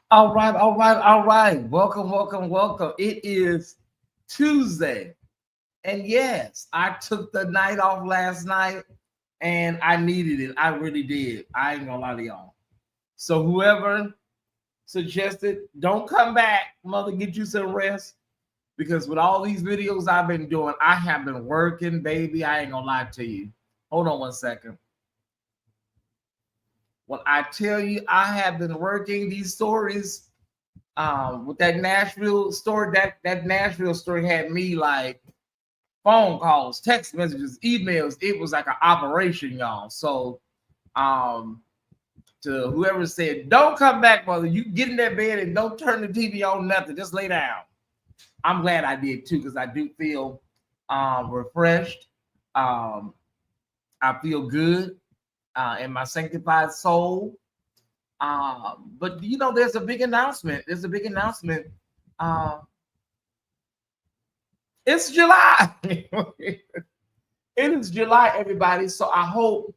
All right, all right, all right. Welcome, welcome, welcome. It is Tuesday. And yes, I took the night off last night and I needed it. I really did. I ain't gonna lie to y'all. So whoever suggested, don't come back, mother, get you some rest. Because with all these videos I've been doing, I have been working, baby. I ain't gonna lie to you. Hold on one second. When I tell you I have been working these stories, with that Nashville story, that Nashville story had me like phone calls, text messages, emails. It was like an operation, y'all. So to whoever said, don't come back, mother, you get in that bed and don't turn the TV on, nothing, just lay down. I'm glad I did too, because I do feel refreshed. I feel good in my sanctified soul. But you know, there's a big announcement. There's a big announcement. It's July. It is July, everybody. So I hope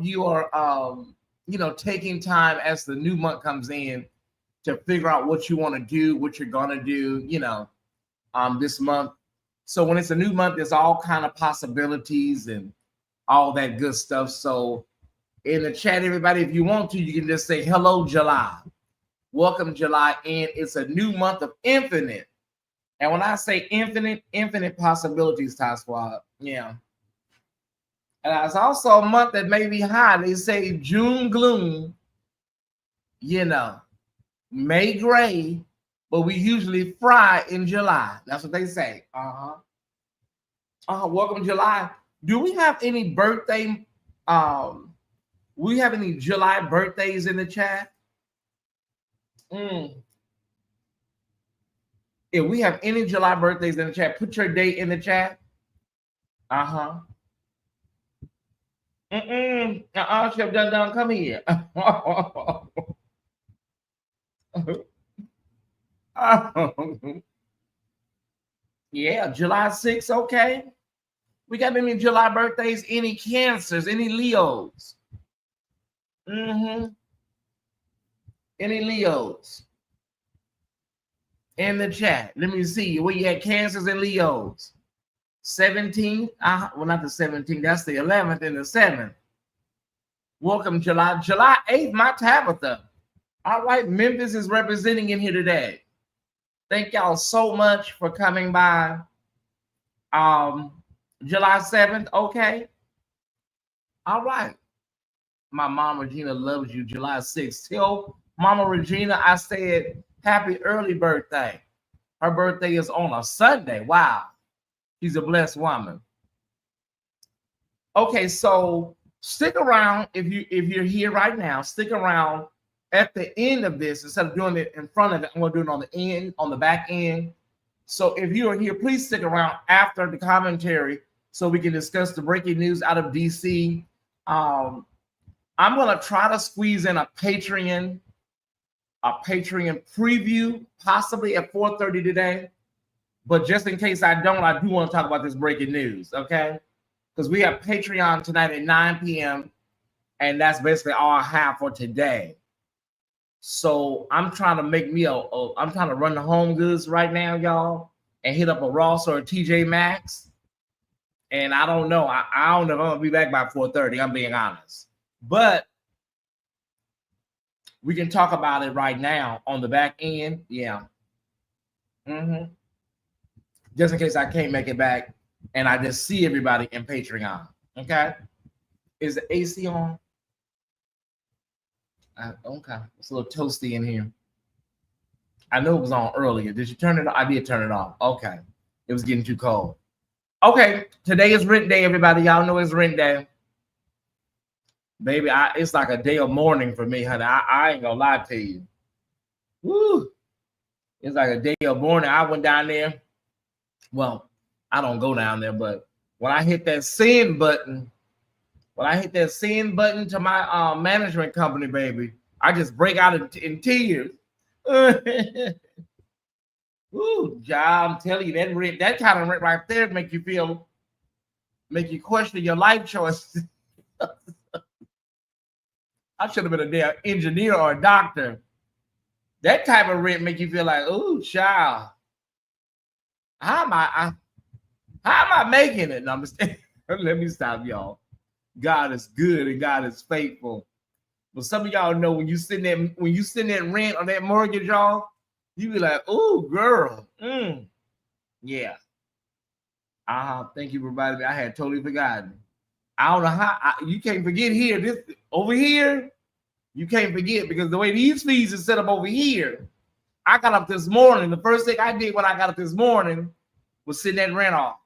you are you know, taking time as the new month comes in to figure out what you want to do, what you're gonna do, you know, this month. So when it's a new month, there's all kind of possibilities and all that good stuff. So in the chat, everybody, if you want to, you can just say hello, July. Welcome, July. And it's a new month of infinite. And when I say infinite, infinite possibilities, Ty Squad. Yeah. And it's also a month that may be high. They say June gloom, you know, May gray, but we usually fry in July. That's what they say. Welcome, July. Do we have any birthday? We have any July birthdays in the chat? If we have any July birthdays in the chat, put your date in the chat. Chef Dun, come here. Yeah, July 6th, okay. We got any July birthdays? Any Cancers? Any Leos? Any Leos? In the chat. Let me see. Where you had Cancers and Leos? 17th? Well, not the 17th. That's the 11th and the 7th. Welcome, July. July 8th, my Tabitha. All right, Memphis is representing in here today. Thank y'all so much for coming by. July 7th, okay. All right. My mom Regina loves you. July 6th. Tell Mama Regina I said happy early birthday. Her birthday is on a Sunday. Wow. She's a blessed woman. Okay, so stick around if you're here right now. Stick around at the end of this instead of doing it in front of it. I'm going to do it on the end, on the back end. So if you are here, please stick around after the commentary so we can discuss the breaking news out of DC. I'm going to try to squeeze in a Patreon preview, possibly at 4:30 today. But just in case I don't, I do want to talk about this breaking news, okay? Because we have Patreon tonight at 9 p.m. And that's basically all I have for today. So I'm trying to make me I'm trying to run the home goods right now, y'all, and hit up a Ross or a TJ Maxx. And I don't know. I don't know if I'm going to be back by 4:30. I'm being honest. But we can talk about it right now on the back end. Yeah. Just in case I can't make it back and I just see everybody in Patreon. Okay. Is the AC on? Okay. It's a little toasty in here. I know it was on earlier. Did you turn it off? I did turn it off. Okay. It was getting too cold. Okay. Today is rent day, everybody. Y'all know it's rent day. Baby, it's like a day of mourning for me, honey. I ain't gonna lie to you. Woo. It's like a day of mourning. I went down there. Well, I don't go down there, but when I hit that send button, to my management company, baby, I just break out in tears. Ooh, job, I'm telling you, that kind of rent right there make you question your life choices. I should have been a damn engineer or a doctor. That type of rent make you feel like, ooh, child. How am I making it? No, let me stop, y'all. God is good and God is faithful. But some of y'all know when you send that rent on that mortgage, y'all, you be like, ooh, girl. Yeah. Thank you for reminding me. I had totally forgotten. I don't know how you can't forget here. This over here, you can't forget because the way these fees are set up over here. I got up this morning. The first thing I did when I got up this morning was send that rent off.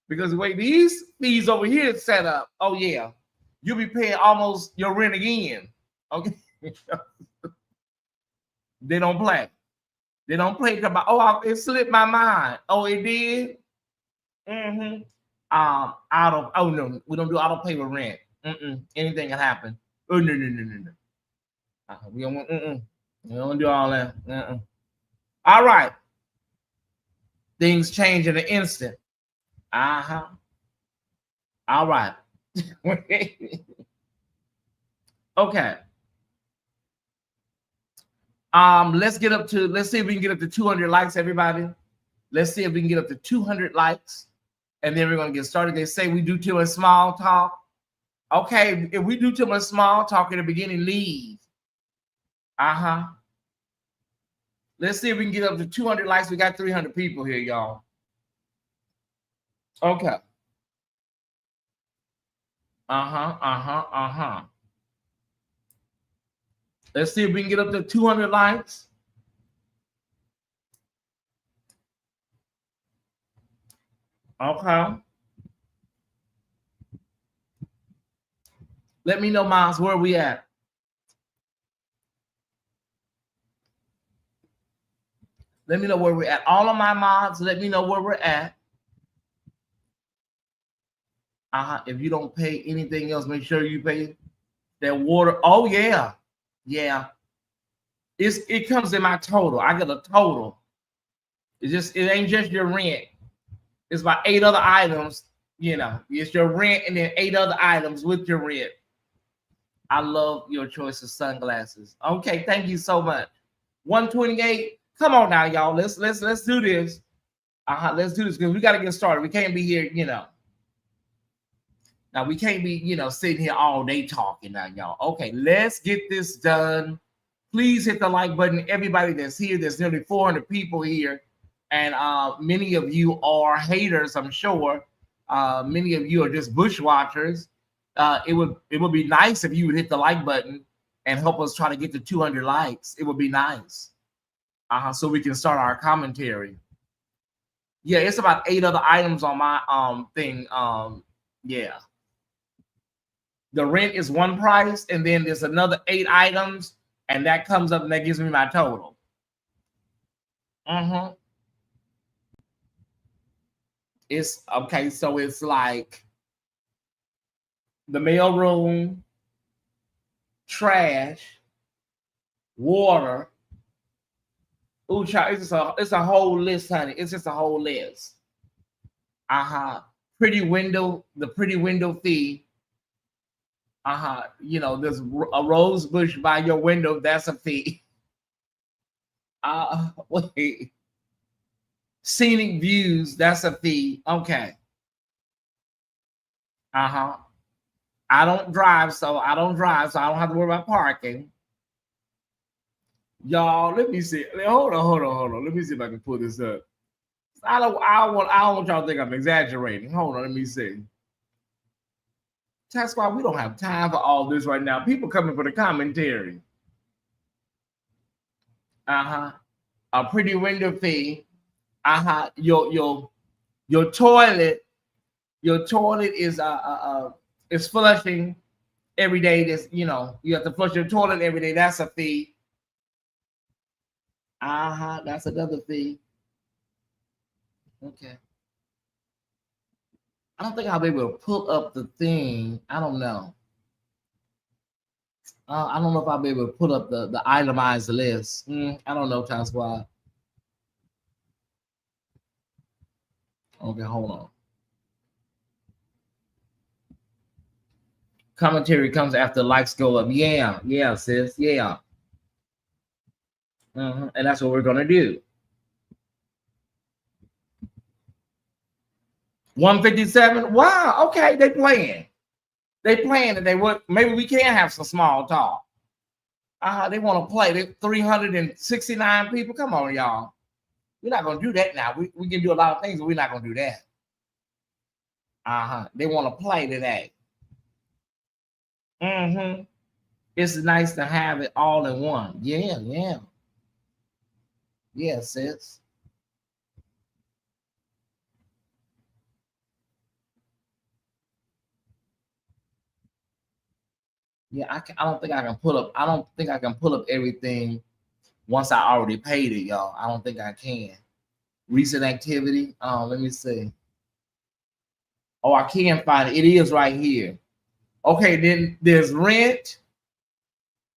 Because the way these fees over here is set up, oh yeah, you'll be paying almost your rent again. Okay. They don't play. They don't play about, it slipped my mind. Oh, it did? No, we don't do auto pay with rent. Anything can happen. Oh, no. We don't do all that. All right. Things change in an instant. All right. Okay. Let's see if we can get up to 200 likes, everybody. Let's see if we can get up to 200 likes. And then we're going to get started. They say we do too much small talk. Okay, if we do too much small talk in the beginning, leave. Let's see if we can get up to 200 likes. We got 300 people here, y'all. Okay. Let's see if we can get up to 200 likes. Okay. Let me know, Miles, where are we at? Let me know where we're at. All of my mods, let me know where we're at. If you don't pay anything else, make sure you pay that water. Oh, yeah. Yeah. It comes in my total. I get a total. It ain't just your rent. It's about 8 other items You know, it's your rent and then 8 other items with your rent. I love your choice of sunglasses. Okay, thank you so much. 128. Come on now, y'all. Let's do this. Let's do this because we got to get started. We can't be here, you know. Now we can't be, you know, sitting here all day talking now, y'all. Okay, let's get this done. Please hit the like button. Everybody that's here, there's nearly 400 people here, and many of you are haters, I'm sure. Many of you are just bushwatchers. It would be nice if you would hit the like button and help us try to get to 200 likes. It would be nice, so we can start our commentary. Yeah, it's about 8 other items on my thing. Yeah. The rent is one price, and then there's another 8 items, and that comes up and that gives me my total. It's okay, so it's like the mail room, trash, water. Ooh, child, it's a whole list, honey. It's just a whole list. Pretty window, the pretty window fee. You know, there's a rose bush by your window. That's a fee. Wait. Scenic views. That's a fee. Okay. I don't drive, so I don't have to worry about parking. Y'all, let me see. Hold on. Let me see if I can pull this up. I don't want y'all to think I'm exaggerating. Hold on, let me see. That's why we don't have time for all this right now. People coming for the commentary. A pretty window fee. Your toilet. Your toilet is flushing every day. This, you know, you have to flush your toilet every day. That's a fee. That's another fee. Okay. I don't think I'll be able to pull up the thing. I don't know. I don't know if I'll be able to put up the itemized list. I don't know, Ty Squad. Okay, hold on. Commentary comes after likes go up. Yeah, sis. Yeah. And that's what we're gonna do. 157. Wow. Okay, they playing. And they would maybe we can have some small talk. They want to play. They 369 people. Come on, y'all. We're not gonna do that now. We can do a lot of things, but we're not gonna do that. They want to play today. It's nice to have it all in one. Yeah, sis. Yeah, I don't think I can pull up. I don't think I can pull up everything once I already paid it, y'all. I don't think I can. Recent activity. Let me see. Oh, I can't find it. It is right here. Okay, then there's rent.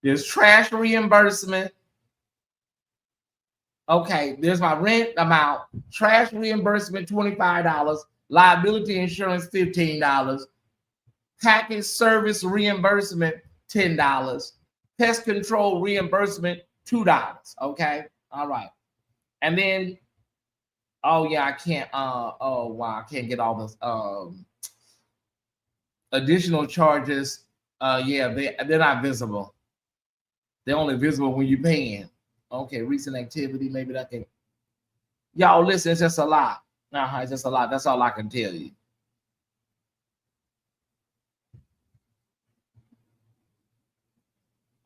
There's trash reimbursement. Okay, there's my rent amount. Trash reimbursement, $25. Liability insurance, $15. Package service reimbursement, $10. Pest control reimbursement, $2. Okay, all right. And then, oh yeah, I can't. Oh wow, I can't get all this additional charges. Yeah, they're not visible. They're only visible when you're paying. Okay, recent activity. Maybe that can. Y'all listen, it's just a lot. It's just a lot. That's all I can tell you.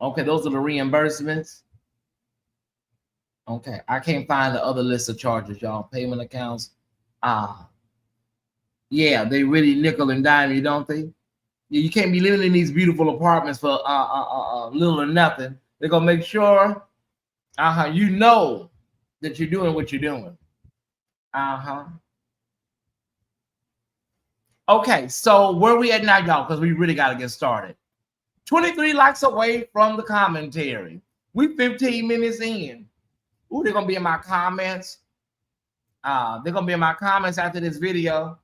Okay, those are the reimbursements. Okay, I can't find the other list of charges, y'all. Payment accounts. Yeah, they really nickel and dime you, don't they? Yeah, you can't be living in these beautiful apartments for little or nothing. They're gonna make sure, you know that you're doing what you're doing. Okay, so where we at now, y'all? Because we really got to get started. 23 likes away from the commentary. We 15 minutes in. Ooh, they're gonna be in my comments. They're gonna be in my comments after this video.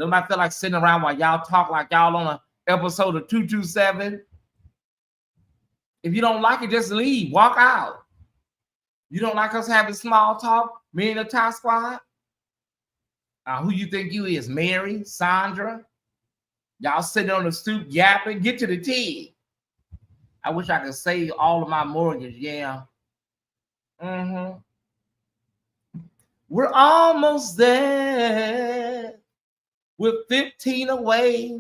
Nobody feel like sitting around while y'all talk like y'all on an episode of 227. If you don't like it, just leave. Walk out. You don't like us having small talk? Me and the Tyesse Squad? Who you think you is? Mary? Sandra? Y'all sitting on the stoop yapping? Get to the tea. I wish I could save all of my mortgage. Yeah. We're almost there. We're 15 away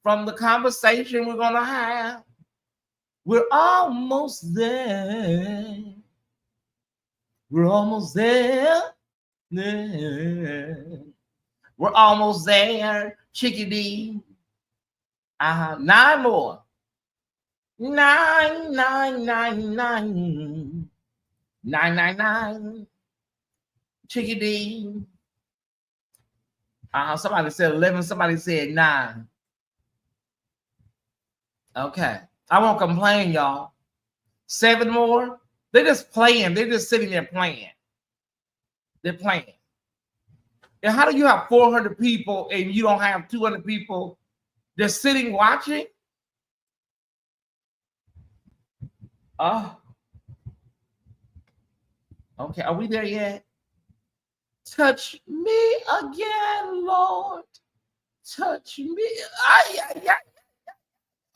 from the conversation we're going to have. We're almost there. We're almost there. We're almost there, chickadee. 9 more. 9, 9, 9, 9. 999. Chickadee. Somebody said 11. Somebody said 9. Okay. I won't complain, y'all. 7 more. They're just playing. They're just sitting there playing. They're playing. And how do you have 400 people and you don't have 200 people just sitting watching? Okay. Are we there yet? Touch me again, Lord. Touch me.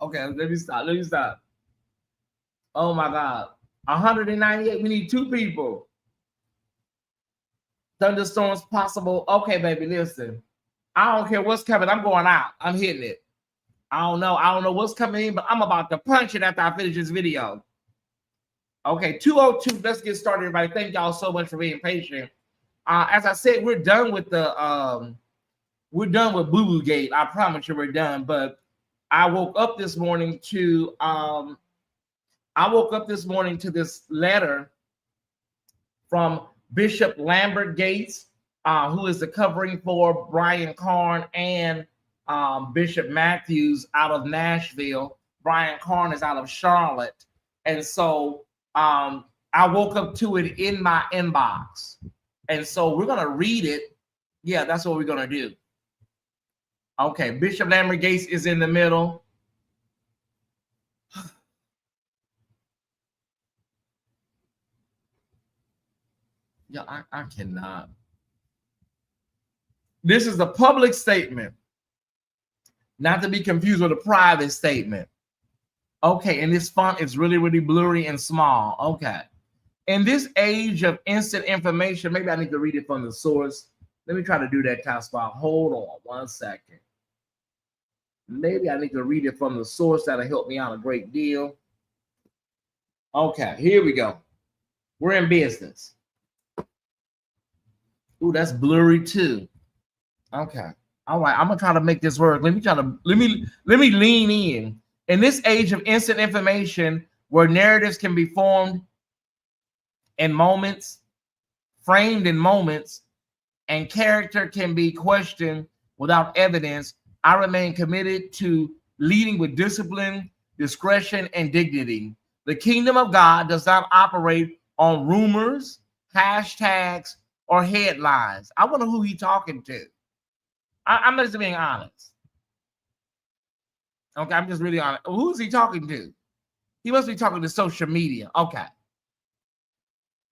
Okay, let me stop. Oh my God. 198. We need 2 people. Thunderstorms possible. Okay, baby, listen. I don't care what's coming. I'm going out. I'm hitting it. I don't know what's coming in, but I'm about to punch it after I finish this video. Okay, 202. Let's get started, everybody. Thank y'all so much for being patient. As I said, we're done with Boo Boo Gate. I promise you we're done. But I woke up this morning to this letter from Bishop Lambert Gates, who is the covering for Brian CARN and Bishop Matthews out of Nashville. Brian CARN is out of Charlotte. And so I woke up to it in my inbox. And so we're going to read it. Yeah, that's what we're going to do. Okay, Bishop Lambert Gates is in the middle. Yeah, I cannot. This is a public statement, not to be confused with a private statement. Okay, and this font is really, really blurry and small. Okay. In this age of instant information, maybe I need to read it from the source. Let me try to do that, Tyesse. Hold on 1 second. Maybe I need to read it from the source. That'll help me out a great deal. Okay, here we go. We're in business. Ooh, that's blurry too. Okay. All right, I'm gonna try to make this work. Let me lean in. In this age of instant information, where narratives can be formed in moments, framed in moments, and character can be questioned without evidence, I remain committed to leading with discipline, discretion, and dignity. The kingdom of God does not operate on rumors, hashtags, or headlines. I wonder who he's talking to. I'm just being honest. Okay, I'm just really honest. Who's he talking to? He must be talking to social media. Okay.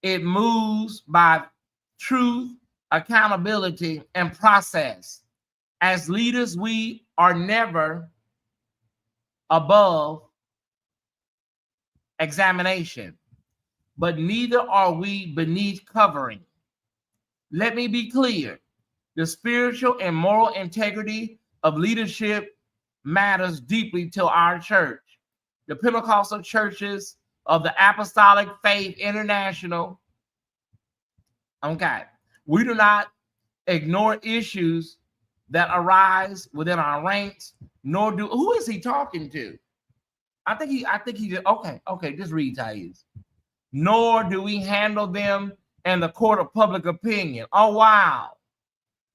It moves by truth, accountability, and process. As leaders, we are never above examination, but neither are we beneath covering. Let me be clear. The spiritual and moral integrity of leadership matters deeply to our church. The Pentecostal churches of the Apostolic Faith International. Okay. We do not ignore issues that arise within our ranks, nor do. Who is he talking to? I think he did. Okay, just read, Tyesse. Nor do we handle them in the court of public opinion. Oh, wow.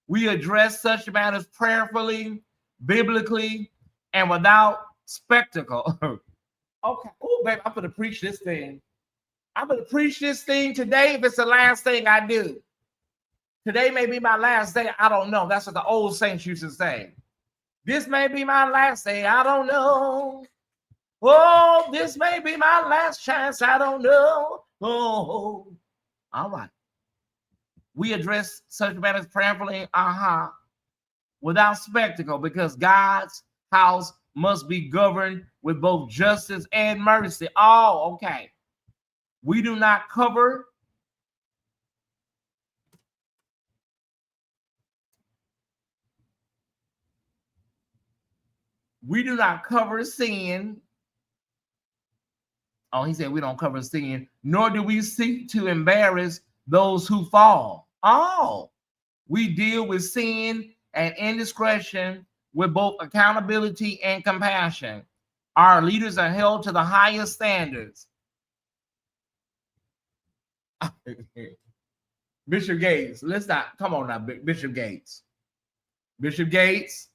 We address such matters prayerfully, biblically, and without spectacle. Okay. Oh, babe, I'm going to preach this thing. I'm going to preach this thing today if it's the last thing I do. Today may be my last day. I don't know. That's what the old saints used to say. This may be my last day. I don't know. Oh, this may be my last chance. I don't know. Oh, all right. We address such matters prayerfully, without spectacle, because God's house must be governed with both justice and mercy. Oh, okay. We do not cover sin. Oh, he said we don't cover sin, nor do we seek to embarrass those who fall. Oh, we deal with sin and indiscretion with both accountability and compassion. Our leaders are held to the highest standards. Bishop Gates, let's not, come on now, Bishop Gates. Bishop Gates,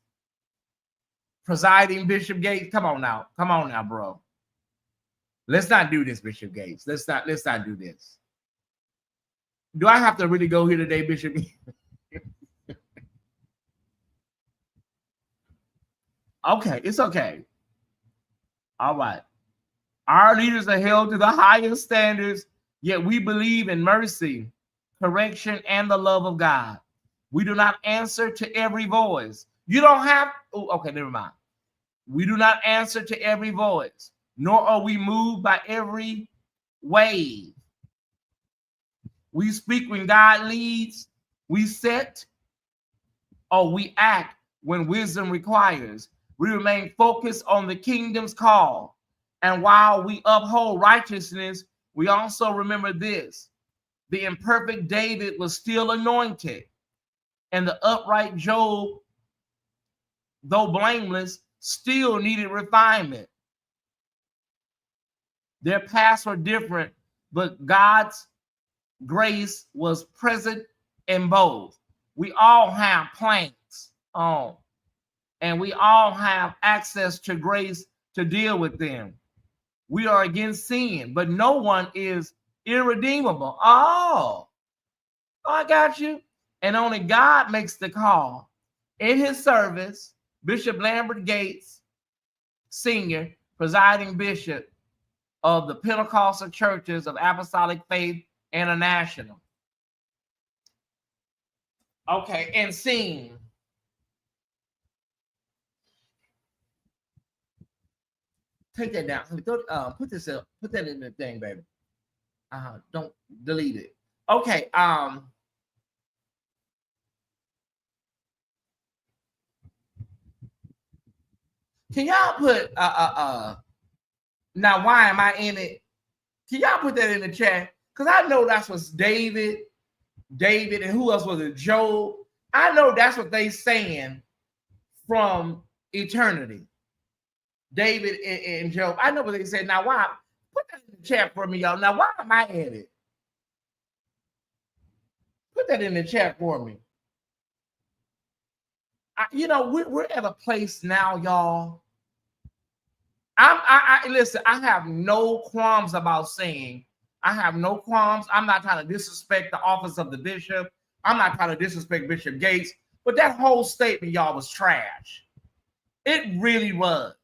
presiding Bishop Gates, come on now, bro. Let's not do this, Bishop Gates. Let's not do this. Do I have to really go here today, Bishop? Okay, it's okay. All right. Our leaders are held to the highest standards, yet we believe in mercy, correction, and the love of God. We do not answer to every voice. You don't have, okay, never mind. We do not answer to every voice, nor are we moved by every wave. We speak when God leads, we set, or we act when wisdom requires. We remain focused on the kingdom's call. And while we uphold righteousness, we also remember this: the imperfect David was still anointed, and the upright Job, though blameless, still needed refinement. Their paths were different, but God's grace was present in both. We all have planks on, and we all have access to grace to deal with them. We are against sin, but no one is irredeemable. Oh, I got you. And only God makes the call. In his service, Bishop Lambert Gates, Sr., presiding bishop of the Pentecostal Churches of Apostolic Faith International. Okay, and sing. Take that down. Put this up. Put that in the thing, baby. Don't delete it. Okay. Can y'all put now why am I in it? Can y'all put that in the chat? Because I know that's what's David, and who else was it? Job. I know that's what they saying from eternity. David and Job. I know what they said. Now why? Put that in the chat for me, y'all. Now why am I in it? Put that in the chat for me. We're at a place now, y'all. I listen, I have no qualms about saying, I have no qualms. I'm not trying to disrespect the office of the bishop. I'm not trying to disrespect Bishop Gates, but that whole statement, y'all, was trash. It really was.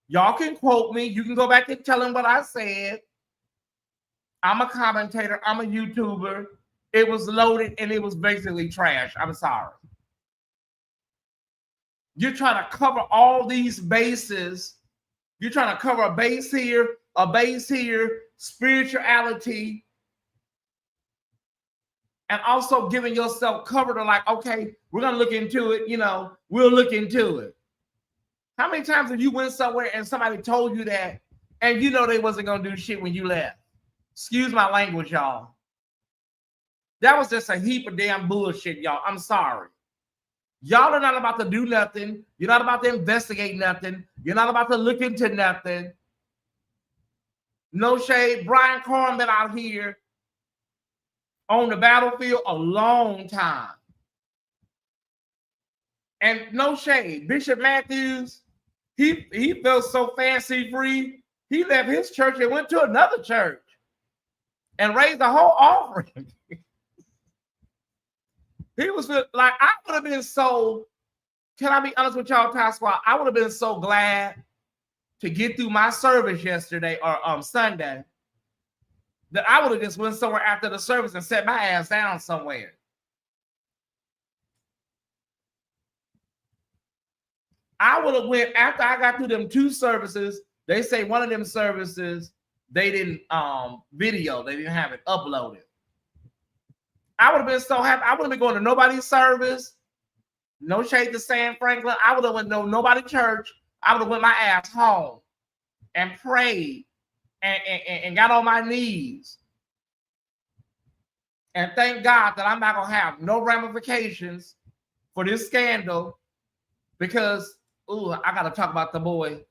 Y'all can quote me. You can go back and tell them what I said. I'm a commentator. I'm a YouTuber. It was loaded and it was basically trash. I'm sorry. You're trying to cover all these bases. You're trying to cover a base here, spirituality, and also giving yourself cover to like, okay, we're going to look into it. We'll look into it. How many times have you went somewhere and somebody told you that and they wasn't going to do shit when you left? Excuse my language, y'all. That was just a heap of damn bullshit, y'all. I'm sorry. Y'all are not about to do nothing. You're not about to investigate nothing. You're not about to look into nothing. No shade. Brian CARN been out here on the battlefield a long time. And no shade. Bishop Matthews, he felt so fancy free. He left his church and went to another church and raised the whole offering. He was like, I would have been so, can I be honest with y'all, Ty Squad? I would have been so glad to get through my service yesterday or Sunday that I would have just went somewhere after the service and set my ass down somewhere. I would have went after I got through them 2 services. They say one of them services, they didn't video, they didn't have it uploaded. I would have been so happy. I wouldn't have been going to nobody's service. No shade to San Franklin. I would have went to nobody church. I would have went my ass home and prayed and got on my knees. And thank God that I'm not going to have no ramifications for this scandal because, I got to talk about the boy.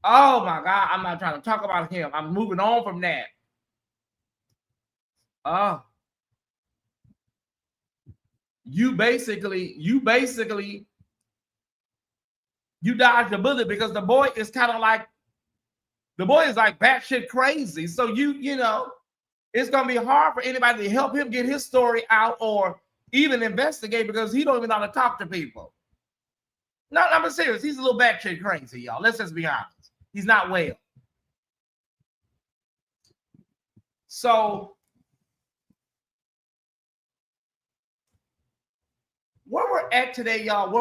Oh, my God. I'm not trying to talk about him. I'm moving on from that. You basically dodged a bullet because the boy is kind of like, the boy is like batshit crazy. So you know, it's gonna be hard for anybody to help him get his story out or even investigate because he don't even know how to talk to people. No, I'm serious. He's a little batshit crazy, y'all. Let's just be honest. He's not well. So where we're at today, y'all,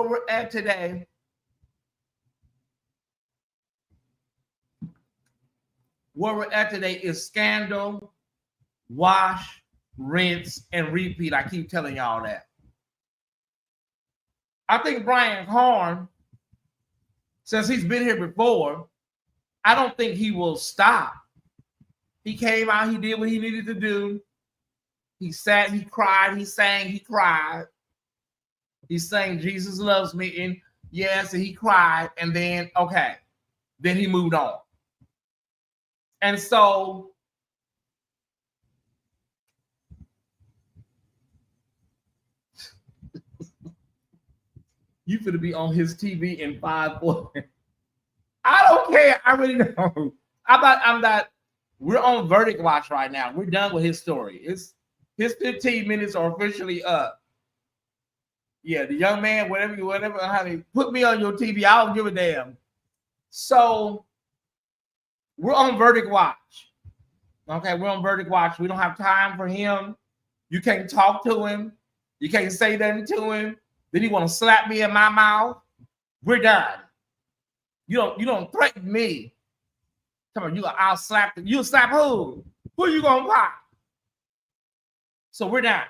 is scandal, wash, rinse, and repeat. I keep telling y'all that. I think Brian CARN, since he's been here before, I don't think he will stop. He came out, he did what he needed to do. He sat, he cried, he sang, he cried. He sang, Jesus loves me, and yes, and he cried, and then, okay, then he moved on. And so, you finna be on his TV in 5-4. I don't care. I really don't. I'm not. We're on verdict watch right now. We're done with his story. His 15 minutes are officially up. Yeah, the young man, whatever, honey, put me on your TV. I don't give a damn. So we're on verdict watch. Okay, we're on verdict watch. We don't have time for him. You can't talk to him. You can't say nothing to him. Then he want to slap me in my mouth. We're done. You don't threaten me. Come on, I'll slap you. Slap who? Who you gonna pop? So we're done.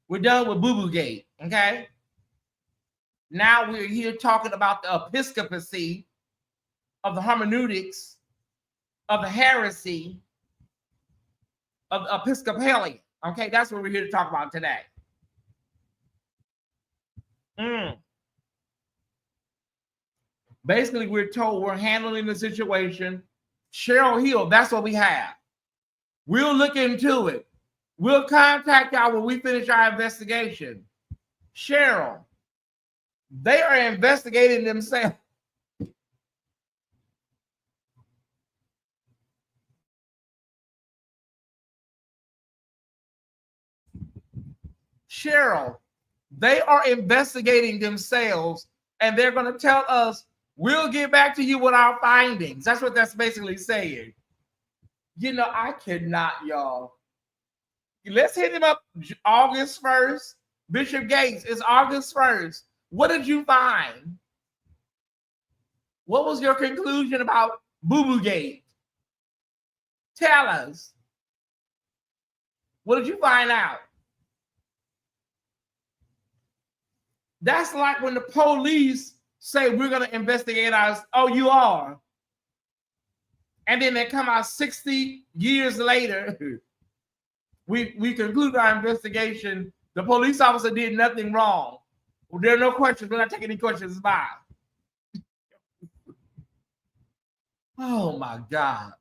We're done with Boo Boo Gate. Okay. Now we're here talking about the episcopacy of the hermeneutics of the heresy of the Episcopalian. Okay, that's what we're here to talk about today. Basically, we're told we're handling the situation. Cheryl Hill, that's what we have. We'll look into it. We'll contact y'all when we finish our investigation. Cheryl, they are investigating themselves. Cheryl, they are investigating themselves, and they're going to tell us, we'll get back to you with our findings. That's what that's basically saying. You know, I cannot, y'all. Let's hit him up August 1st. Bishop Gates, it's August 1st. What did you find? What was your conclusion about Boo Boo Gate? Tell us. What did you find out? That's like when the police say we're going to investigate us. Oh, you are. And then they come out 60 years later. We conclude our investigation. The police officer did nothing wrong. Well, there are no questions. We're not taking any questions. Bye. Oh, my God.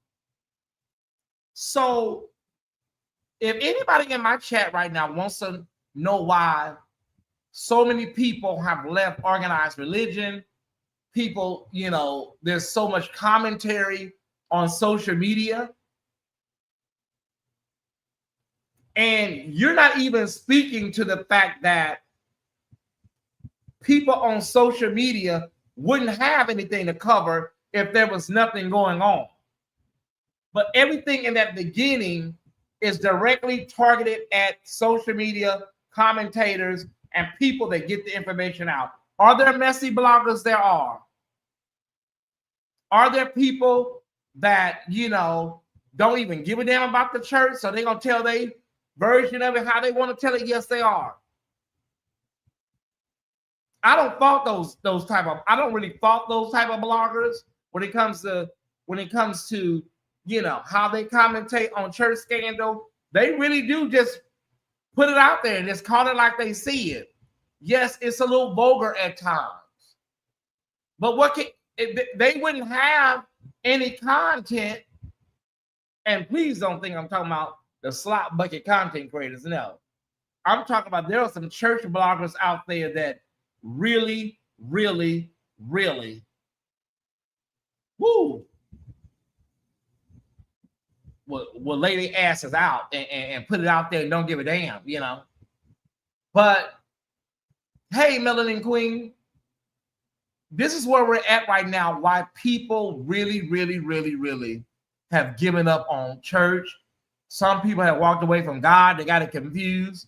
So if anybody in my chat right now wants to know why so many people have left organized religion, people, you know, there's so much commentary on social media. And you're not even speaking to the fact that people on social media wouldn't have anything to cover if there was nothing going on. But everything in that beginning is directly targeted at social media commentators and people that get the information out. Are there messy bloggers? There are. Are there people that, you know, don't even give a damn about the church, so they're going to tell their version of it how they want to tell it? Yes, they are. I don't fault those type of, I don't really fault those type of bloggers when it comes to, you know, how they commentate on church scandal. They really do just put it out there and just call it like they see it. Yes, it's a little vulgar at times, but they wouldn't have any content. And please don't think I'm talking about the slot bucket content creators. No, I'm talking about there are some church bloggers out there that really, really, really, will lay their asses out and put it out there and don't give a damn, you know. But hey, Melanin Queen, this is where we're at right now. Why people really, really, really, really have given up on church. Some people have walked away from God. They got it confused.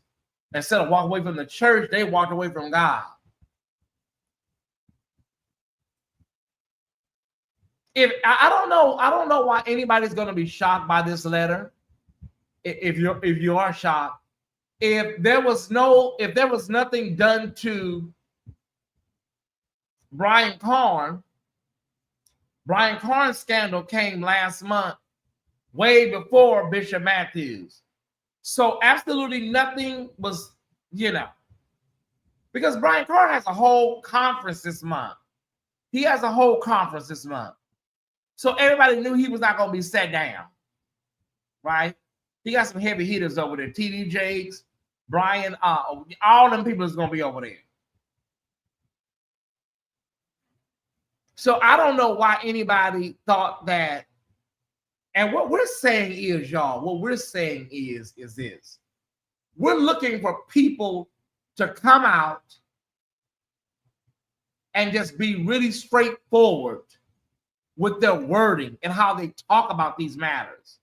Instead of walking away from the church, they walked away from God. If I don't know why anybody's going to be shocked by this letter. If you are shocked, if there was nothing done to Brian CARN scandal came last month, way before Bishop Matthews. So absolutely nothing was, you know, because Brian CARN has a whole conference this month. He has a whole conference this month. So everybody knew he was not going to be set down, right? He got some heavy hitters over there. TD Jakes, Brian, all them people is going to be over there. So I don't know why anybody thought that. And what we're saying is, y'all, what we're saying is this. We're looking for people to come out and just be really straightforward with their wording and how they talk about these matters.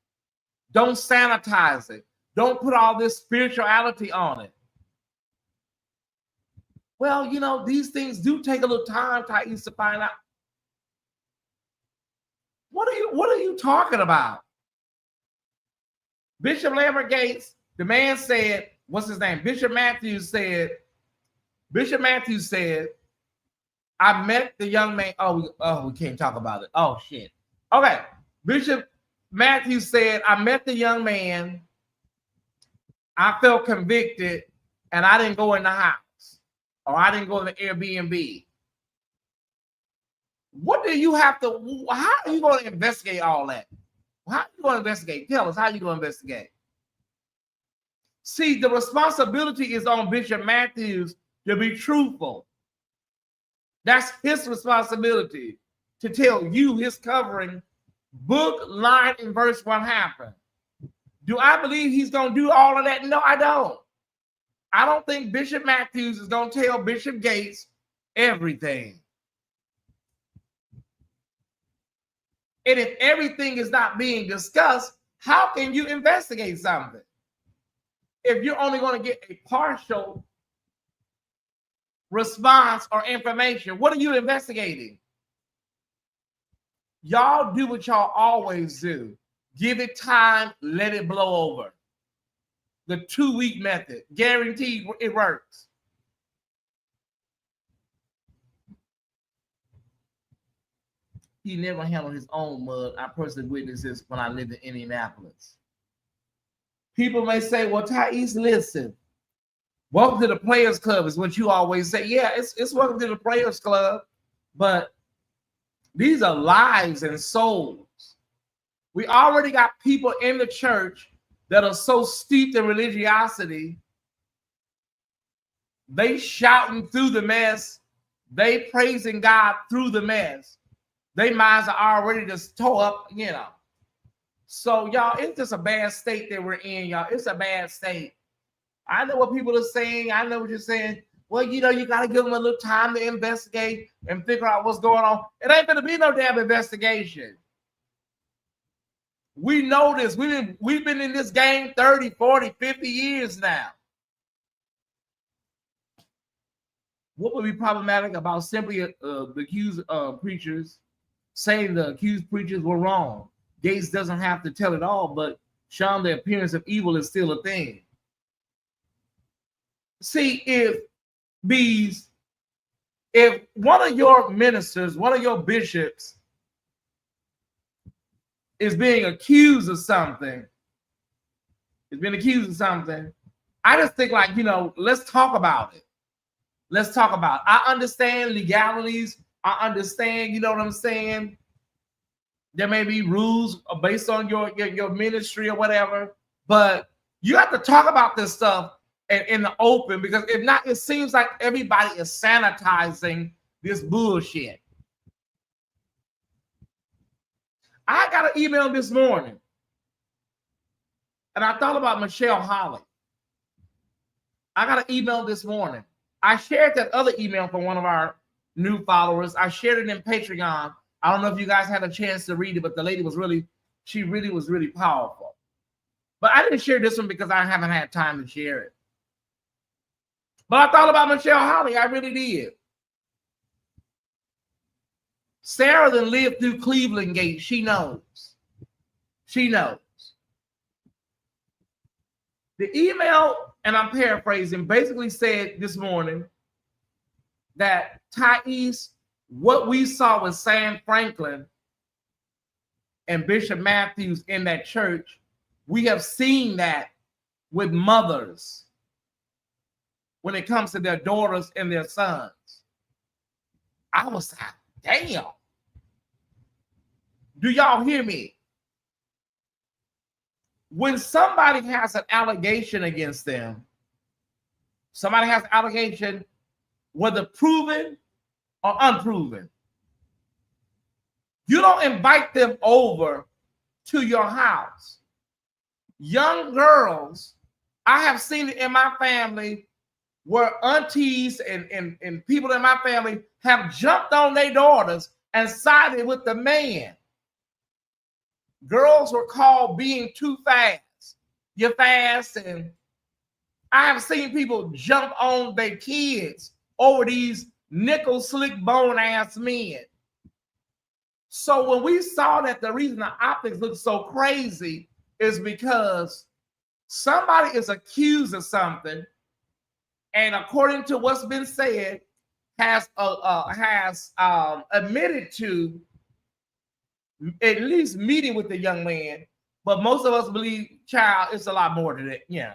Don't sanitize it. Don't put all this spirituality on it. Well, you know, these things do take a little time, Tyesse, to find out. What are you talking about? Bishop Lambert Gates, the man said, what's his name? Bishop Matthews said, I met the young man. Oh, we can't talk about it. Oh, shit. Okay. Bishop Matthews said, I met the young man. I felt convicted and I didn't go in the house, or I didn't go in the Airbnb. What do you have to, how are you going to investigate all that? How are you going to investigate? Tell us how you going to investigate. See, the responsibility is on Bishop Matthews to be truthful. That's his responsibility to tell you, his covering, book, line, and verse what happened. Do I believe he's going to do all of that? No, I don't. I don't think Bishop Matthews is going to tell Bishop Gates everything. And if everything is not being discussed, how can you investigate something? If you're only going to get a partial response or information, what are you investigating? Y'all do what y'all always do. Give it time, let it blow over. The 2-week method, guaranteed it works. He never handled his own mud. I personally witnessed this when I lived in Indianapolis. People may say, well, Tyesse, listen, welcome to the Players Club is what you always say. Yeah, it's welcome to the Players Club, but these are lives and souls. We already got people in the church that are so steeped in religiosity, they shouting through the mess, they praising God through the mess. Their minds are already just tore up, you know. So, y'all, it's just a bad state that we're in, y'all. It's a bad state. I know what people are saying. I know what you're saying. Well, you know, you got to give them a little time to investigate and figure out what's going on. It ain't going to be no damn investigation. We know this. We've been in this game 30, 40, 50 years now. What would be problematic about simply the accused preachers saying the accused preachers were wrong? Gates doesn't have to tell it all, but showing the appearance of evil is still a thing. See, if one of your ministers, one of your bishops is being accused of something, I just think, like, you know, let's talk about it. Let's talk about it. I understand legalities. I understand, you know what I'm saying? There may be rules based on your ministry or whatever, but you have to talk about this stuff in the open, because if not, it seems like everybody is sanitizing this bullshit. I got an email this morning, and I thought about Michelle Holly. I got an email this morning. I shared that other email from one of our new followers. I shared it in Patreon. I don't know if you guys had a chance to read it, but the lady was really powerful. But I didn't share this one because I haven't had time to share it. But I thought about Michelle Holly. I really did. Sarah then lived through Cleveland Gate. She knows. She knows. The email, and I'm paraphrasing, basically said this morning that Tyesse, what we saw with Sam Franklin and Bishop Matthews in that church, we have seen that with mothers when it comes to their daughters and their sons. I was like, damn. Do y'all hear me? When somebody has an allegation against them, somebody has an allegation, whether proven or unproven, you don't invite them over to your house. Young girls, I have seen it in my family where aunties and people in my family have jumped on their daughters and sided with the man. Girls were called being too fast. You're fast. And I have seen people jump on their kids over these nickel slick bone ass men. So when we saw that the reason the optics look so crazy is because somebody is accused of something, and according to what's been said, has admitted to at least meeting with the young man, but most of us believe, child, it's a lot more than that. Yeah.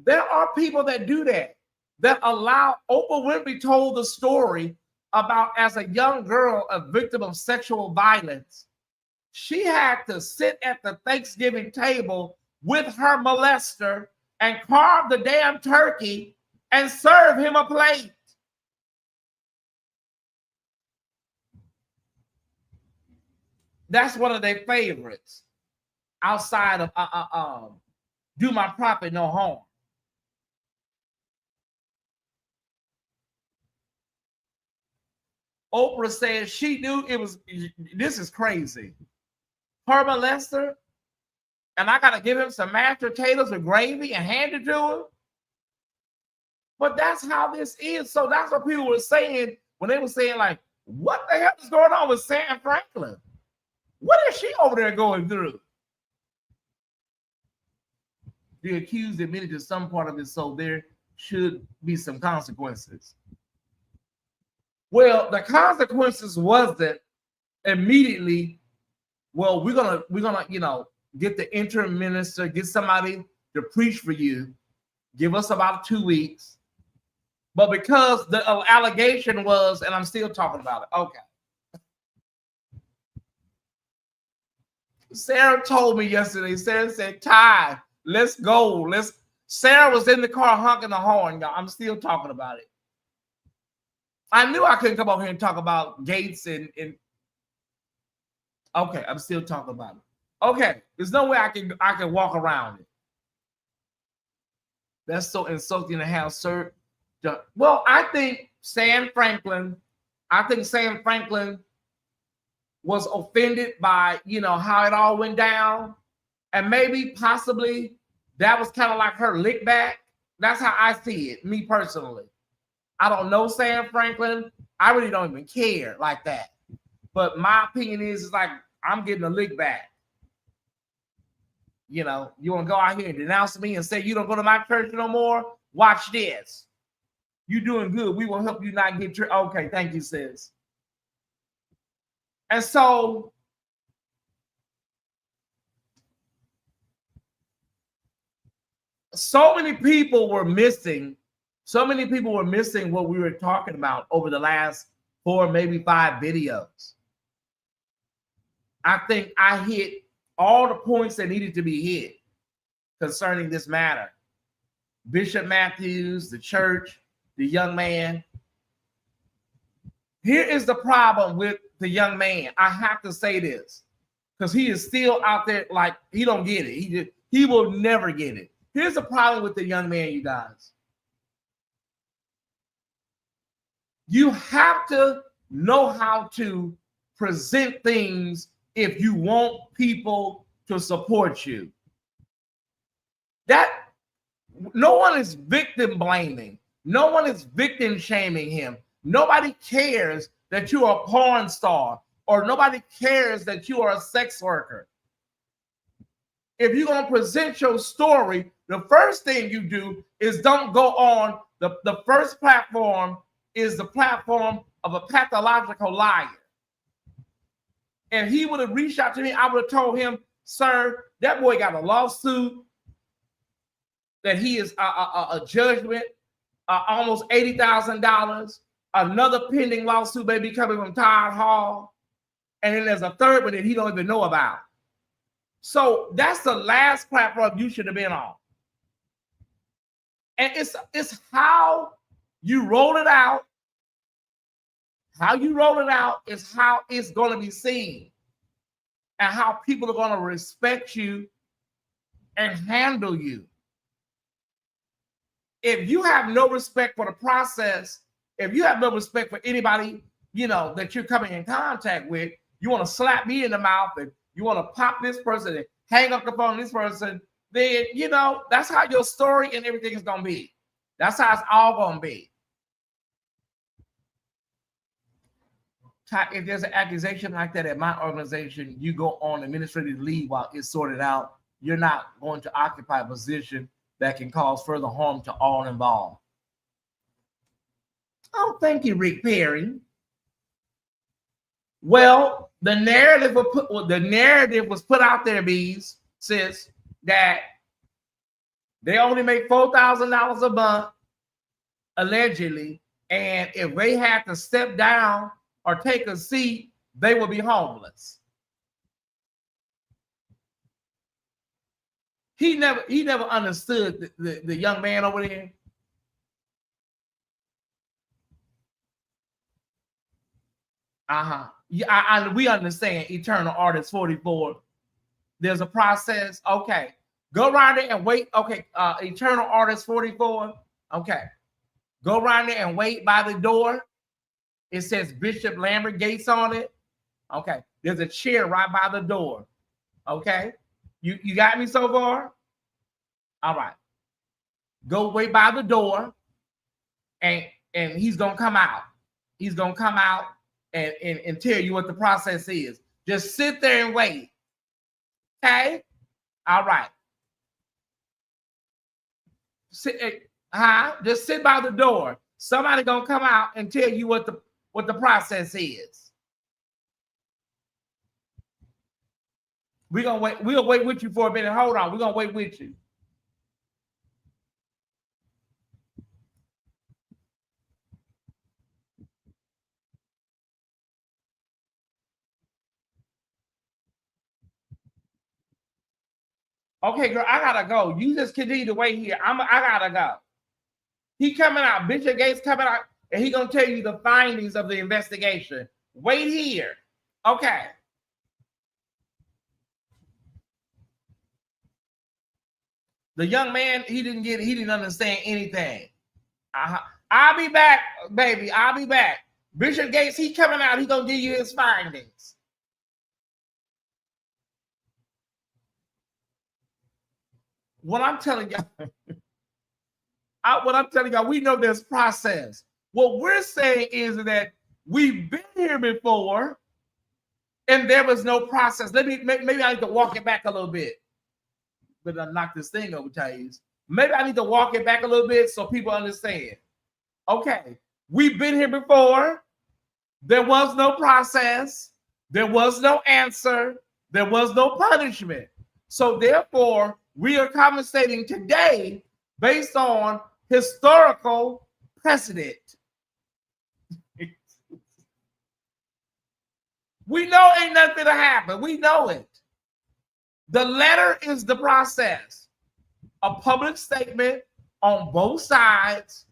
There are people that do that allow. Oprah Winfrey told the story about, as a young girl, a victim of sexual violence, she had to sit at the Thanksgiving table with her molester and carve the damn turkey and serve him a plate. That's one of their favorites outside of do my prophet no harm. Oprah said she knew it was, this is crazy. Her molester, and I got to give him some mashed potatoes with gravy and hand it to him. But that's how this is. So that's what people were saying when they were saying, like, what the hell is going on with Sam Franklin? What is she over there going through? The accused admitted to some part of it, so there should be some consequences. Well, the consequences wasn't immediately, well, we're gonna, you know, get the interim minister, get somebody to preach for you, give us about 2 weeks. But because the allegation was, and I'm still talking about it, okay. Sarah told me yesterday, Sarah said, Ty, let's go. Sarah was in the car honking the horn, y'all. I'm still talking about it. I knew I couldn't come over here and talk about Gates and okay, I'm still talking about it. Okay, there's no way I can walk around it. That's so insulting to have, sir. Well, I think Sam Franklin was offended by, how it all went down. And maybe possibly that was kind of like her lick back. That's how I see it, me personally. I don't know Sam Franklin. I really don't even care like that. But my opinion is like, I'm getting a lick back. You want to go out here and denounce me and say you don't go to my church no more? Watch this. You're doing good. We will help you not get your... Okay, thank you, sis. And so many people were missing what we were talking about over the last 4, maybe 5 videos. I think I hit all the points that needed to be hit concerning this matter. Bishop Matthews, the church, the young man. Here is the problem with the young man. I have to say this because he is still out there like he don't get it. He will never get it. Here's the problem with the young man, you guys. You have to know how to present things if you want people to support you. That no one is victim blaming. No one is victim shaming him. Nobody cares that you are a porn star, or nobody cares that you are a sex worker. If you're going to present your story, the first thing you do is don't go on the first platform is the platform of a pathological liar. If he would have reached out to me, I would have told him, sir, that boy got a lawsuit that he is a judgment, almost $80,000. Another pending lawsuit may be coming from Todd Hall. And then there's a third one that he don't even know about. So that's the last platform you should have been on. And it's how you roll it out. How you roll it out is how it's going to be seen and how people are going to respect you and handle you. If you have no respect for the process, if you have no respect for anybody, that you're coming in contact with, you want to slap me in the mouth and you want to pop this person and hang up the phone on this person, then, that's how your story and everything is going to be. That's how it's all going to be. If there's an accusation like that at my organization, you go on administrative leave while it's sorted out. You're not going to occupy a position that can cause further harm to all involved. Oh, thank you, Rick Perry. Well, the narrative was put out there, Bees, sis, that they only make $4,000 a month, allegedly, and if they had to step down or take a seat, they will be homeless. He never understood the young man over there. Yeah, we understand Eternal Artist 44. There's a process. Okay. Go around there and wait. Okay. Eternal Artist 44. Okay. Go around there and wait by the door. It says Bishop Lambert Gates on it. Okay. There's a chair right by the door. Okay. You got me so far? All right. Go wait by the door and he's going to come out. He's going to come out and tell you what the process is. Just sit there and wait. Okay? All right. Just sit by the door. Somebody going to come out and tell you what the process is. We're going to wait. We'll wait with you for a minute. Hold on. We're going to wait with you. Okay, girl, I gotta go. You just continue to wait here. I gotta go. He coming out. Bishop Gates coming out. and he's going to tell you the findings of the investigation. Wait here. Okay. The young man, he didn't understand anything. I'll be back, baby. I'll be back. Bishop Gates, he coming out. He going to give you his findings. What I'm telling y'all, we know there's process. What we're saying is that we've been here before, and there was no process. Maybe I need to walk it back a little bit. But I knock this thing over, Tyesse. Maybe I need to walk it back a little bit so people understand. Okay, we've been here before. There was no process. There was no answer. There was no punishment. So therefore, we are conversating today based on historical precedent. We know ain't nothing to happen. We know it. The letter is the process. A public statement on both sides.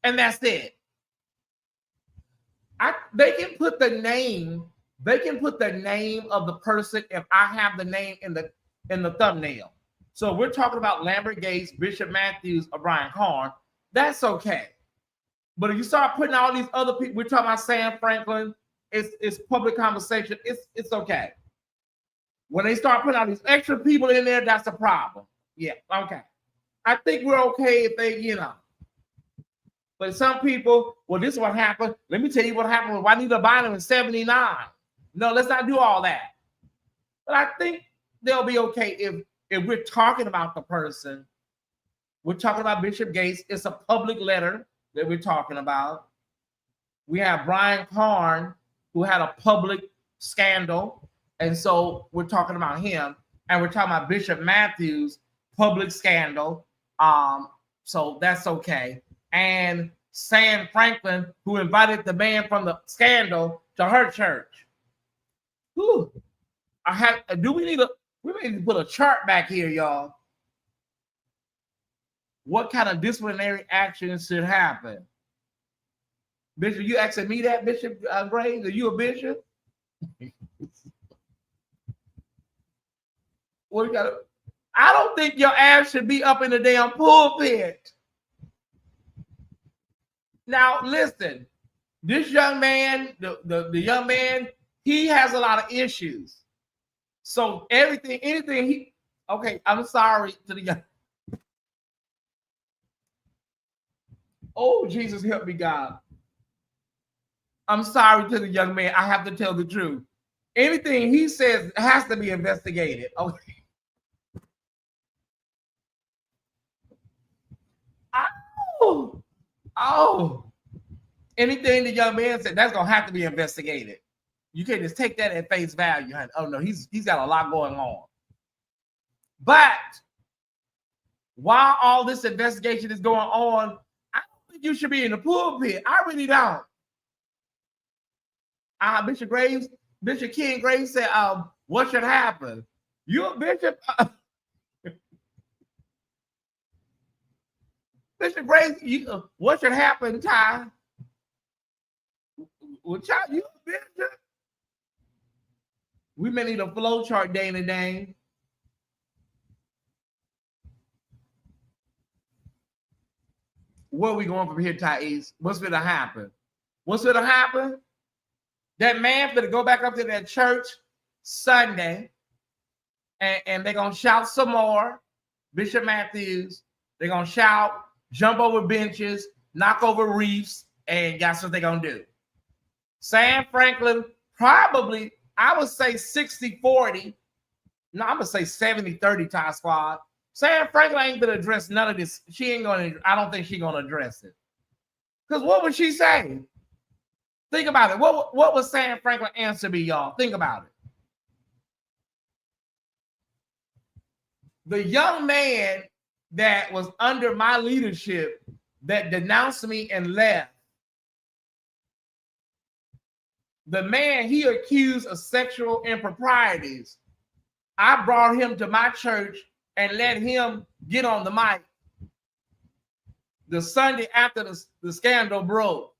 And that's it. They can put the name of the person if I have the name in the thumbnail. So we're talking about Lambert Gates, Bishop Matthews, or Brian CARN. That's okay. But if you start putting all these other people, we're talking about Sam Franklin, it's public conversation, it's okay. When they start putting all these extra people in there, that's a problem. Yeah, okay. I think we're okay if they, But some people, well, this is what happened. Let me tell you what happened with Juanita Bynum in 79. No, let's not do all that. But I think they'll be okay if we're talking about the person. We're talking about Bishop Gates. It's a public letter that we're talking about. We have Brian CARN, who had a public scandal. And so we're talking about him. And we're talking about Bishop Matthews, public scandal. So that's okay. And Sam Franklin, who invited the man from the scandal to her church. Whew. We need to put a chart back here, y'all. What kind of disciplinary actions should happen? Bishop, you asking me that, Bishop Graves? Are you a bishop? I don't think your ass should be up in the damn pulpit. Now, listen, this young man, the young man, he has a lot of issues. So I'm sorry to the young. Oh, Jesus, help me, God. I'm sorry to the young man. I have to tell the truth. Anything he says has to be investigated. Okay. Oh. Anything the young man said, that's going to have to be investigated. You can't just take that at face value. Oh, no, he's got a lot going on. But while all this investigation is going on, I don't think you should be in the pulpit. I really don't. Bishop King Graves said, what should happen? You a bishop? Bishop Graves, what should happen, Ty? Well, child, you a bishop? We may need a flow chart day to day. Where are we going from here, Tyesse? What's going to happen? What's going to happen? That man going to go back up to that church Sunday, and they're going to shout some more. Bishop Matthews, they're going to shout, jump over benches, knock over reefs, and guess what they're going to do? Sam Franklin, probably, I would say 60-40. No, I'm going to say 70-30, Ty Squad. Sam Franklin ain't going to address none of this. I don't think she's going to address it. Because what would she say? Think about it. What would Sam Franklin answer be, y'all? Think about it. The young man that was under my leadership that denounced me and left, the man he accused of sexual improprieties, I brought him to my church and let him get on the mic. the Sunday after the scandal broke.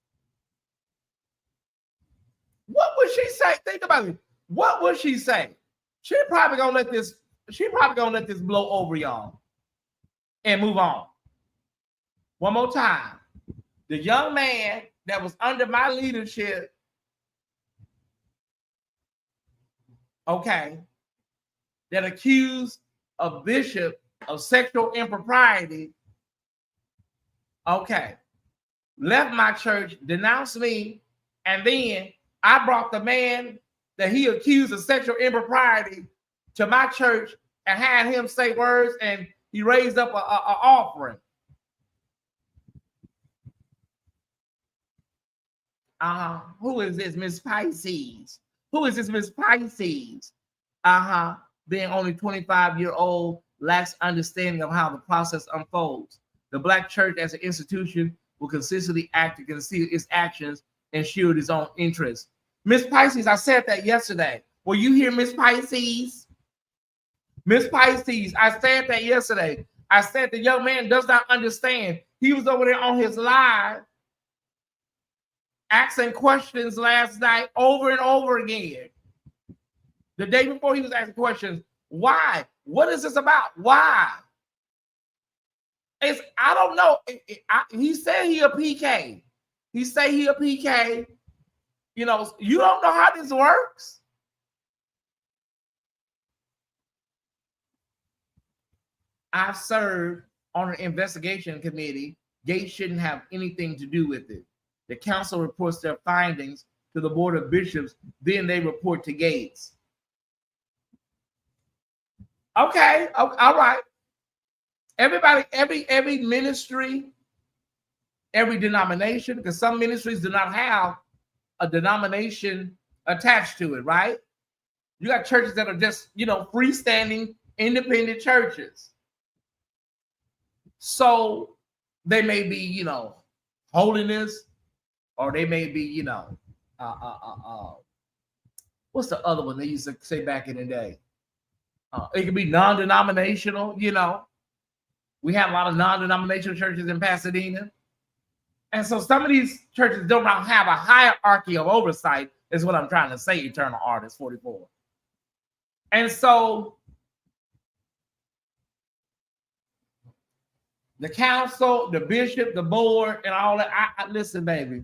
What would she say? Think about it. What would she say? She probably gonna let this blow over y'all and move on. One more time. The young man that was under my leadership, okay, that accused a bishop of sexual impropriety, okay, left my church, denounced me, and then I brought the man that he accused of sexual impropriety to my church and had him say words, and he raised up an offering. Who is this Miss Pisces? Who is this Miss Pisces? Being only 25-year-old, lacks understanding of how the process unfolds. The Black church as an institution will consistently act to conceal its actions and shield its own interests. Miss Pisces, I said that yesterday. Were you here, Miss Pisces? Miss Pisces, I said that yesterday. I said the young man does not understand. He was over there on his live asking questions last night over and over again. The day before he was asking questions. Why? What is this about? Why? I don't know. He said he a PK. He say he a PK. You know, you don't know how this works. I've served on an investigation committee. Gates shouldn't have anything to do with it. The council reports their findings to the board of bishops. Then they report to Gates. Okay, all right. Everybody, every ministry, every denomination, because some ministries do not have a denomination attached to it, right? You got churches that are just, freestanding, independent churches. So they may be, holiness, or they may be, what's the other one they used to say back in the day? It could be non-denominational, We have a lot of non-denominational churches in Pasadena. And so some of these churches don't have a hierarchy of oversight, is what I'm trying to say, Eternal Artist 44. And so the council, the bishop, the board, and all that, listen, baby,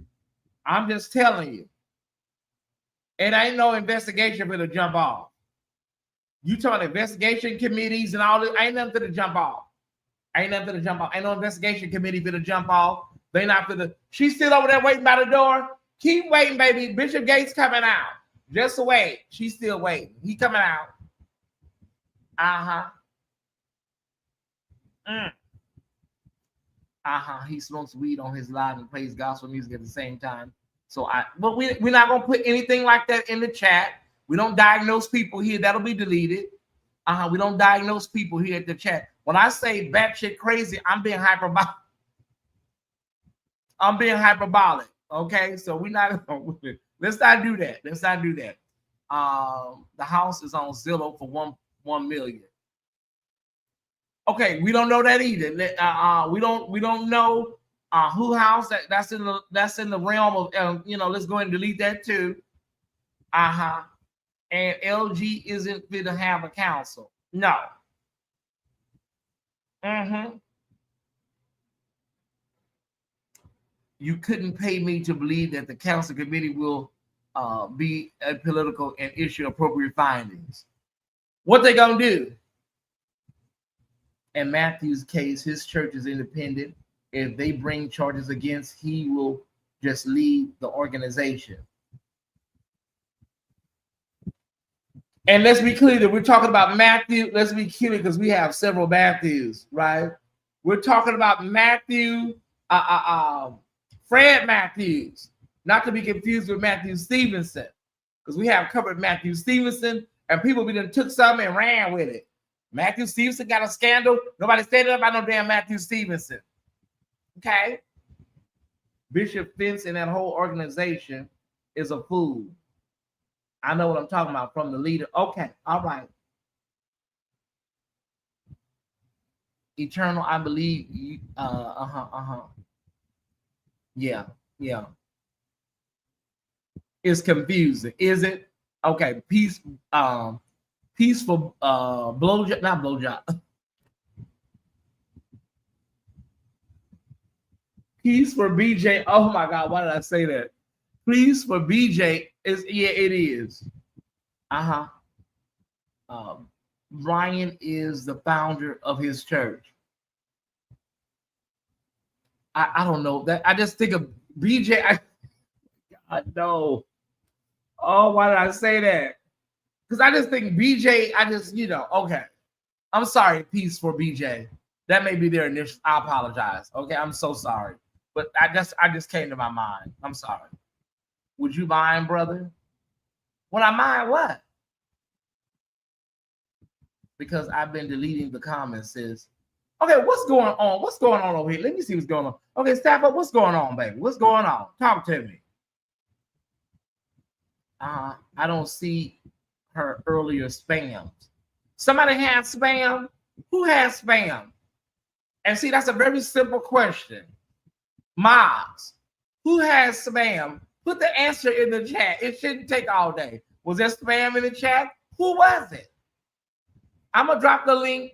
I'm just telling you, it ain't no investigation for to jump off. You talking investigation committees and all that, ain't nothing for to jump off. Ain't nothing for to jump off. Ain't no investigation committee for to jump off. They not for the. She's still over there waiting by the door. Keep waiting, baby. Bishop Gates coming out. Just wait. She's still waiting. He coming out. He smokes weed on his live and plays gospel music at the same time. So but we're not gonna put anything like that in the chat. We don't diagnose people here. That'll be deleted. We don't diagnose people here at the chat. When I say batshit crazy, I'm being hyperbolic. Okay, so we're not. Let's not do that. The house is on Zillow for $1 million. Okay, we don't know that either. We don't know who house that's in the realm of let's go ahead and delete that too. And LG isn't fit to have a council. No. You couldn't pay me to believe that the council committee will be political and issue appropriate findings. What they gonna do? In Matthew's case, his church is independent. If they bring charges against, he will just lead the organization. And let's be clear that we're talking about Matthew. Let's be clear because we have several Matthews, right? We're talking about Matthew, Fred Matthews, not to be confused with Matthew Stevenson, because we have covered Matthew Stevenson, and people took something and ran with it. Matthew Stevenson got a scandal. Nobody said about no damn Matthew Stevenson. Okay? Bishop Fence and that whole organization is a fool. I know what I'm talking about from the leader. Okay, all right. Eternal, I believe you. Yeah, yeah. It's confusing, is it? Okay, peaceful blowjob, not blowjob. Peace for BJ. Oh my God, why did I say that? Please for BJ is yeah, it is. Uh-huh. Ryan is the founder of his church. I don't know that. I just think of BJ. I know. Oh, why did I say that? Because I just think BJ. I just okay. I'm sorry. Peace for BJ. That may be their initial. I apologize. Okay, I'm so sorry. But I just came to my mind. I'm sorry. Would you mind, brother? Would I mind what? Because I've been deleting the comments. Says, okay, what's going on? What's going on over here? Let me see what's going on. Okay, staff up. What's going on, baby? What's going on? Talk to me. I don't see her earlier spams. Somebody has spam? Who has spam? And see, that's a very simple question. Mods, who has spam? Put the answer in the chat. It shouldn't take all day. Was there spam in the chat? Who was it? I'm gonna drop the link.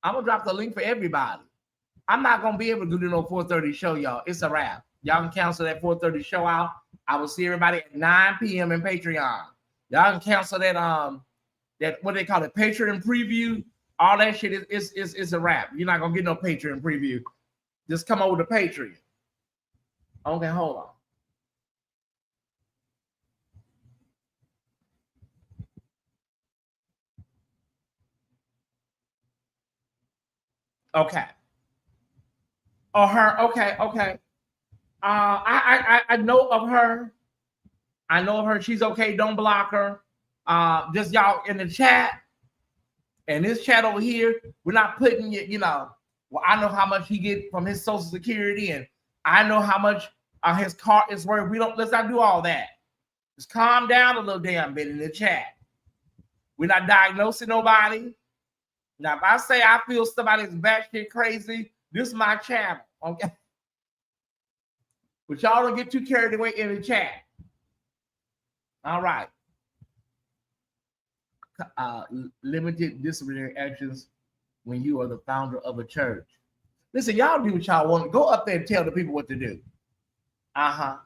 I'm gonna drop the link for everybody. I'm not gonna be able to do no 4:30 show, y'all. It's a wrap. Y'all can cancel that 4:30 show out. I will see everybody at 9 p.m. in Patreon. Y'all can cancel that what they call it, Patreon preview. All that shit is a wrap. You're not gonna get no Patreon preview. Just come over to Patreon. Okay, hold on. Okay. Oh, her. Okay, okay. I know of her. I know of her. She's okay. Don't block her. Just y'all in the chat. And this chat over here, we're not putting it, well, I know how much he get from his Social Security, and I know how much his car is worth. Let's not do all that. Just calm down a little damn bit in the chat. We're not diagnosing nobody. Now, if I say I feel somebody's batshit crazy, this is my channel, okay? But y'all don't get too carried away in the chat. All right. Limited disciplinary actions when you are the founder of a church. Listen, y'all do what y'all want. Go up there and tell the people what to do. Yeah,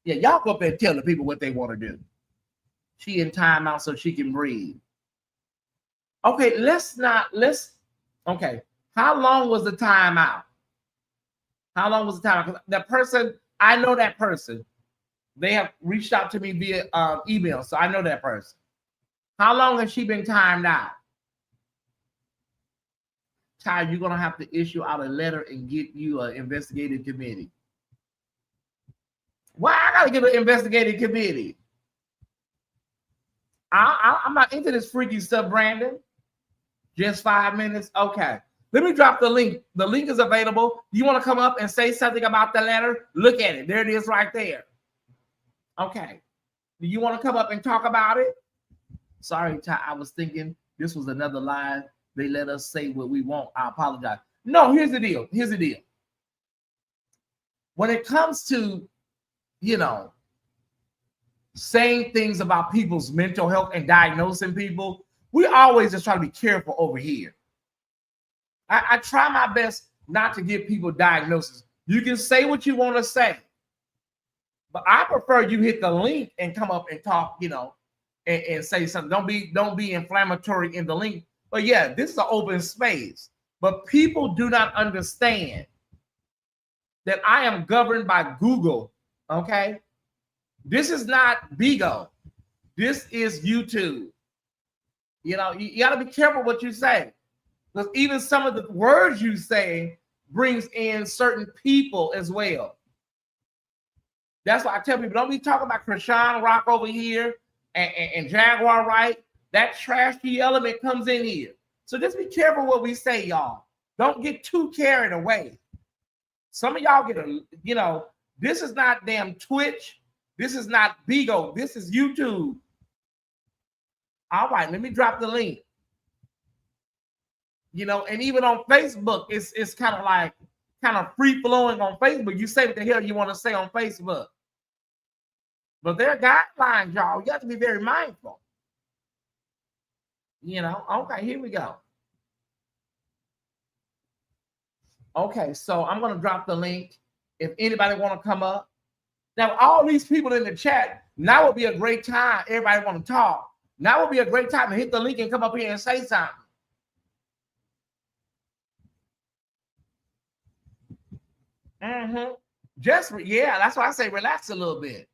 y'all go up there and tell the people what they want to do. She in timeout so she can breathe. Okay, okay. How long was the timeout? How long was the timeout? That person, I know that person. They have reached out to me via email, so I know that person. How long has she been timed out? Ty, you're going to have to issue out a letter and get you an investigative committee. Why I got to get an investigative committee? I'm not into this freaky stuff, Brandon. Just 5 minutes? Okay. Let me drop the link. The link is available. You want to come up and say something about the letter? Look at it. There it is right there. Okay. Do you want to come up and talk about it? Sorry, Ty, I was thinking this was another line. They let us say what we want. I apologize. No, here's the deal. Here's the deal. When it comes to, saying things about people's mental health and diagnosing people, we always just try to be careful over here. I try my best not to give people diagnoses. You can say what you want to say, but I prefer you hit the link and come up and talk, and say something. Don't be inflammatory in the link. But yeah, this is an open space. But people do not understand that I am governed by Google. Okay, this is not Bigo. This is YouTube. You got to be careful what you say, because even some of the words you say brings in certain people as well. That's why I tell people, don't be talking about Krishan Rock over here and Jaguar Wright. That trashy element comes in here. So just be careful what we say, y'all. Don't get too carried away. Some of y'all this is not damn Twitch. This is not Bigo. This is YouTube. All right, let me drop the link. And even on Facebook, it's kind of like, kind of free flowing on Facebook. You say what the hell you want to say on Facebook. But there are guidelines, y'all. You have to be very mindful. You know, okay, here we go. Okay, so I'm going to drop the link. If anybody want to come up. Now, all these people in the chat, now would be a great time. Everybody want to talk. Now would be a great time to hit the link and come up here and say something. Just, yeah, that's why I say relax a little bit.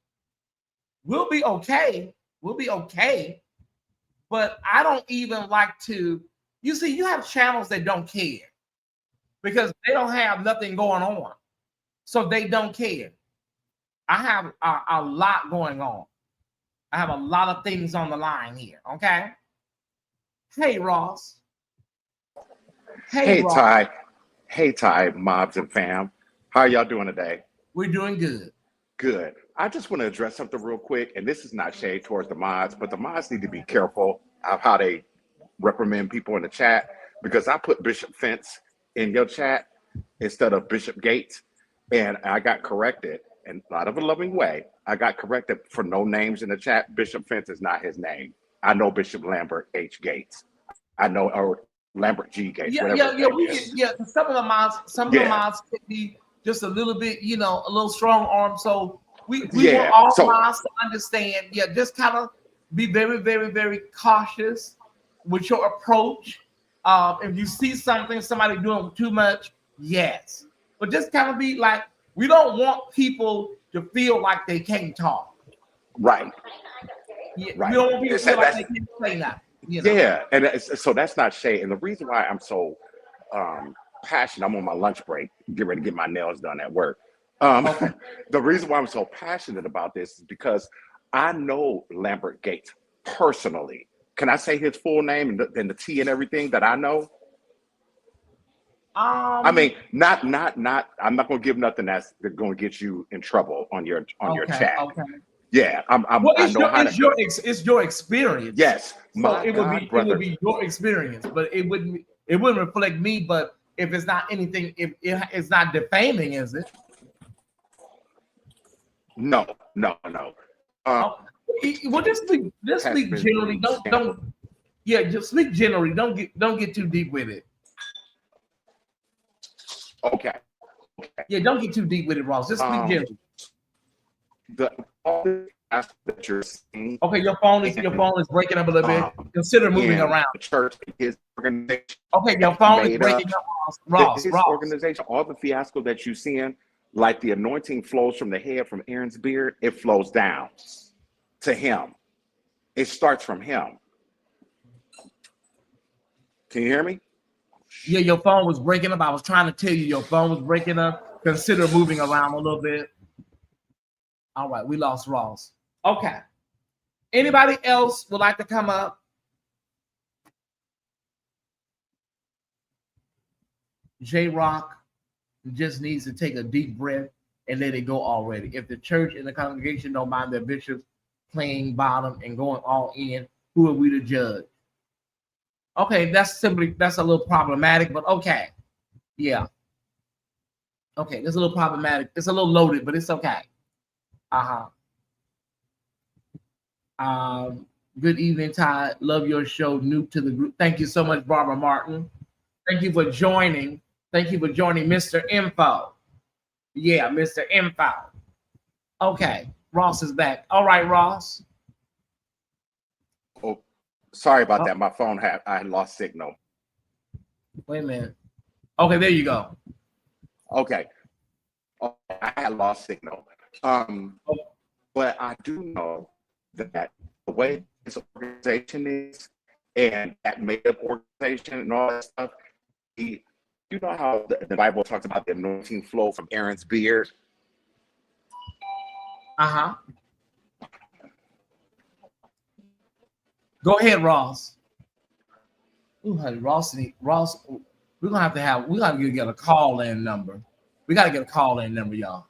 We'll be okay. We'll be okay. But I don't even like to, you see, you have channels that don't care because they don't have nothing going on. So they don't care. I have a lot going on. I have a lot of things on the line here, okay? Hey, Ross. Hey, Ross. Ty. Hey, Ty, mobs and fam. How are y'all doing today? We're doing good. Good. I just want to address something real quick, and this is not shade towards the mods, but the mods need to be careful of how they reprimand people in the chat, because I put Bishop Fence in your chat instead of Bishop Gates, and I got corrected, and out of a loving way, I got corrected for no names in the chat. Bishop Fence is not his name. I know Bishop Lambert H. Gates. I know, or Lambert G. Gates, whatever. Some of the mods could be just a little bit, you know, a little strong arm. So we want all mods to understand. Yeah, just kind of be very, very, very cautious with your approach. If you see somebody doing too much, yes, but just kind of be like, we don't want people to feel like they can't talk. Right. Yeah, right. We don't want people to feel like they can't say that. You know? Yeah, and so that's not shade. And the reason why I'm so passionate, I'm on my lunch break, get ready to get my nails done at work. Okay. The reason why I'm so passionate about this is because I know Lambert Gates personally. Can I say his full name and the T and everything that I know? I mean, not. I'm not going to give nothing that's going to get you in trouble on your chat. Okay. Yeah, it's your experience. Yes, so it would be your experience, but it wouldn't reflect me. But if it's not anything, if it's not defaming, is it? No. Well, just speak generally. Don't. Yeah, just speak generally. Don't get too deep with it. Okay. Yeah, don't get too deep with it, Ross. Just speak generally. That you're seeing. Okay, your phone is breaking up a little bit. Consider moving around. The church, his organization. Okay, your phone is breaking up, Ross. Organization, all the fiasco that you seeing, like the anointing flows from the head, from Aaron's beard, it flows down to him. It starts from him. Can you hear me? Yeah, your phone was breaking up. I was trying to tell you your phone was breaking up. Consider moving around a little bit. All right, we lost Ross. Okay. Anybody else would like to come up? J-Rock just needs to take a deep breath and let it go already. If the church and the congregation don't mind their bishops playing bottom and going all in, who are we to judge? Okay, that's a little problematic, but okay. Yeah. Okay, that's a little problematic. It's a little loaded, but it's okay. Good evening, Ty. Love your show. New to the group. Thank you so much, Barbara Martin. Thank you for joining. Thank you for joining Mr. Info. Yeah, Mr. Info. Okay, Ross is back. All right, Ross. Oh, sorry about that. My phone I had lost signal. Wait a minute. Okay, there you go. Okay. Oh, I had lost signal. But I do know that the way this organization is, and that made-up organization and all that stuff, you know how the Bible talks about the anointing flow from Aaron's beard? Go ahead, Ross. Ooh, honey, Ross, we gotta get a call-in number. We gotta get a call-in number, y'all.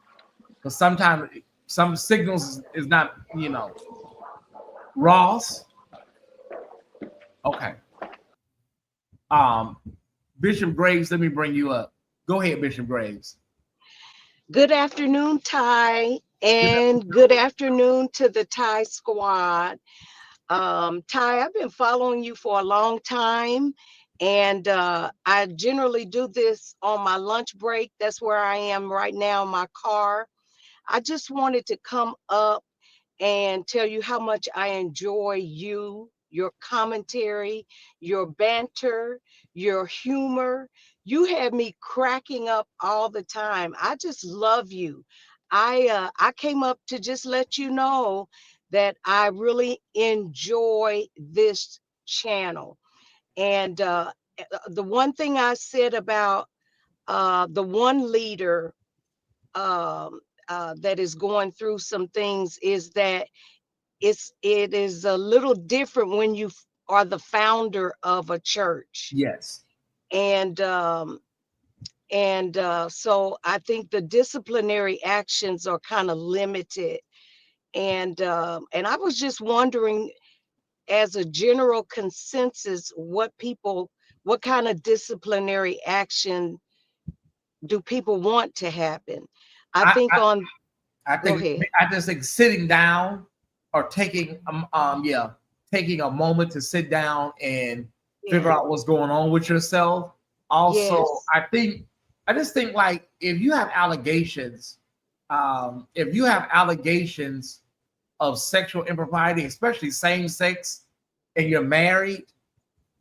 Because sometimes some signals is not, you know. Ross. Okay. Bishop Graves, let me bring you up. Go ahead, Bishop Graves. Good afternoon, Ty, and good afternoon to the Ty squad. Ty, I've been following you for a long time, and I generally do this on my lunch break. That's where I am right now in my car. I just wanted to come up and tell you how much I enjoy you, your commentary, your banter, your humor. You have me cracking up all the time. I just love you. I came up to just let you know that I really enjoy this channel. And the one thing I said about the one leader that is going through some things is that it is a little different when you are the founder of a church. Yes. And so I think the disciplinary actions are kind of limited. And I was just wondering, as a general consensus, what kind of disciplinary action do people want to happen? I I, think I, on I Go think ahead. I just think sitting down or taking taking a moment to sit down and figure Yeah. out what's going on with yourself. Also, Yes. I just think like if you have allegations of sexual impropriety, especially same sex, and you're married,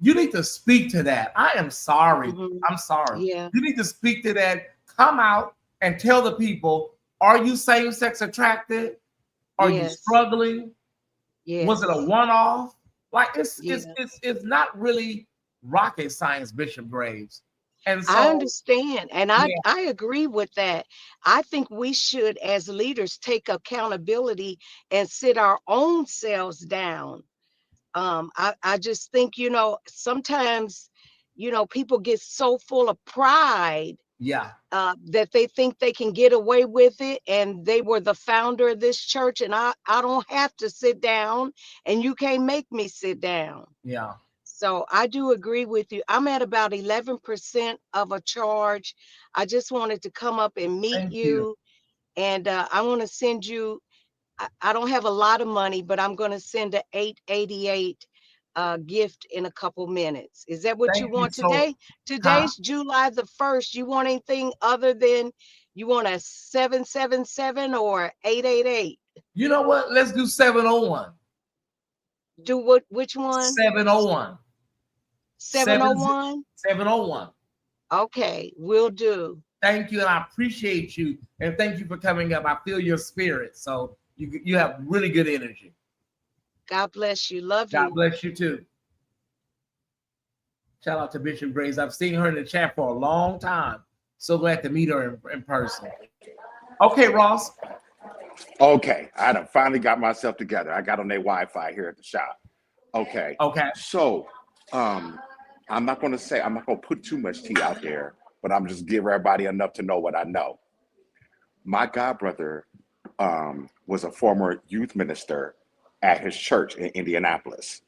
you need to speak to that. I am sorry. Mhm. I'm sorry. Yeah. You need to speak to that. Come out and tell the people, are you same-sex attracted? Are you Yes. struggling? Yes. Was it a one-off? Like Yeah. it's not really rocket science, Bishop Graves. And I so understand, and yeah, I agree with that. I think we should, as leaders, take accountability and sit our own selves down. I just think, sometimes, people get so full of pride yeah, that they think they can get away with it, and they were the founder of this church, and I don't have to sit down, and you can't make me sit down. yeah. So I do agree with you. I'm at about 11% of a charge. I just wanted to come up and meet Thank you. you. And I want to send you, I don't have a lot of money, but I'm going to send a 888 gift in a couple minutes. Is that what you Thank you. want So, today? huh? Today's July the 1st. You want anything other than you want a 777 or 888? You know what? Let's do 701. Do what? Which one? 701. 701? 701. Okay, will do. Thank you, and I appreciate you, and thank you for coming up. I feel your spirit, so you have really good energy. God bless you. Love God you. bless you too. Shout out to Bishop Grace. I've seen her in the chat for a long time. So glad to meet her in person. Okay, Ross. Okay, I done finally got myself together. I got on their Wi-Fi here at the shop. Okay. Okay. So, I'm not going to put too much tea out there, but I'm just give everybody enough to know what I know. My godbrother was a former youth minister at his church in Indianapolis.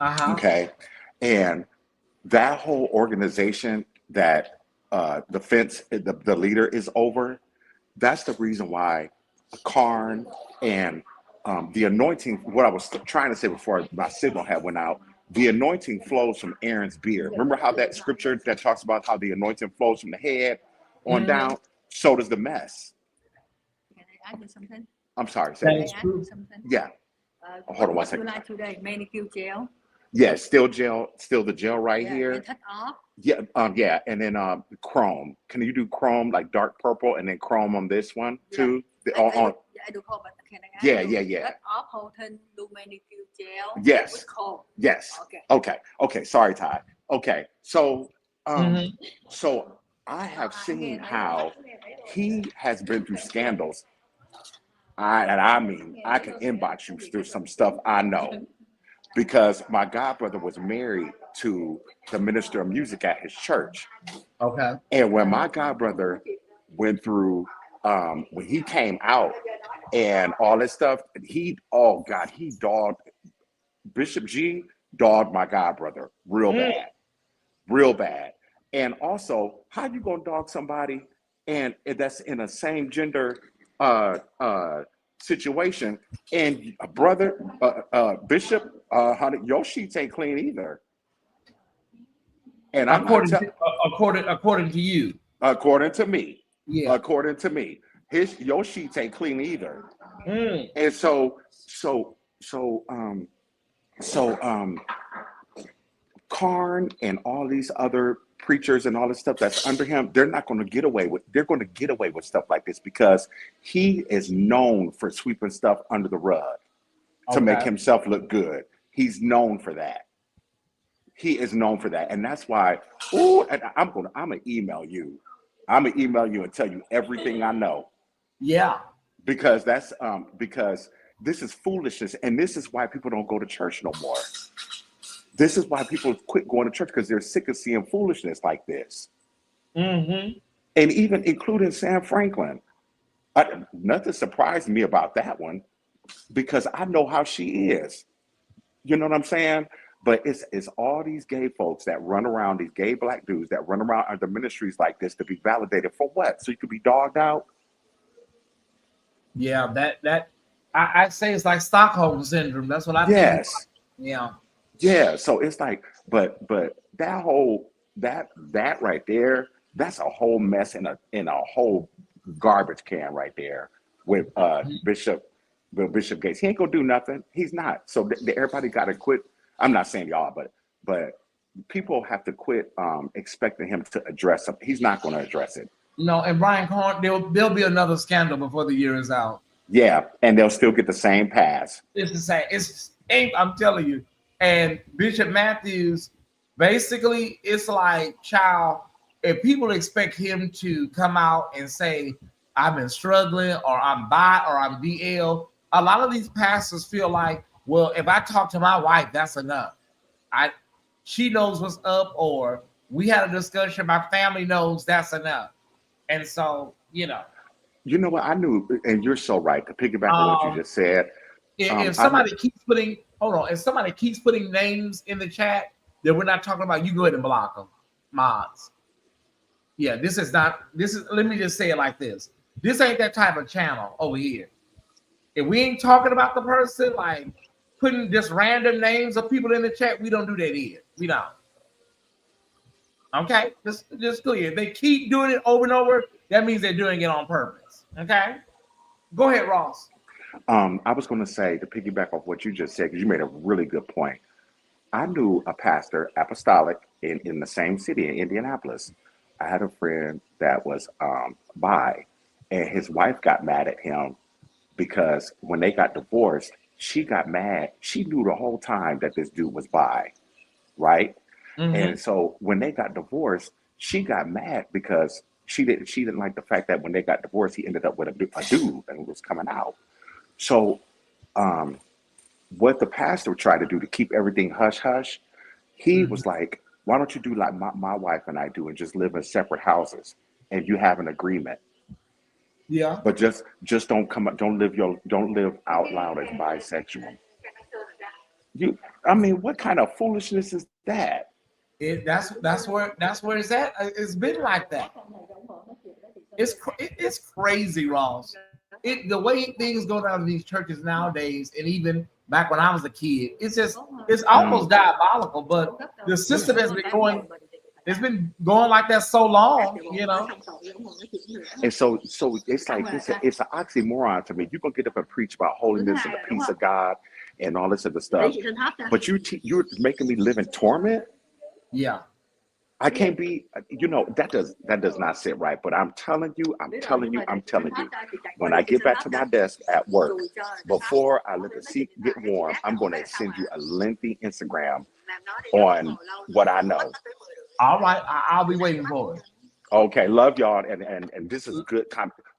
Uh-huh. Okay. And that whole organization that the leader is over, that's the reason why CARN and the anointing, what I was trying to say before my signal had went out, the anointing flows from Aaron's beard. Remember how that scripture that talks about how the anointing flows from the head on down? So does the mess. Can I add you something? I'm sorry. That Can I is add true. you something? Yeah. Hold on one What you second. like today? Manicure gel? Yeah, still gel, still the gel right Yeah, here. and cut off. Yeah, and then chrome. Can you do chrome like dark purple and then chrome on this one too? I do chrome, but can I add Yeah. cut off whole thing, do manicure gel Yes. with chrome. Yes. Okay. Okay. Sorry, Ty. Okay. So Mhm. so I have seen how he has been through scandals. I mean, I can inbox you through some stuff I know because my godbrother was married to the minister of music at his church. Okay. And when my godbrother went through, when he came out and all this stuff, he dogged Bishop G, dogged my godbrother real bad, real bad. And also, how you gonna dog somebody and that's in a same gender situation? And brother, Bishop, honey, your sheets ain't clean either. And I'm not according to you. According to me. Yeah. According to me, your sheets ain't clean either. Mm. And so CARN and all these other preachers and all this stuff that's under him, they're going to get away with stuff like this because he is known for sweeping stuff under the rug to make himself look good. He's known for that. He is known for that. And that's why, I'm gonna email you. I'm gonna email you and tell you everything I know. Yeah. Because that's because this is foolishness, and this is why people don't go to church no more. This is why people quit going to church, because they're sick of seeing foolishness like this. Mm-hmm. And even including Sam Franklin. Nothing surprised me about that one because I know how she is. You know what I'm saying? But it's all these gay folks that run around, these gay black dudes that run around under ministries like this to be validated for what? So you could be dogged out? Yeah, I say it's like Stockholm syndrome. That's what I think. Yes. Yeah. Yeah. So it's like, but that whole that right there, that's a whole mess in a whole garbage can right there with Bishop Gates. He ain't gonna do nothing. He's not. So everybody got to quit. I'm not saying y'all, but people have to quit expecting him to address something. He's not going to address it. No, and Brian CARN, there'll be another scandal before the year is out. Yeah, and they'll still get the same pass. It's the same. I'm telling you. And Bishop Matthews, basically, it's like, child, if people expect him to come out and say, I've been struggling, or I'm bi, or I'm BL, a lot of these pastors feel like, well, if I talk to my wife, that's enough. She knows what's up, or we had a discussion, my family knows, that's enough. And so, you know what, I knew, and you're so right, to piggyback on what you just said. If somebody keeps putting names in the chat that we're not talking about, you go ahead and block them, mods. Yeah, let me just say it like this. This ain't that type of channel over here. If we ain't talking about the person, like putting just random names of people in the chat, we don't do that here. We don't. Okay, just clear. If they keep doing it over and over, that means they're doing it on purpose. Okay, go ahead, Ross. I was going to say, to piggyback off what you just said, because you made a really good point. I knew a pastor, apostolic, in the same city, in Indianapolis. I had a friend that was bi, and his wife got mad at him because when they got divorced, she got mad. She knew the whole time that this dude was bi, right? Mm-hmm. And so when they got divorced, she got mad because she didn't like the fact that when they got divorced, he ended up with a dude and was coming out. So what the pastor tried to do to keep everything hush hush, he was like, why don't you do like my wife and I do and just live in separate houses and you have an agreement? Yeah. But just don't live out loud as bisexual. What kind of foolishness is that? That's where it's at. It's been like that. It's crazy, Ross. The way things go down in these churches nowadays, and even back when I was a kid, it's almost diabolical. But the system has been going. It's been going like that so long, And so it's like it's an oxymoron to me. You're gonna get up and preach about holiness and the peace of God and all this other stuff, but you're making me live in torment. Yeah, I can't be. That does not sit right. But I'm telling you. When I get back to my desk at work, before I let the seat get warm, I'm going to send you a lengthy Instagram on what I know. All right, I'll be waiting for it. Okay, love y'all, and this is good.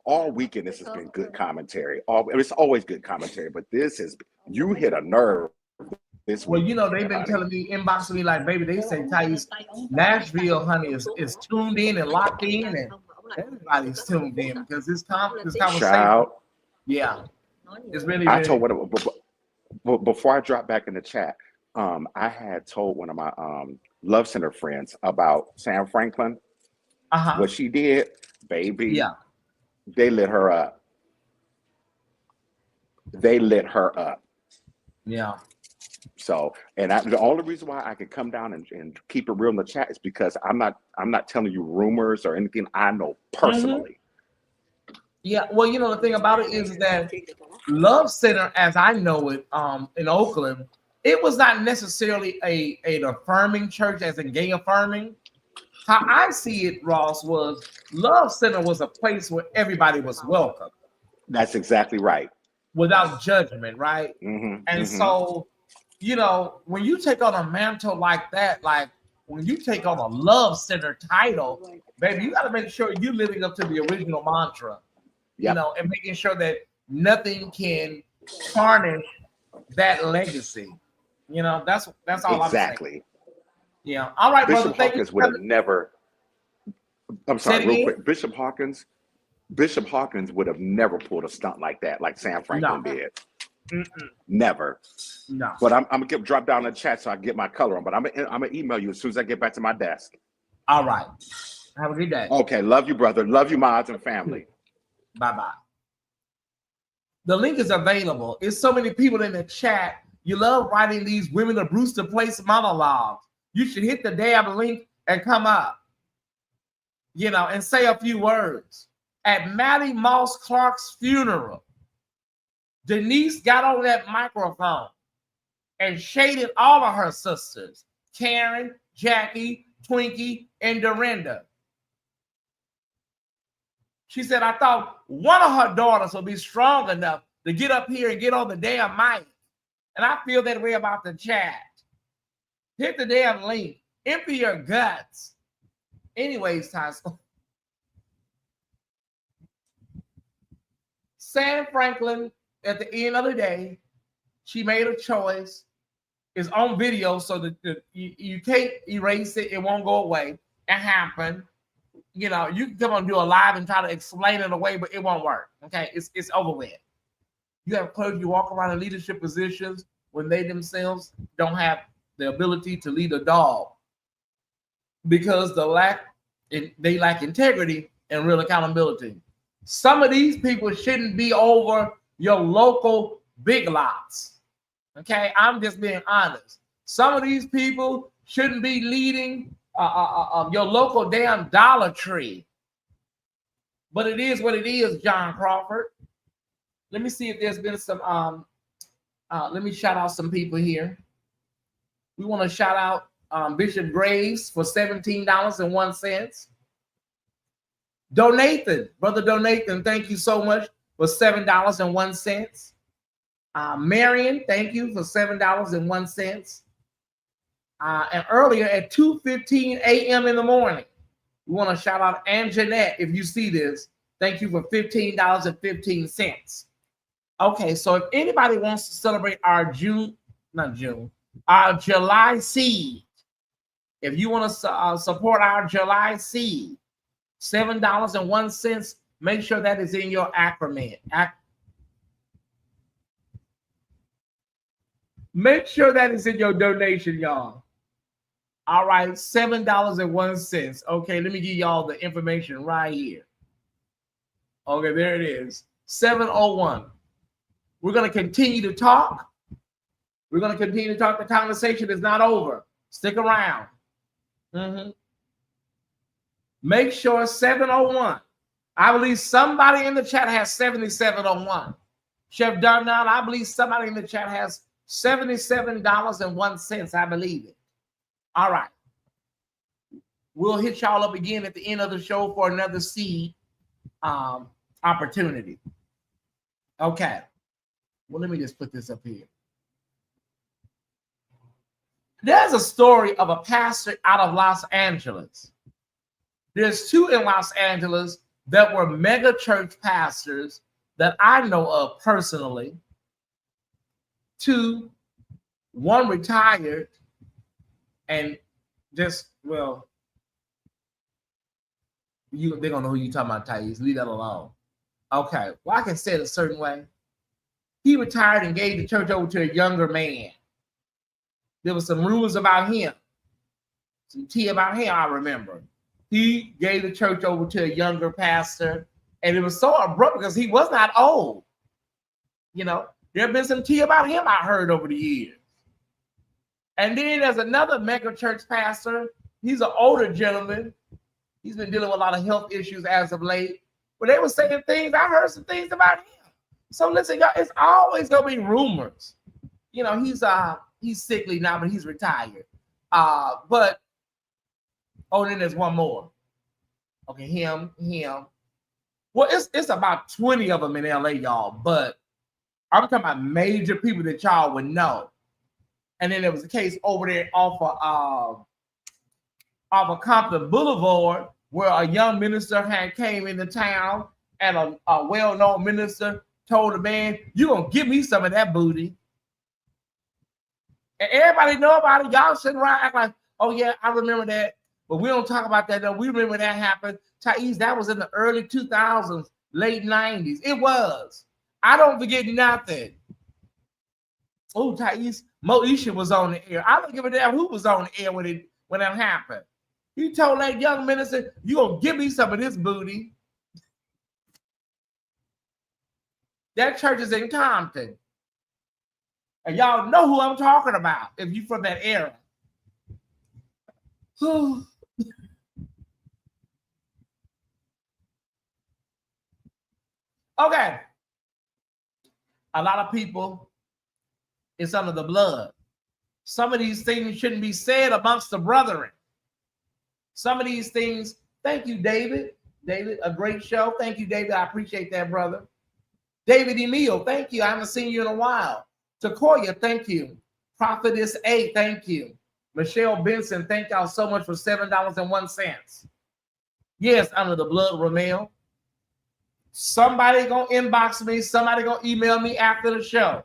All weekend, this has been good commentary. It's always good commentary, but you hit a nerve. This week, they've been telling me, inboxing me like, baby, they say Tyesse, Nashville, honey, is tuned in and locked in, and everybody's tuned in because this conversation. Shout. Yeah, it's really. I told what before I drop back in the chat. I had told one of my Love Center friends about Sam Franklin. What she did, baby. Yeah. They lit her up. They lit her up. Yeah. So, and the only reason why I can come down and keep it real in the chat is because I'm not telling you rumors or anything I know personally. Yeah, well, you know, the thing about it is that Love Center, as I know it, in Oakland, it was not necessarily an affirming church, as in gay affirming. How I see it, Ross, was Love Center was a place where everybody was welcome. That's exactly right. Without judgment, right? And so, you know, when you take on a mantle like that, like when you take on a Love Center title, baby, you got to make sure you're living up to the original mantra. You know, and making sure that nothing can tarnish that legacy. You know, that's all exactly. I'm saying. Yeah. All right, Bishop brother. Hawkins would have never. I'm sorry, real quick. Bishop Hawkins would have never pulled a stunt like that, like Sam Franklin did. Never. No. But I'm gonna drop down in the chat so I can get my color on. But I'm gonna email you as soon as I get back to my desk. All right. Have a good day. Okay. Love you, brother. Love you, mods and family. Bye-bye. The link is available. It's so many people in the chat. You love writing these Women of Brewster Place monologues. You should hit the damn link and come up, you know, and say a few words. At Maddie Moss Clark's funeral, Denise got on that microphone and shaded all of her sisters, Karen, Jackie, Twinkie, and Dorinda. She said, I thought one of her daughters would be strong enough to get up here and get on the damn mic. And I feel that way about the chat. Hit the damn link. Empty your guts. Anyways, Tyesse. Sam Franklin, at the end of the day, she made a choice. It's on video, so that you can't erase it. It won't go away. It happened. You know, you can come on and do a live and try to explain it away, but it won't work. Okay, it's over with. You have clergy walk around in leadership positions when they themselves don't have the ability to lead a dog because they lack integrity and real accountability. Some of these people shouldn't be over your local big lots. Okay, I'm just being honest. Some of these people shouldn't be leading your local damn Dollar Tree. But it is what it is, John Crawford. Let me see if there's been some, let me shout out some people here. We want to shout out Bishop Graves for $17.01. Donathan, Brother Donathan, thank you so much for $7.01. Marion, thank you for $7.01. And earlier at 2:15 a.m. in the morning, we want to shout out Anjanette. If you see this, thank you for $15.15. Okay, so if anybody wants to celebrate our our July seed, if you want to support our July seed, $7.01, make sure that is in your acronym. Make sure that is in your donation, y'all. All right, $7.01. Okay, let me give y'all the information right here. Okay, there it is. 701. We're going to continue to talk. We're going to continue to talk. The conversation is not over. Stick around. Make sure 701. I believe somebody in the chat has 7701. Chef Darnell, I believe somebody in the chat has $77.01. I believe it. All right. We'll hit y'all up again at the end of the show for another seed opportunity. Okay. Well, let me just put this up here. There's a story of a pastor out of Los Angeles. There's two in Los Angeles that were mega church pastors that I know of personally. Two, one retired and just, well, they're gonna know who you're talking about, Tyesse. Leave that alone. Okay, well, I can say it a certain way. He retired and gave the church over to a younger man. there was some rumors about him, some tea about him. I remember he gave the church over to a younger pastor, and it was so abrupt because he was not old. You know, there have been some tea about him I heard over the years. And then there's another mega church pastor. He's an older gentleman. He's been dealing with a lot of health issues as of late. But they were saying things. I heard some things about him. So listen, y'all, it's always gonna be rumors. You know, he's sickly now, but he's retired. But then there's one more. Okay, him. Well, it's about 20 of them in LA, y'all. But I'm talking about major people that y'all would know. And then there was a case over there off of Compton Boulevard where a young minister had came into town, and a well-known minister told the man, "You gonna give me some of that booty." And everybody know about it. Y'all sitting around act like, "Oh yeah, I remember that," but we don't talk about that though. We remember that happened. Tyesse, that was in the early 2000s, late 90s. It was. I don't forget nothing. Oh, Tyesse, Moesha was on the air. I don't give a damn who was on the air when that happened. He told that young minister, "You gonna give me some of this booty." That church is in Compton. And y'all know who I'm talking about if you from that era. Okay. A lot of people, it's under the blood. Some of these things shouldn't be said amongst the brethren. Some of these things, thank you, David. David, a great show. Thank you, David. I appreciate that, brother. David Emil, thank you. I haven't seen you in a while. Takoya, thank you. Prophetess A, thank you. Michelle Benson, thank y'all so much for $7.01. Yes, under the blood, Ramel. Somebody gonna inbox me. Somebody gonna email me after the show.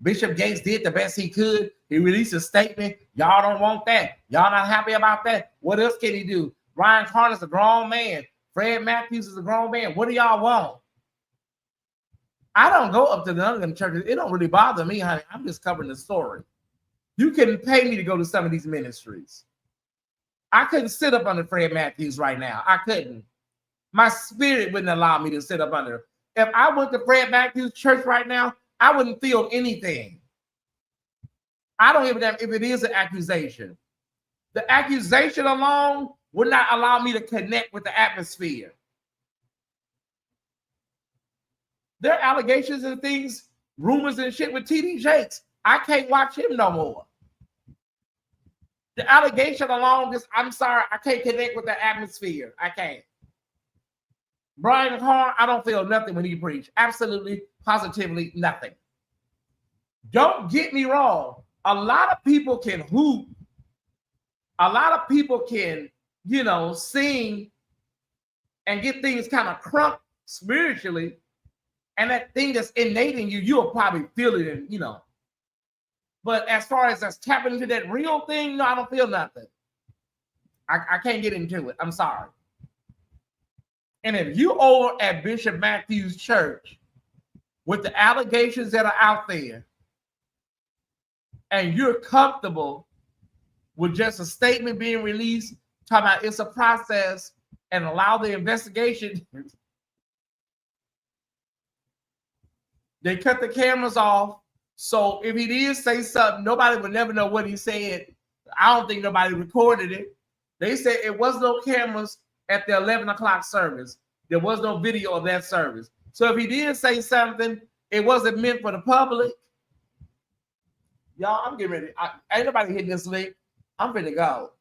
Bishop Gates did the best he could. He released a statement. Y'all don't want that. Y'all not happy about that. What else can he do? Ryan Carter's a grown man. Fred Matthews is a grown man. What do y'all want? I don't go up to none of them churches. It don't really bother me, honey. I'm just covering the story. You can pay me to go to some of these ministries. I couldn't sit up under Fred Matthews right now. I couldn't. My spirit wouldn't allow me to sit up under. If I went to Fred Matthews' church right now, I wouldn't feel anything. I don't give a damn if it is an accusation. The accusation alone would not allow me to connect with the atmosphere. There are allegations and things, rumors and shit with T.D. Jakes. I can't watch him no more. The allegation alone, just, I'm sorry, I can't connect with the atmosphere. I can't. Brian Carr, I don't feel nothing when he preach. Absolutely, positively nothing. Don't get me wrong. A lot of people can hoop. A lot of people can, sing and get things kind of crunk spiritually. And that thing that's innate in you, you'll probably feel it, But as far as us tapping into that real thing, no, I don't feel nothing. I can't get into it. I'm sorry. And if you over at Bishop Matthews' church with the allegations that are out there, and you're comfortable with just a statement being released, talking about it's a process, and allow the investigation, they cut the cameras off. So if he did say something, nobody would never know what he said. I don't think nobody recorded it. They said it was no cameras at the 11 o'clock service. There was no video of that service. So if he did say something, it wasn't meant for the public. Y'all, I'm getting ready. Ain't nobody hitting this link. I'm finna go.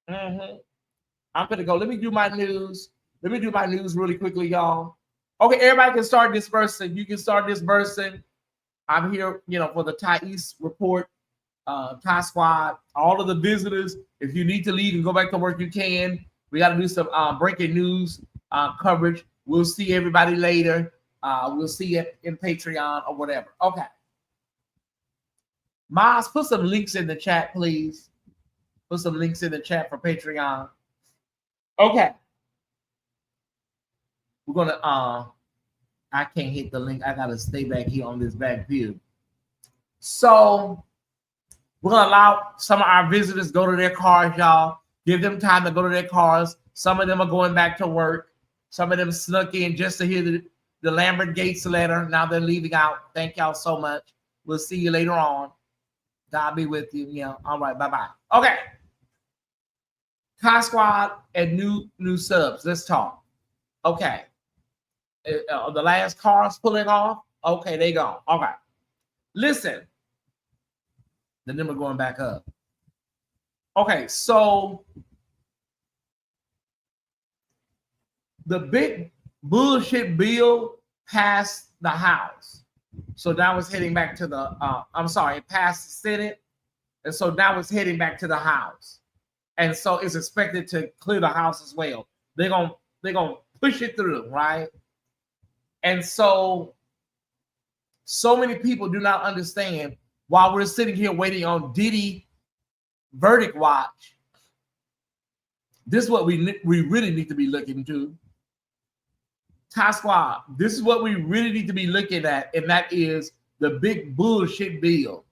I'm finna go. Let me do my news. Let me do my news really quickly, y'all. Okay, everybody can start dispersing. You can start dispersing. I'm here, for the Tyesse Report, Ty Squad. All of the visitors, if you need to leave and go back to work, you can. We got to do some breaking news coverage. We'll see everybody later. We'll see you in Patreon or whatever. Okay. Miles, put some links in the chat, please. Put some links in the chat for Patreon. Okay. We're going to, I can't hit the link. I got to stay back here on this back view. So We're going to allow some of our visitors go to their cars, y'all. Give them time to go to their cars. Some of them are going back to work. Some of them snuck in just to hear the Lambert Gates letter. Now they're leaving out. Thank y'all so much. We'll see you later on. God be with you. Yeah. All right. Bye-bye. Okay. Ty Squad and new subs. Let's talk. Okay. The last car's pulling off. Okay, they gone. Okay. Listen. The number going back up. Okay, so the big bullshit bill passed the House. So now it's heading back to the, it passed the Senate. And so now it's heading back to the House. And so it's expected to clear the House as well. They're gonna push it through, right? And so many people do not understand while we're sitting here waiting on Diddy verdict watch. This is what we really need to be looking to. Ty Squad, this is what we really need to be looking at, and that is the big bullshit bill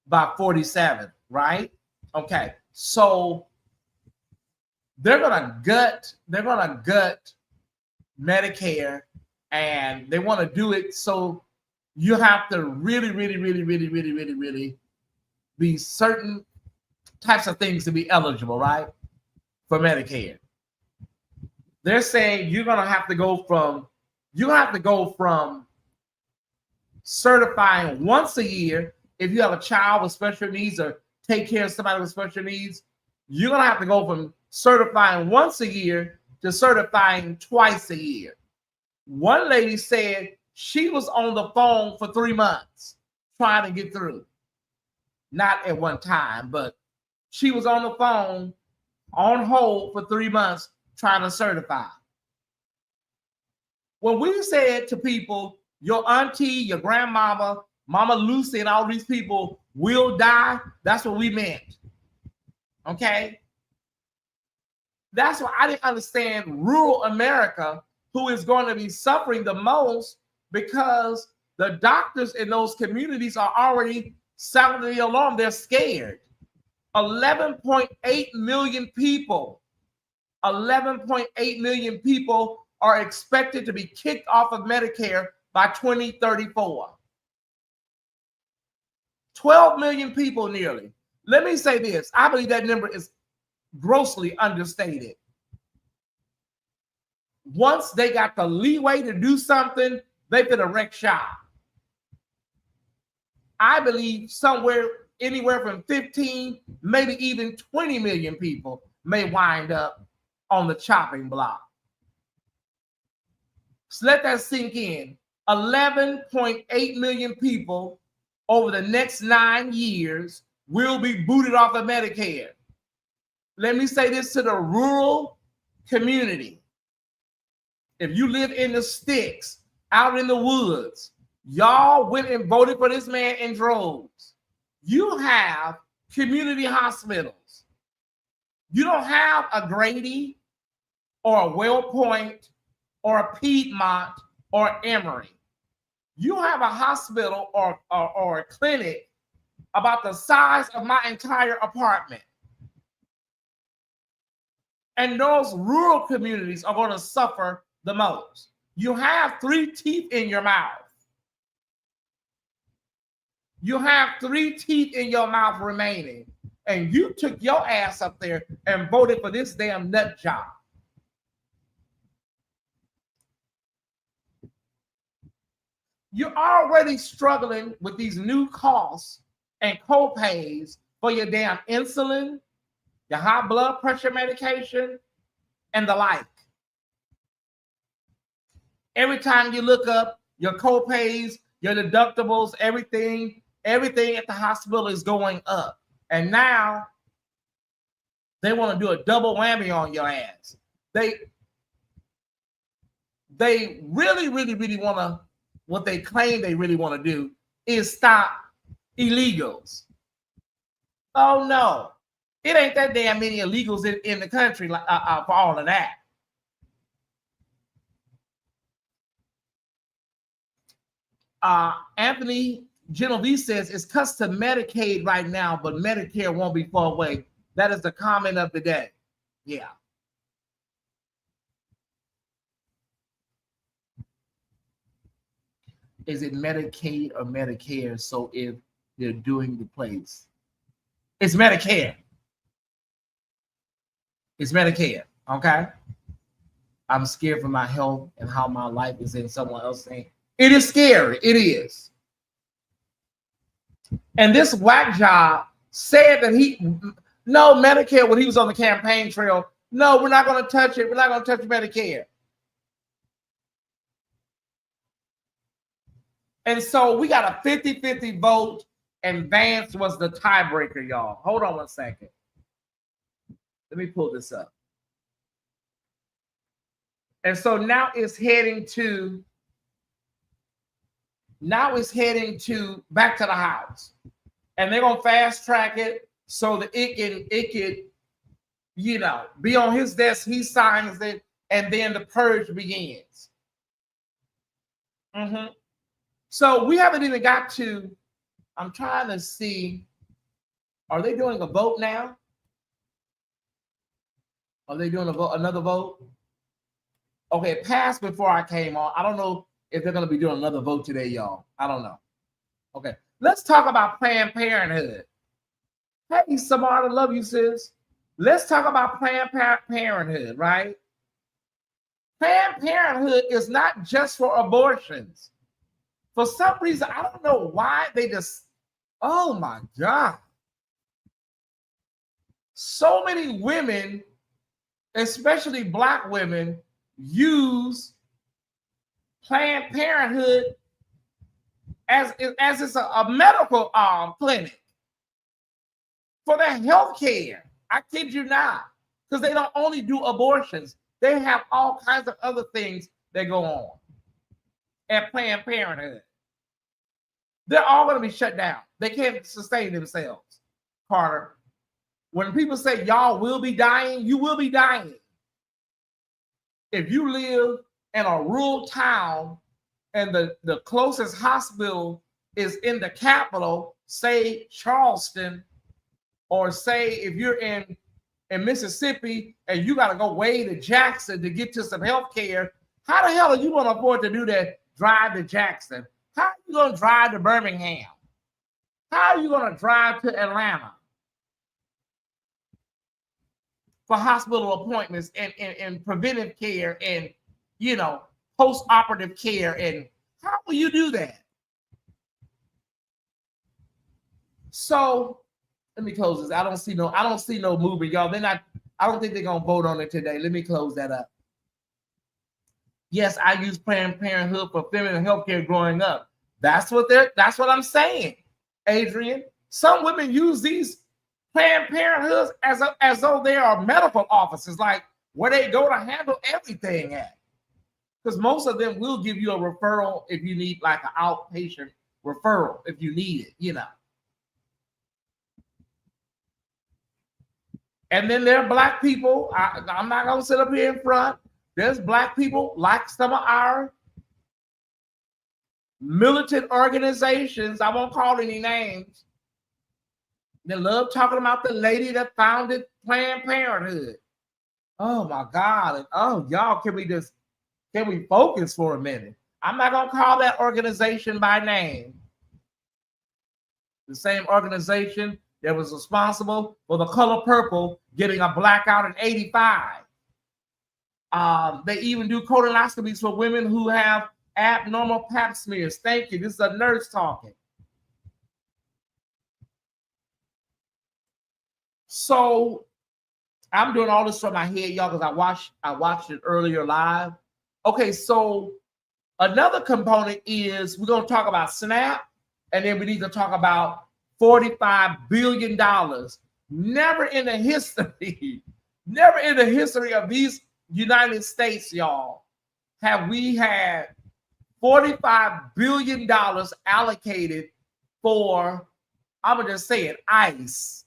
by 47, right? Okay, so they're gonna gut Medicare, and they want to do it so you have to really be certain types of things to be eligible, right? For Medicare. They're saying you're gonna have to go from certifying once a year if you have a child with special needs or take care of somebody with special needs. You're gonna have to go from certifying once a year to certifying twice a year. One lady said she was on the phone for 3 months trying to get through. Not at one time, but she was on the phone on hold for 3 months trying to certify. When we said to people, your auntie, your grandmama, Mama Lucy, and all these people will die, that's what we meant. Okay? That's why I didn't understand rural America, who is going to be suffering the most, because the doctors in those communities are already sounding the alarm. They're scared. 11.8 million people. 11.8 million people are expected to be kicked off of Medicare by 2034. 12 million people nearly. Let me say this. I believe that number is grossly understated. Once they got the leeway to do something, they could have wrecked shop. I believe anywhere from 15, maybe even 20 million people may wind up on the chopping block. So let that sink in. 11.8 million people over the next 9 years will be booted off of Medicare. Let me say this to the rural community. If you live in the sticks, out in the woods, y'all went and voted for this man in droves. You have community hospitals. You don't have a Grady or a WellPoint or a Piedmont or Emory. You have a hospital or a clinic about the size of my entire apartment. And those rural communities are going to suffer the most. You have 3 teeth in your mouth. You have 3 teeth in your mouth remaining. And you took your ass up there and voted for this damn nut job. You're already struggling with these new costs and co-pays for your damn insulin, your high blood pressure medication, and the like. Every time you look up your co-pays, your deductibles, everything at the hospital is going up. And now they want to do a double whammy on your ass. They really want to, what they claim they really want to do is stop illegals. Oh no, it ain't that damn many illegals in the country for all of that. Anthony Genevieve says it's cuts to Medicaid right now, but Medicare won't be far away. That is the comment of the day. Yeah. Is it Medicaid or Medicare? So if they're doing the place, it's Medicare. It's Medicare. Okay. I'm scared for my health and how my life is in someone else's hands. It is scary. It is. And this whack job said that no Medicare when he was on the campaign trail. No, we're not going to touch it. We're not going to touch Medicare. And so we got a 50-50 vote, and Vance was the tiebreaker, y'all. Hold on one second. Let me pull this up. And so now it's heading to back to the House. And they're gonna fast track it so that it can, you know, be on his desk, he signs it, and then the purge begins. So we haven't even got to, I'm trying to see, are they doing a vote now? Are they doing another vote? Okay, it passed before I came on. I don't know if they're going to be doing another vote today, y'all. I don't know. Okay, let's talk about Planned Parenthood. Hey, Samara, love you, sis. Let's talk about Planned Parenthood, right? Planned Parenthood is not just for abortions. For some reason, I don't know why they just, oh my God. So many women, especially Black women, use Planned Parenthood as it's a medical clinic for their health care. I kid you not, because they don't only do abortions. They have all kinds of other things that go on at Planned Parenthood. They're all going to be shut down. They can't sustain themselves, Carter. When people say y'all will be dying, you will be dying. If you live in a rural town and the closest hospital is in the capital, say Charleston, or say if you're in Mississippi and you got to go way to Jackson to get to some health care, how the hell are you going to afford to do that? Drive to Jackson? How are you going to drive to Birmingham? How are you going to drive to Atlanta for hospital appointments and preventive care and, you know, post-operative care? And how will you do that? So let me close this. I don't see no movement, y'all. I don't think they're gonna vote on it today. Let me close that up. Yes, I used Planned Parenthood for feminine health care growing up. That's what I'm saying, Adrian. Some women use these Planned Parenthoods as though they are medical offices, like where they go to handle everything at. Because most of them will give you a referral if you need like an outpatient referral, if you need it, you know. And then there are Black people. I'm not going to sit up here in front. There's Black people like some of our militant organizations. I won't call any names. They love talking about the lady that founded Planned Parenthood. Oh my God. And oh, y'all, can we focus for a minute? I'm not going to call that organization by name. The same organization that was responsible for the color purple getting a blackout in '85. They even do colonoscopies for women who have abnormal pap smears. Thank you. This is a nurse talking. So I'm doing all this from my head, y'all, because I watched it earlier live. Okay, so another component is we're going to talk about SNAP, and then we need to talk about $45 billion. Never in the history of these United States, y'all, have we had $45 billion allocated for, I'm going to just say it, ICE,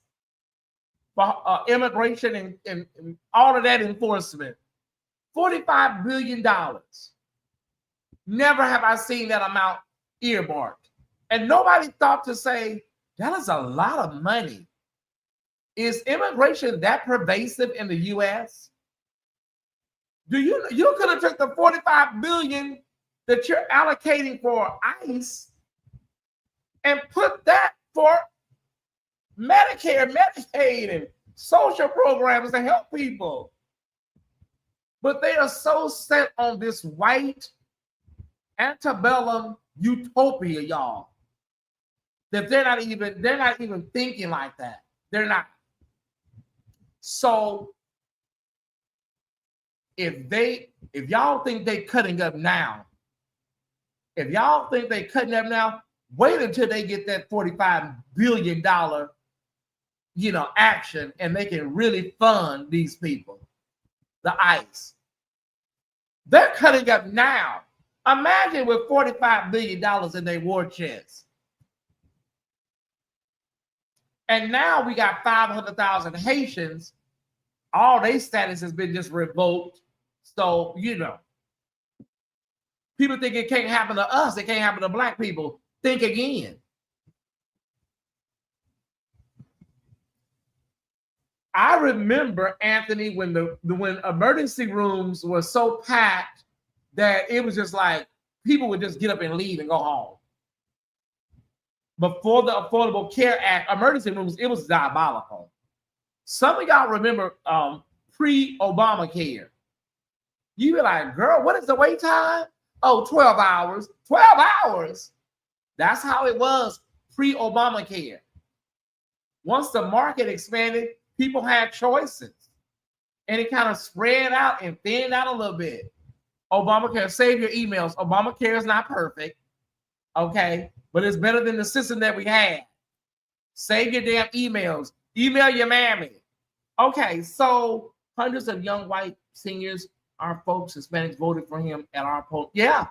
for immigration and all of that enforcement. $45 billion. Never have I seen that amount earmarked And nobody thought to say, that is a lot of money. Is immigration that pervasive in the U.S.? You could have took the $45 billion that you're allocating for ICE and put that for Medicare, Medicaid, and social programs to help people. But they are so set on this white antebellum utopia, y'all, that they're not even thinking like that. They're not. So if y'all think they cutting up now, wait until they get that $45 billion, action, and they can really fund these people, the ICE. They're cutting up now. Imagine with $45 billion in their war chest. And now we got 500,000 Haitians. All their status has been just revoked. So, people think it can't happen to us. It can't happen to Black people. Think again. I remember, Anthony, when when emergency rooms were so packed that it was just like people would just get up and leave and go home. Before the Affordable Care Act, emergency rooms, it was diabolical. Some of y'all remember pre-Obamacare. You be like, girl, what is the wait time? Oh, 12 hours. 12 hours. That's how it was pre-Obamacare. Once the market expanded, people had choices. And it kind of spread out and thinned out a little bit. Obamacare, save your emails. Obamacare is not perfect. Okay? But it's better than the system that we had. Save your damn emails. Email your mammy. Okay, so hundreds of young white seniors, our folks, Hispanics, voted for him at our poll. Yeah.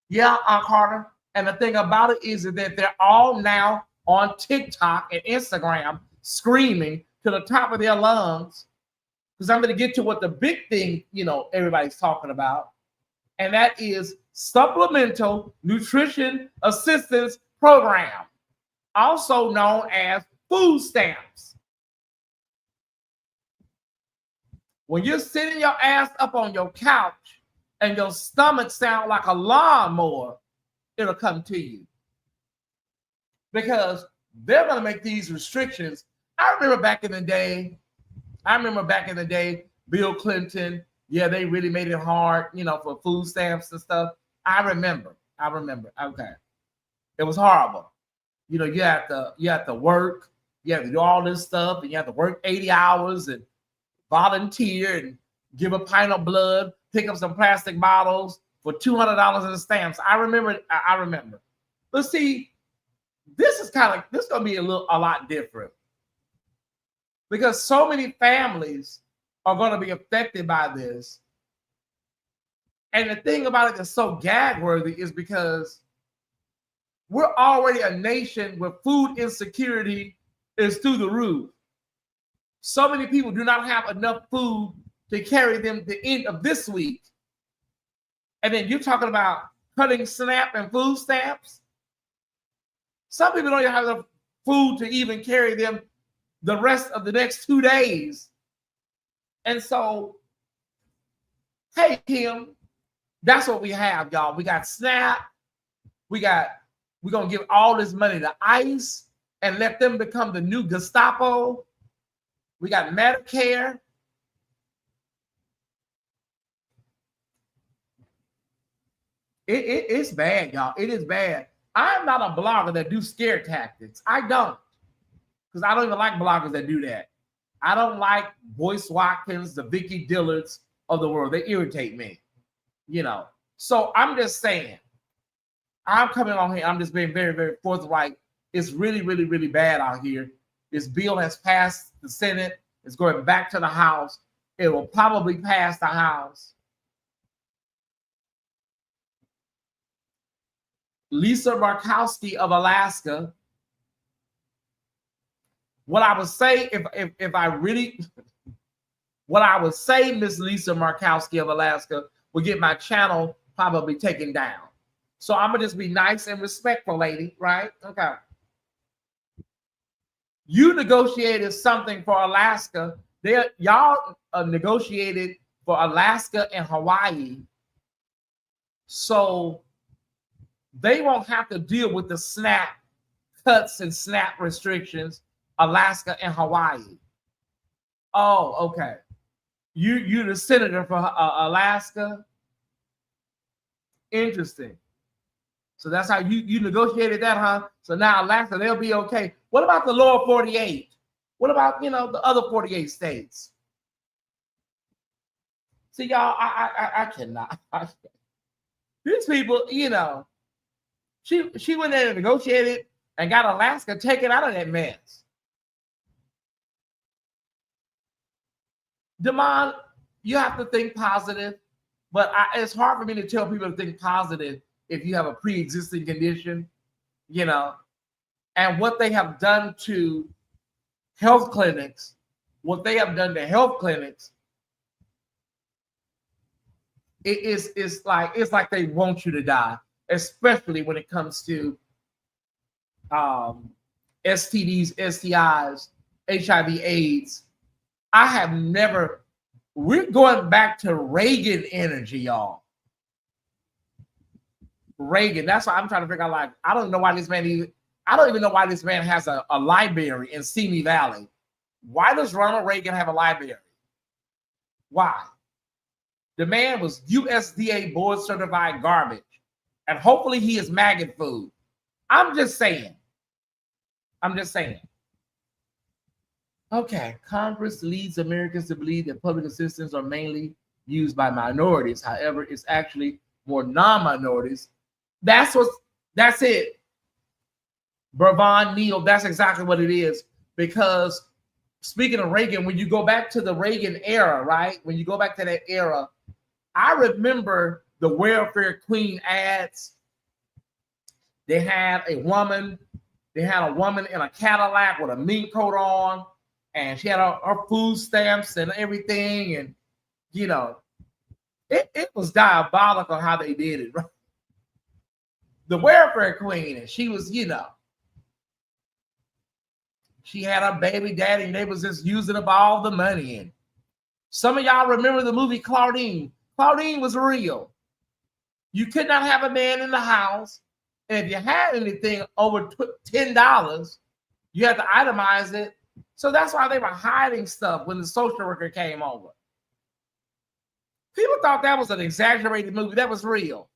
Yeah, Carter. And the thing about it is that they're all now on TikTok and Instagram screaming to the top of their lungs. Because I'm going to get to what the big thing, everybody's talking about. And that is Supplemental Nutrition Assistance Program, also known as food stamps. When you're sitting your ass up on your couch and your stomach sounds like a lawnmower, it'll come to you. Because they're going to make these restrictions. I remember back in the day, Bill Clinton, yeah, they really made it hard, for food stamps and stuff. I remember. Okay. It was horrible. You have to work, you have to do all this stuff, and you have to work 80 hours and volunteer and give a pint of blood, pick up some plastic bottles for $200 in stamps. I remember. But see, this is going to be a lot different. Because so many families are going to be affected by this. And the thing about it that's so gag-worthy is because we're already a nation where food insecurity is through the roof. So many people do not have enough food to carry them the end of this week. And then you're talking about cutting SNAP and food stamps. Some people don't even have enough food to even carry them the rest of the next 2 days. And so, hey, Kim, that's what we have, y'all. We got SNAP. We're going to give all this money to ICE and let them become the new Gestapo. We got Medicare. It's bad, y'all. It is bad. I'm not a blogger that do scare tactics. I don't. Because I don't even like bloggers that do that. I don't like Boyce Watkins, the Vicky Dillards of the world. They irritate me, So I'm just saying, I'm coming on here. I'm just being very, very forthright. It's really, really, really bad out here. This bill has passed the Senate. It's going back to the House. It will probably pass the House. Lisa Murkowski of Alaska. What I would say, Miss Lisa Murkowski of Alaska, would get my channel probably taken down. So I'm gonna just be nice and respectful, lady, right? Okay. You negotiated something for Alaska. Y'all negotiated for Alaska and Hawaii, so they won't have to deal with the SNAP cuts and SNAP restrictions, Alaska and Hawaii. Oh, okay. You're the senator for Alaska. Interesting. So that's how you negotiated that, huh? So now Alaska, they'll be okay. What about the lower 48? What about, the other 48 states? See, y'all, I cannot. These people, she went there and negotiated and got Alaska taken out of that mess. Demond, you have to think positive, but it's hard for me to tell people to think positive if you have a pre-existing condition, and what they have done to health clinics, it's like they want you to die, especially when it comes to STDs, STIs, HIV, AIDS. We're going back to Reagan energy, y'all. Reagan. That's why I'm trying to figure out, I don't know why this man I don't even know why this man has a library in Simi Valley. Why does Ronald Reagan have a library? Why? The man was USDA board certified garbage. And hopefully he is maggot food. I'm just saying. Okay, Congress leads Americans to believe that public assistance are mainly used by minorities. However, it's actually more non-minorities. That's it. Bravon Neal, that's exactly what it is. Because speaking of Reagan, when you go back to the Reagan era, right? When you go back to that era, I remember the welfare queen ads. They had a woman in a Cadillac with a mink coat on, and she had her food stamps and everything. And, it was diabolical how they did it, right? The welfare queen, and she was, she had a baby daddy, and they was just using up all the money. And some of y'all remember the movie Claudine. Claudine was real. You could not have a man in the house, and if you had anything over $10, you had to itemize it. So that's why they were hiding stuff when the social worker came over. People thought that was an exaggerated movie. That was real.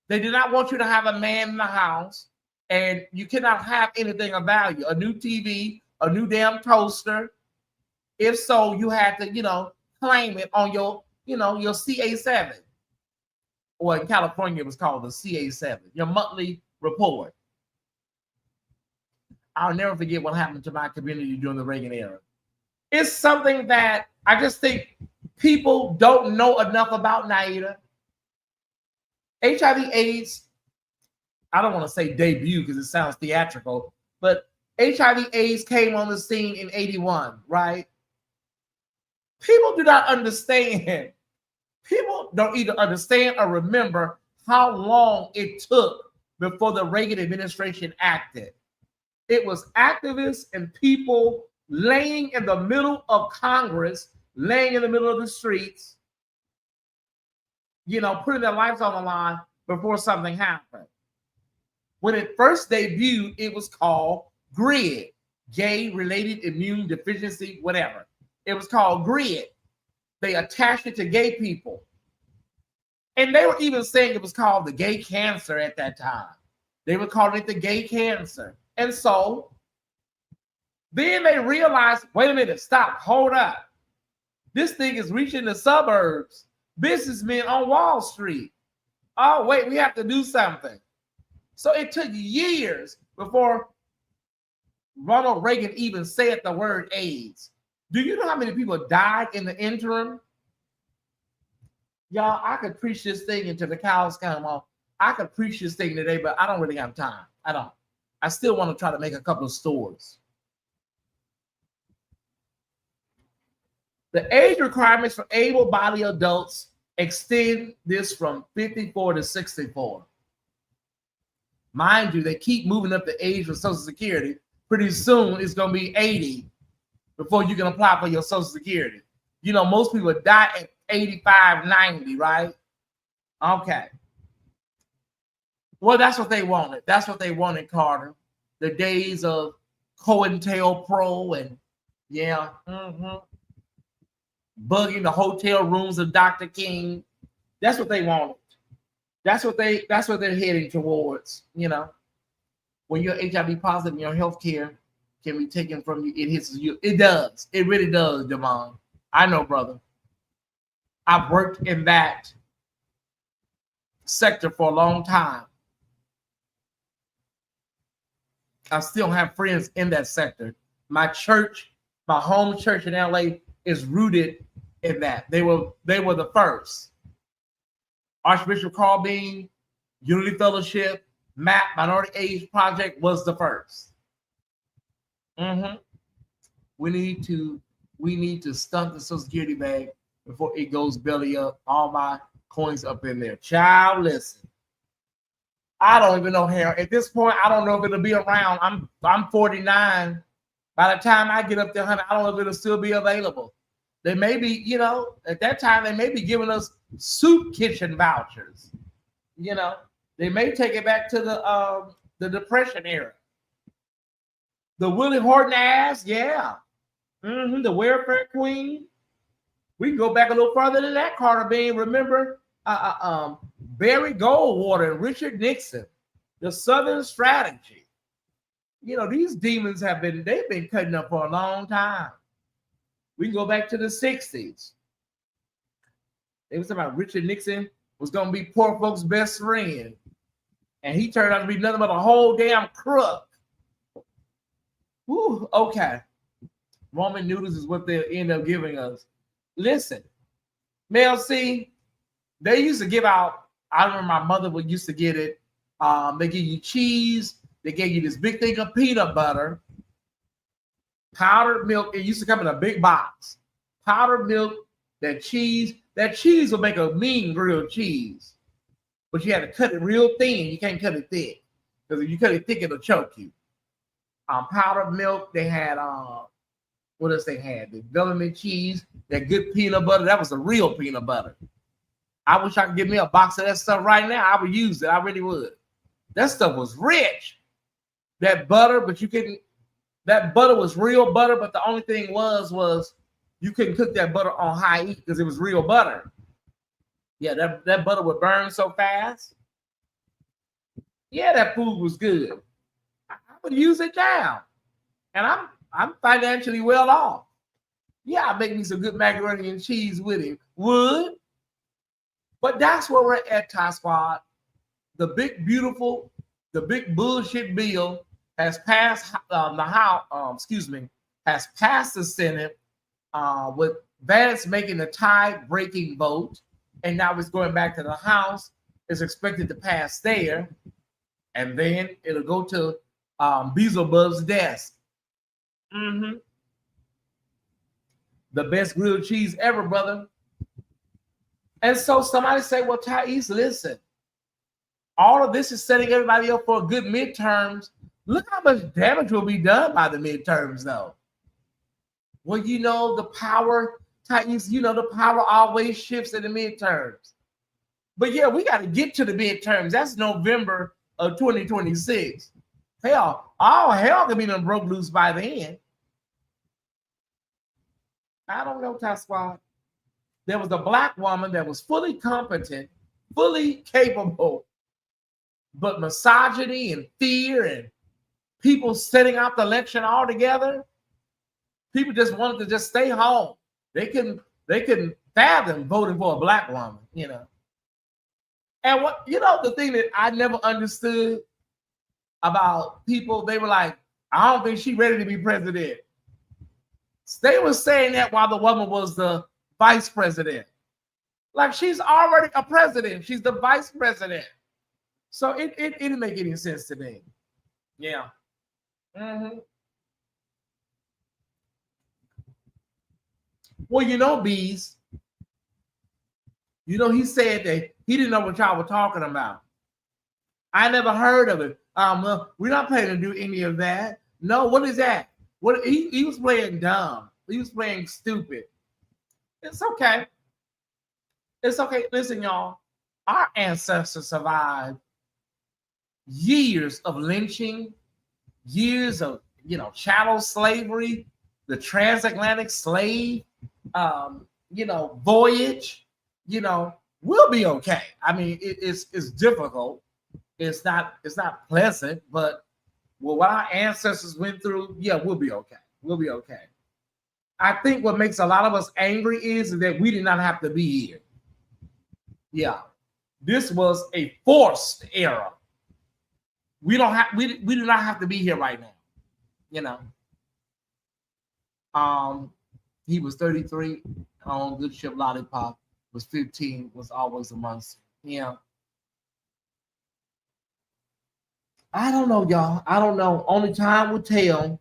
They did not want you to have a man in the house, and you cannot have anything of value. A new TV, a new damn toaster. If so, you had to, claim it on your CA7. Or in California, it was called the CA7, your monthly report. I'll never forget what happened to my community during the Reagan era. It's something that I just think people don't know enough about, Naida. HIV AIDS, I don't want to say debut because it sounds theatrical, but HIV AIDS came on the scene in 81, right? People do not understand. People don't either understand or remember how long it took before the Reagan administration acted. It was activists and people laying in the middle of Congress, laying in the middle of the streets, putting their lives on the line before something happened. When it first debuted, it was called GRID, gay-related immune deficiency, whatever. It was called GRID. They attached it to gay people. And they were even saying it was called the gay cancer at that time. They were calling it the gay cancer. And so then they realized, wait a minute, stop, hold up. This thing is reaching the suburbs, businessmen on Wall Street. Oh, wait, we have to do something. So it took years before Ronald Reagan even said the word AIDS. Do you know how many people died in the interim? Y'all, I could preach this thing until the cows come home. I could preach this thing today, but I don't really have time. I don't. I still want to try to make a couple of stories. The age requirements for able-bodied adults extend this from 54 to 64. Mind you, they keep moving up the age for Social Security. Pretty soon it's going to be 80 before you can apply for your Social Security. You know, most people die at 85, 90, right? Okay. Well, that's what they wanted. That's what they wanted, Carter. The days of COINTELPRO and bugging the hotel rooms of Dr. King. That's what they wanted. That's what they're heading towards. You know, when you're HIV positive, your health care can be taken from you. It hits you. It does. It really does, Devon. I know, brother. I've worked in that sector for a long time. I still have friends in that sector. My church, my home church in LA, is rooted in that. They were the first. Archbishop Carl Bean, Unity Fellowship, MAP, Minority Age Project was the first. We need to stunt the Social Security bag before it goes belly up. All my coins up in there. Child, listen. I don't even know how. At this point, I don't know if it'll be around. I'm 49. By the time I get up to 100, I don't know if it'll still be available. They may be, you know, at that time, they may be giving us soup kitchen vouchers. You know, they may take it back to the Depression era. The Willie Horton ass, yeah. The welfare queen. We can go back a little further than that, Carter Bean. Remember Barry Goldwater and Richard Nixon, the Southern Strategy. You know, these demons they've been cutting up for a long time. We can go back to the 60s. They was talking about Richard Nixon was going to be poor folks' best friend. And he turned out to be nothing but a whole damn crook. Whew, okay. Ramen noodles is what they'll end up giving us. Listen, Mel C, they used to give out, I remember my mother used to get it. They give you cheese. They gave you this big thing of peanut butter, powdered milk. It used to come in a big box. Powdered milk, that cheese. That cheese will make a mean grilled cheese. But you had to cut it real thin. You can't cut it thick. Because if you cut it thick, it'll choke you. Powdered milk, they had, what else they had? The government cheese, that good peanut butter. That was the real peanut butter. I wish I could give me a box of that stuff right now. I would use it. I really would. That stuff was rich. That butter, but you couldn't, that butter was real butter, but the only thing was you couldn't cook that butter on high heat because it was real butter. Yeah, that butter would burn so fast. Yeah, that food was good. I would use it now. And I'm financially well off. Yeah, I make me some good macaroni and cheese with it. Would. But that's where we're at, Tyesse Squad. The big, beautiful, the big bullshit bill has passed the House, has passed the Senate with Vance making the tie-breaking vote. And now it's going back to the House. It's expected to pass there. And then it'll go to Beelzebub's desk. The best grilled cheese ever, brother. And so somebody say, well, Tyesse, listen, all of this is setting everybody up for good midterms. Look how much damage will be done by the midterms, though. Well, you know, the power, Tyesse, you know, the power always shifts in the midterms. But yeah, we got to get to the midterms. That's November of 2026. Hell, all hell can be done broke loose by then. I don't know, Tyesse Squad. There was a black woman that was fully competent, fully capable, but misogyny and fear and people setting out the election altogether. People just wanted to just stay home. They couldn't fathom voting for a black woman, you know. And what, you know, the thing that I never understood about people, they were like, I don't think she's ready to be president. They were saying that while the woman was the vice president. Like, she's already a president. She's the vice president. So it didn't make any sense to me. Yeah. Well, you know, Bees, you know, he said that he didn't know what y'all were talking about. I never heard of it. We're not planning to do any of that. No, what is that? What he was playing dumb. He was playing stupid. It's okay. It's okay. Listen, y'all. Our ancestors survived years of lynching, years of chattel slavery, the transatlantic slave, voyage. We'll be okay. I mean, it's difficult. It's not pleasant, but what our ancestors went through, yeah, we'll be okay. We'll be okay. I think what makes a lot of us angry is that we did not have to be here. Yeah, this was a forced era. We do not have to be here right now. He was 33 on Good Ship Lollipop, was 15, was always a monster. Yeah. I don't know, y'all. I don't know. Only time will tell.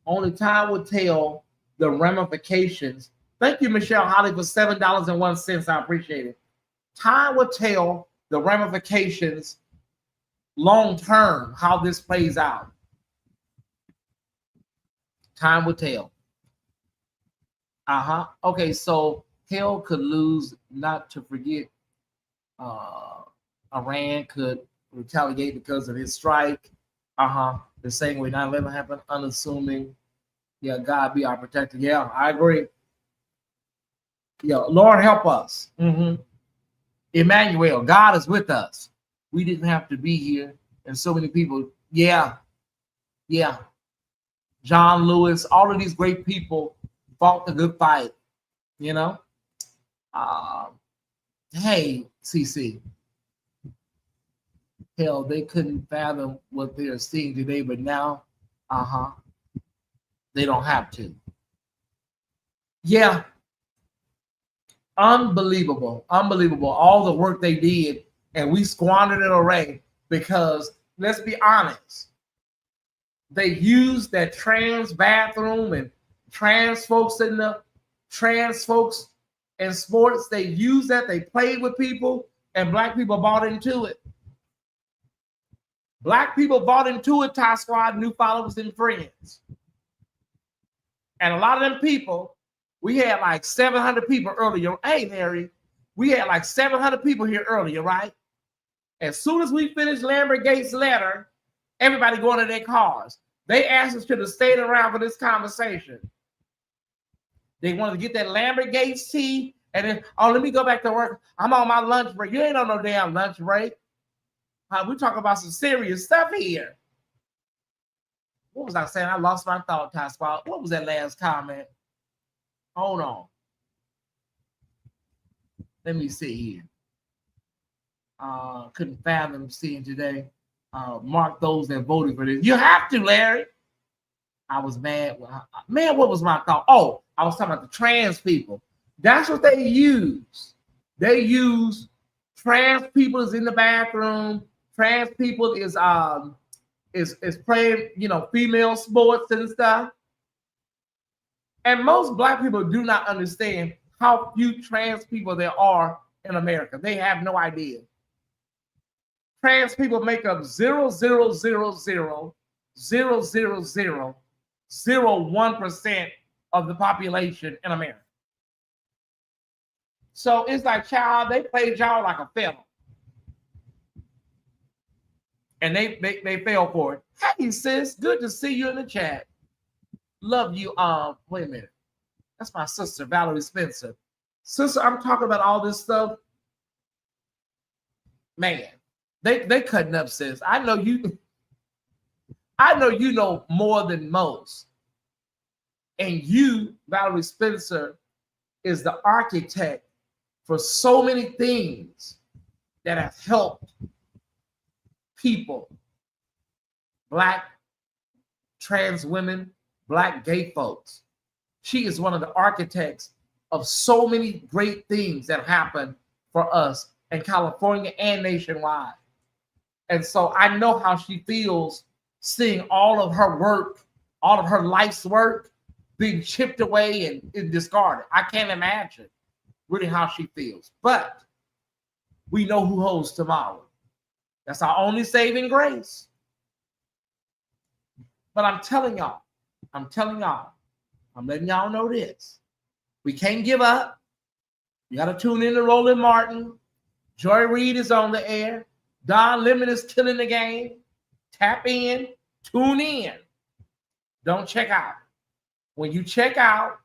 Only time will tell the ramifications. Thank you, Michelle Holly, for $7.01. I appreciate it. Time will tell the ramifications long term, how this plays out. Time will tell. Okay, so hell could lose, not to forget. Iran could retaliate because of his strike. The same way 9/11 happened, unassuming. Yeah, God be our protector. Yeah, I agree. Yeah, Lord help us. Emmanuel, God is with us. We didn't have to be here, and so many people. Yeah. John Lewis, all of these great people fought the good fight. Hey, CC. Hell, they couldn't fathom what they're seeing today, but now, they don't have to. Yeah. Unbelievable. All the work they did, and we squandered it away because, let's be honest, they used that trans bathroom and trans folks in sports. They used that. They played with people, and black people bought into it. Black people bought into it, Ty Squad, new followers and friends. And a lot of them people, we had like 700 people earlier. Hey, Mary, we had like 700 people here earlier, right? As soon as we finished Lambert Gates' letter, everybody going to their cars. They asked us to stay around for this conversation. They wanted to get that Lambert Gates tea, and then, let me go back to work. I'm on my lunch break. You ain't on no damn lunch break. We talking about some serious stuff here. What was I saying? I lost my thought, Ty Squad. What was that last comment? Hold on. Let me see here. Couldn't fathom seeing today. Mark those that voted for this. You have to, Larry. I was mad. Man, what was my thought? Oh, I was talking about the trans people. That's what they use. They use trans people is in the bathroom. Trans people is playing, female sports and stuff. And most black people do not understand how few trans people there are in America. They have no idea. Trans people make up 0.0000001% of the population in America. So it's like, child, they played y'all like a film. And they fell for it. Hey, sis, good to see you in the chat. Love you. Wait a minute. That's my sister, Valerie Spencer. Sister, I'm talking about all this stuff. Man, they cutting up, sis. I know you know more than most. And you, Valerie Spencer, is the architect for so many things that have helped people, black, trans women, black gay folks. She is one of the architects of so many great things that happen for us in California and nationwide. And so I know how she feels seeing all of her work, all of her life's work being chipped away and discarded. I can't imagine really how she feels. But we know who holds tomorrow. That's our only saving grace. But I'm telling y'all, I'm letting y'all know this. We can't give up. You got to tune in to Roland Martin. Joy Reid is on the air. Don Lemon is killing the game. Tap in, tune in. Don't check out. When you check out,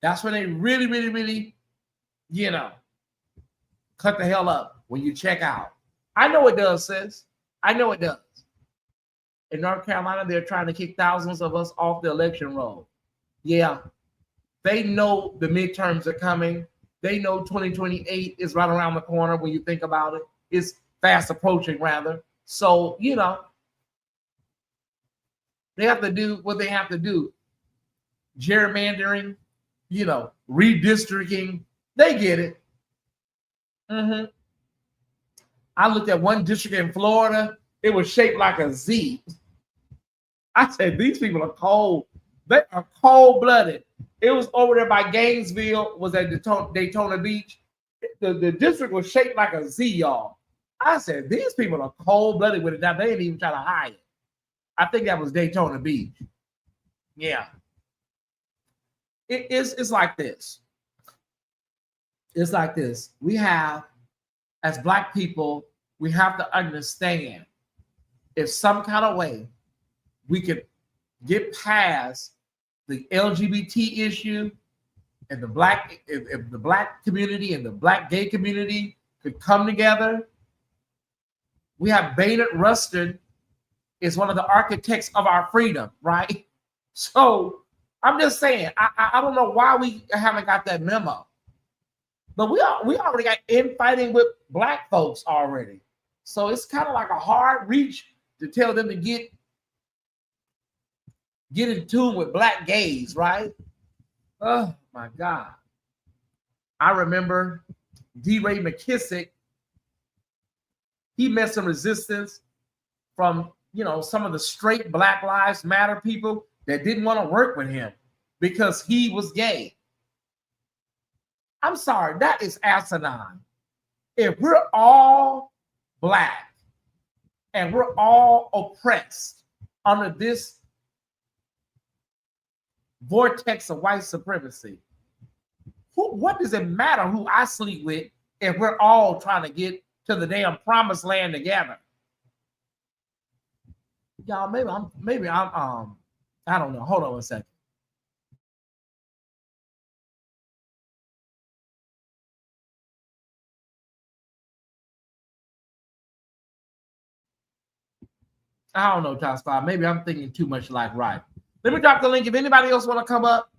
that's when they really, really, really, cut the hell up when you check out. I know it does, sis. I know it does. In North Carolina, they're trying to kick thousands of us off the election roll. Yeah, they know the midterms are coming. They know 2028 is right around the corner when you think about it. It's fast approaching, rather. So, they have to do what they have to do. Gerrymandering, redistricting. They get it. I looked at one district in Florida. It was shaped like a Z. I said, these people are cold. They are cold-blooded. It was over there by Gainesville, was at Daytona Beach. The district was shaped like a Z, y'all. I said, these people are cold-blooded with it. Now, they didn't even try to hide it. I think that was Daytona Beach. Yeah. It's like this. It's like this. We have, as Black people, we have to understand if some kind of way we could get past the LGBT issue and if the Black community and the Black gay community could come together. We have Bayard Rustin is one of the architects of our freedom, right? So I'm just saying, I don't know why we haven't got that memo, but we already got infighting with Black folks already. So it's kind of like a hard reach to tell them to get in tune with Black gays, right? Oh my God. I remember D. Ray McKissick. He met some resistance from, some of the straight Black Lives Matter people that didn't want to work with him because he was gay. I'm sorry, that is asinine. If we're all Black and we're all oppressed under this vortex of white supremacy, what does it matter who I sleep with if we're all trying to get to the damn promised land together? Y'all, maybe I'm I don't know. Hold on a second. I don't know, Top Spot. Maybe I'm thinking too much like right. Let me drop the link. If anybody else want to come up,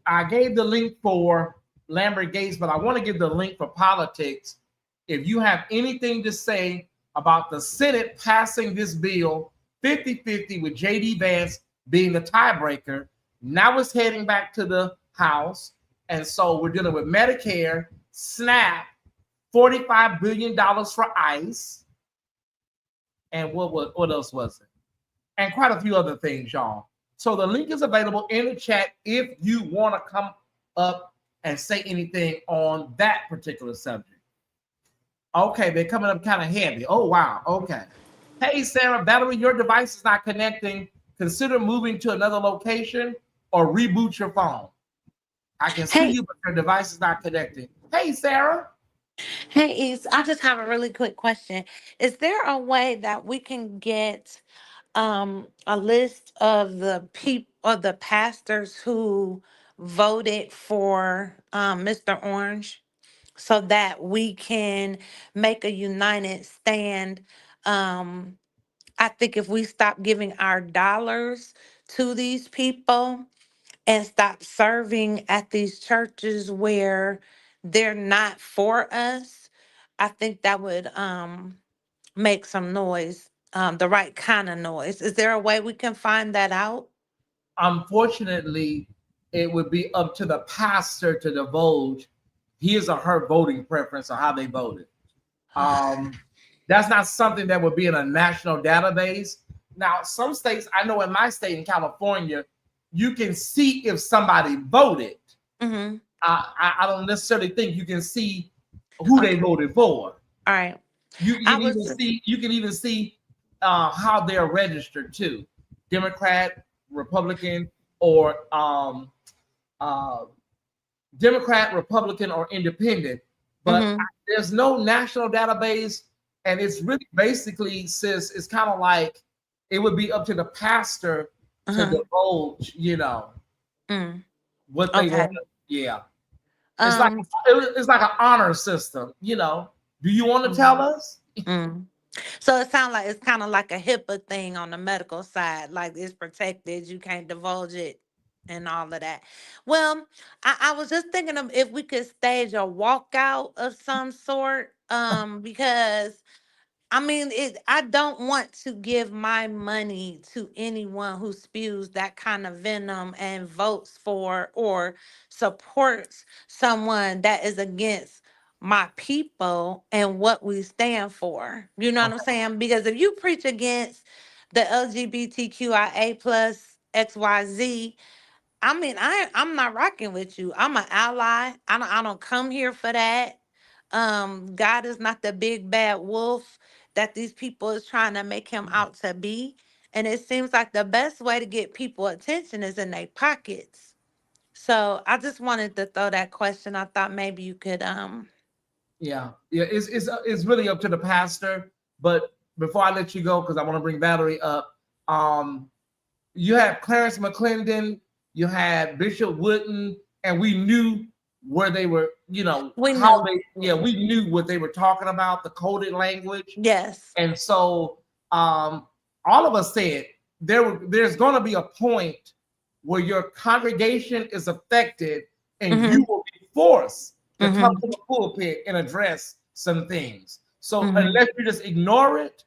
I gave the link for Lambert Gates, but I want to give the link for politics. If you have anything to say about the Senate passing this bill 50-50 with J.D. Vance being the tiebreaker, now it's heading back to the House. And so we're dealing with Medicare, SNAP, $45 billion for ICE. And what else was it? And quite a few other things, y'all. So the link is available in the chat if you want to come up and say anything on that particular subject. Okay, they're coming up kind of heavy. Oh, wow. Okay. Hey, Sarah, battery, your device is not connecting. Consider moving to another location or reboot your phone. I can see you, but your device is not connecting. Hey, Sarah. Hey, East, I just have a really quick question. Is there a way that we can get a list of the the pastors who voted for Mr. Orange so that we can make a united stand? I think if we stop giving our dollars to these people and stop serving at these churches where they're not for us, I think that would make some noise, the right kind of noise. Is there a way we can find that out? Unfortunately, it would be up to the pastor to divulge his or her voting preference or how they voted. That's not something that would be in a national database. Now, some states, I know in my state in California, you can see if somebody voted. Mm-hmm. I don't necessarily think you can see who they voted for. All right. You can even see how they're registered too. Democrat, Republican, or Democrat, Republican, or Independent. But Mm-hmm. there's no national database, and it's really basically, sis, it's kind of like it would be up to the pastor to Uh-huh. divulge, what they Okay. want. Yeah, Um, it's like an honor system. Do you want to tell us? mm. So it sounds like it's kind of like a HIPAA thing on the medical side, like it's protected, you can't divulge it and all of that. Well, I was just thinking of if we could stage a walkout of some sort, because I mean, I don't want to give my money to anyone who spews that kind of venom and votes for or supports someone that is against my people and what we stand for. You know what I'm saying? Because if you preach against the LGBTQIA plus XYZ, I mean, I'm not rocking with you. I'm an ally. I don't come here for that. God is not the big bad wolf that these people is trying to make him out to be. And it seems like the best way to get people attention is in their pockets. So I just wanted to throw that question. I thought maybe you could Yeah. It's really up to the pastor. But before I let you go, because I want to bring Valerie up, you had Clarence McClendon, you had Bishop Wooden, and we knew where they were, we how knew. we knew what they were talking about, the coded language. Yes. And so all of us said there's going to be a point where your congregation is affected and Mm-hmm. you will be forced to come Mm-hmm. to the pulpit and address some things. So Mm-hmm. unless you just ignore it,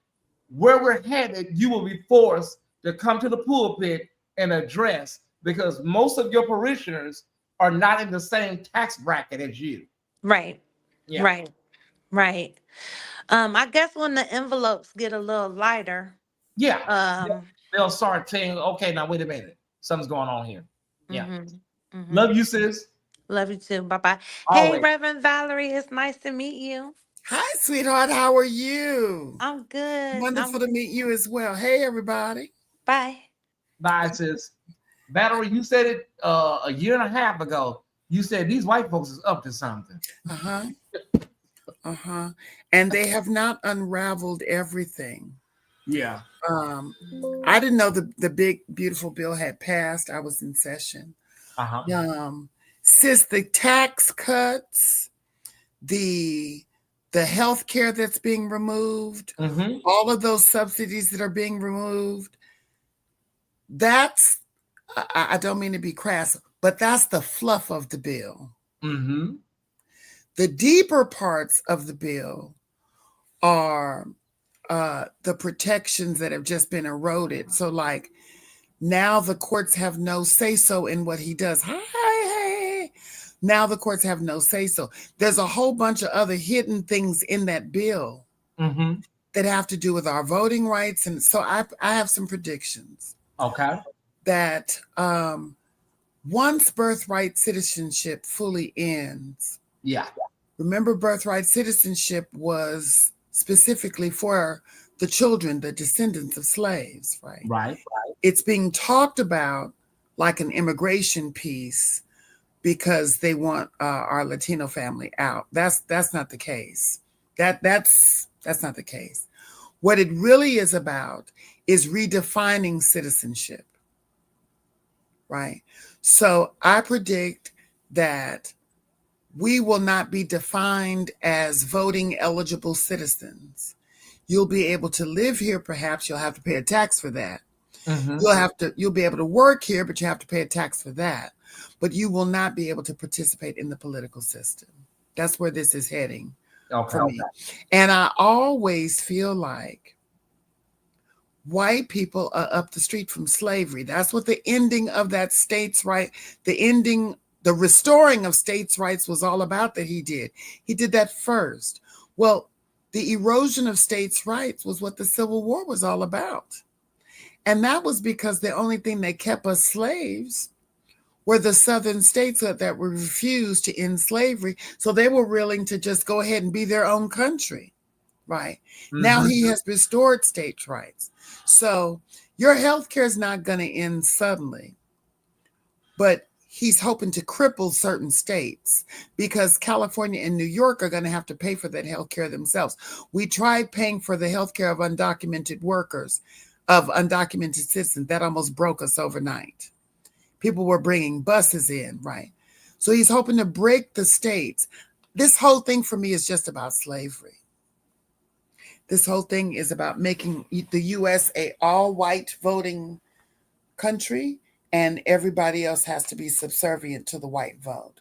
where we're headed, you will be forced to come to the pulpit and address, because most of your parishioners are not in the same tax bracket as you. Right. Yeah. Right. Right. I guess when the envelopes get a little lighter, Yeah. They'll start saying, okay, now wait a minute. Something's going on here. Yeah. mm-hmm, mm-hmm. Love you, sis. Love you too. Bye-bye. Hey, Always. Reverend Valerie, it's nice to meet you. Hi, sweetheart. How are you? I'm good. Wonderful to meet you as well. Hey, everybody. Bye. Bye, sis. Valerie, you said it a year and a half ago. You said these white folks is up to something. Uh-huh. Uh-huh. And they have not unraveled everything. Yeah. I didn't know the big, beautiful bill had passed. I was in session. Uh-huh. Sis, the tax cuts, the health care that's being removed, Mm-hmm. all of those subsidies that are being removed, that's, I don't mean to be crass, but that's the fluff of the bill. Mm-hmm. The deeper parts of the bill are the protections that have just been eroded. So like now the courts have no say-so in what he does. Hey. Now the courts have no say-so. There's a whole bunch of other hidden things in that bill Mm-hmm. that have to do with our voting rights. And so I have some predictions. Okay. That once birthright citizenship fully ends. Yeah. Remember, birthright citizenship was specifically for the children, the descendants of slaves, right? Right. It's being talked about like an immigration piece because they want our Latino family out. That's not the case. That's not the case. What it really is about is redefining citizenship, right? So I predict that we will not be defined as voting eligible citizens. You'll be able to live here, perhaps you'll have to pay a tax for that. Mm-hmm. You'll be able to work here, but you have to pay a tax for that. But you will not be able to participate in the political system. That's where this is heading for me. And I always feel like white people are up the street from slavery. That's what the ending of that states' right, the restoring of states' rights was all about that he did. He did that first. Well, the erosion of states' rights was what the Civil War was all about. And that was because the only thing that kept us slaves were the southern states that were refused to end slavery. So they were willing to just go ahead and be their own country, right? Mm-hmm. Now he has restored states' rights. So Your health care is not going to end suddenly, but he's hoping to cripple certain states because California and New York are going to have to pay for that health care themselves. We tried paying for the health care of undocumented workers, of undocumented citizens. That almost broke us overnight. People were bringing buses in, right? So he's hoping to break the states. This whole thing for me is just about slavery. This whole thing is about making the U.S. a all-white voting country, and everybody else has to be subservient to the white vote.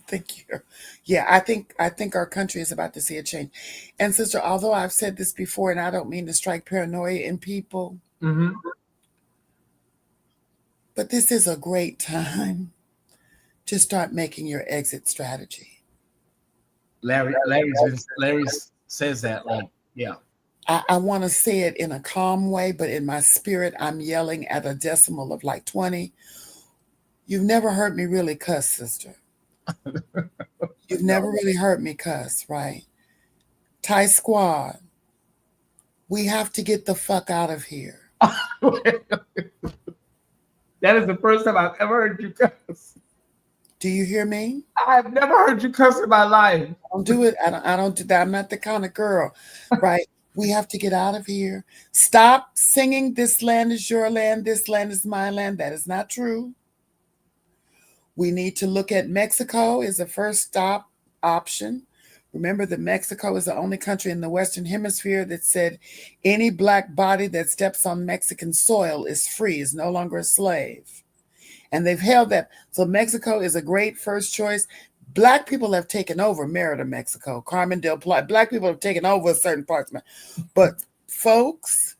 Thank you. Yeah, I think our country is about to see a change. And sister, although I've said this before, and I don't mean to strike paranoia in people, but this is a great time to start making your exit strategy. Larry says that, like, yeah. I want to say it in a calm way, but in my spirit, I'm yelling at a decimal of like 20. You've never heard me really cuss, sister. You've never really heard me cuss, right? Thai Squad, we have to get the fuck out of here. That is the first time I've ever heard you cuss. Do you hear me? I've never heard you cuss in my life. Don't do it. I don't do that. I'm not the kind of girl, right? We have to get out of here. Stop singing, this land is your land, this land is my land. That is not true. We need to look at Mexico as a first stop option. Remember that Mexico is the only country in the Western Hemisphere that said any Black body that steps on Mexican soil is free, is no longer a slave. And they've held that. So Mexico is a great first choice. Black people have taken over Merida, Mexico, Carmen del Plata. Black people have taken over certain parts. But folks,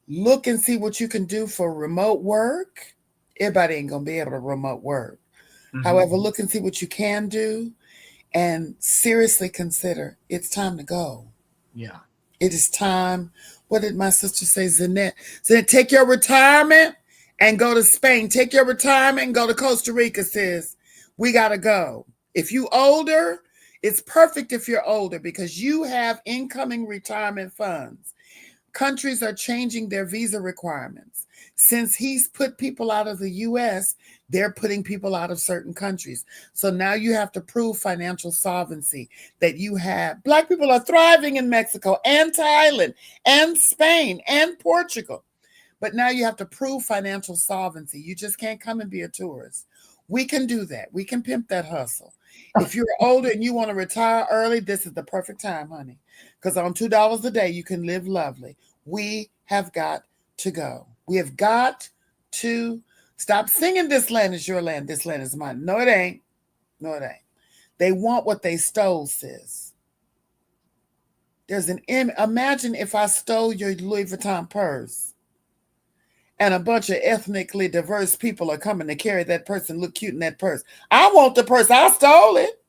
look and see what you can do for remote work. Everybody ain't going to be able to remote work. However, look and see what you can do and seriously consider it's time to go. Yeah. It is time. What did my sister say, Zanette? Zanette, take your retirement and go to Spain. Take your retirement and go to Costa Rica, sis. We got to go. If you older, it's perfect if you're older because you have incoming retirement funds. Countries are changing their visa requirements. Since he's put people out of the U.S., they're putting people out of certain countries. So now you have to prove financial solvency that you have. Black people are thriving in Mexico and Thailand and Spain and Portugal. But now you have to prove financial solvency. You just can't come and be a tourist. We can do that. We can pimp that hustle. If you're older and you want to retire early, this is the perfect time, honey. Because on $2 a day, you can live lovely. We have got to go. We have got to stop singing, this land is your land, this land is mine. No, it ain't. No, it ain't. They want what they stole, sis. There's an imagine if I stole your Louis Vuitton purse. And a bunch of ethnically diverse people are coming to carry that purse and look cute in that purse. I want the purse. I stole it.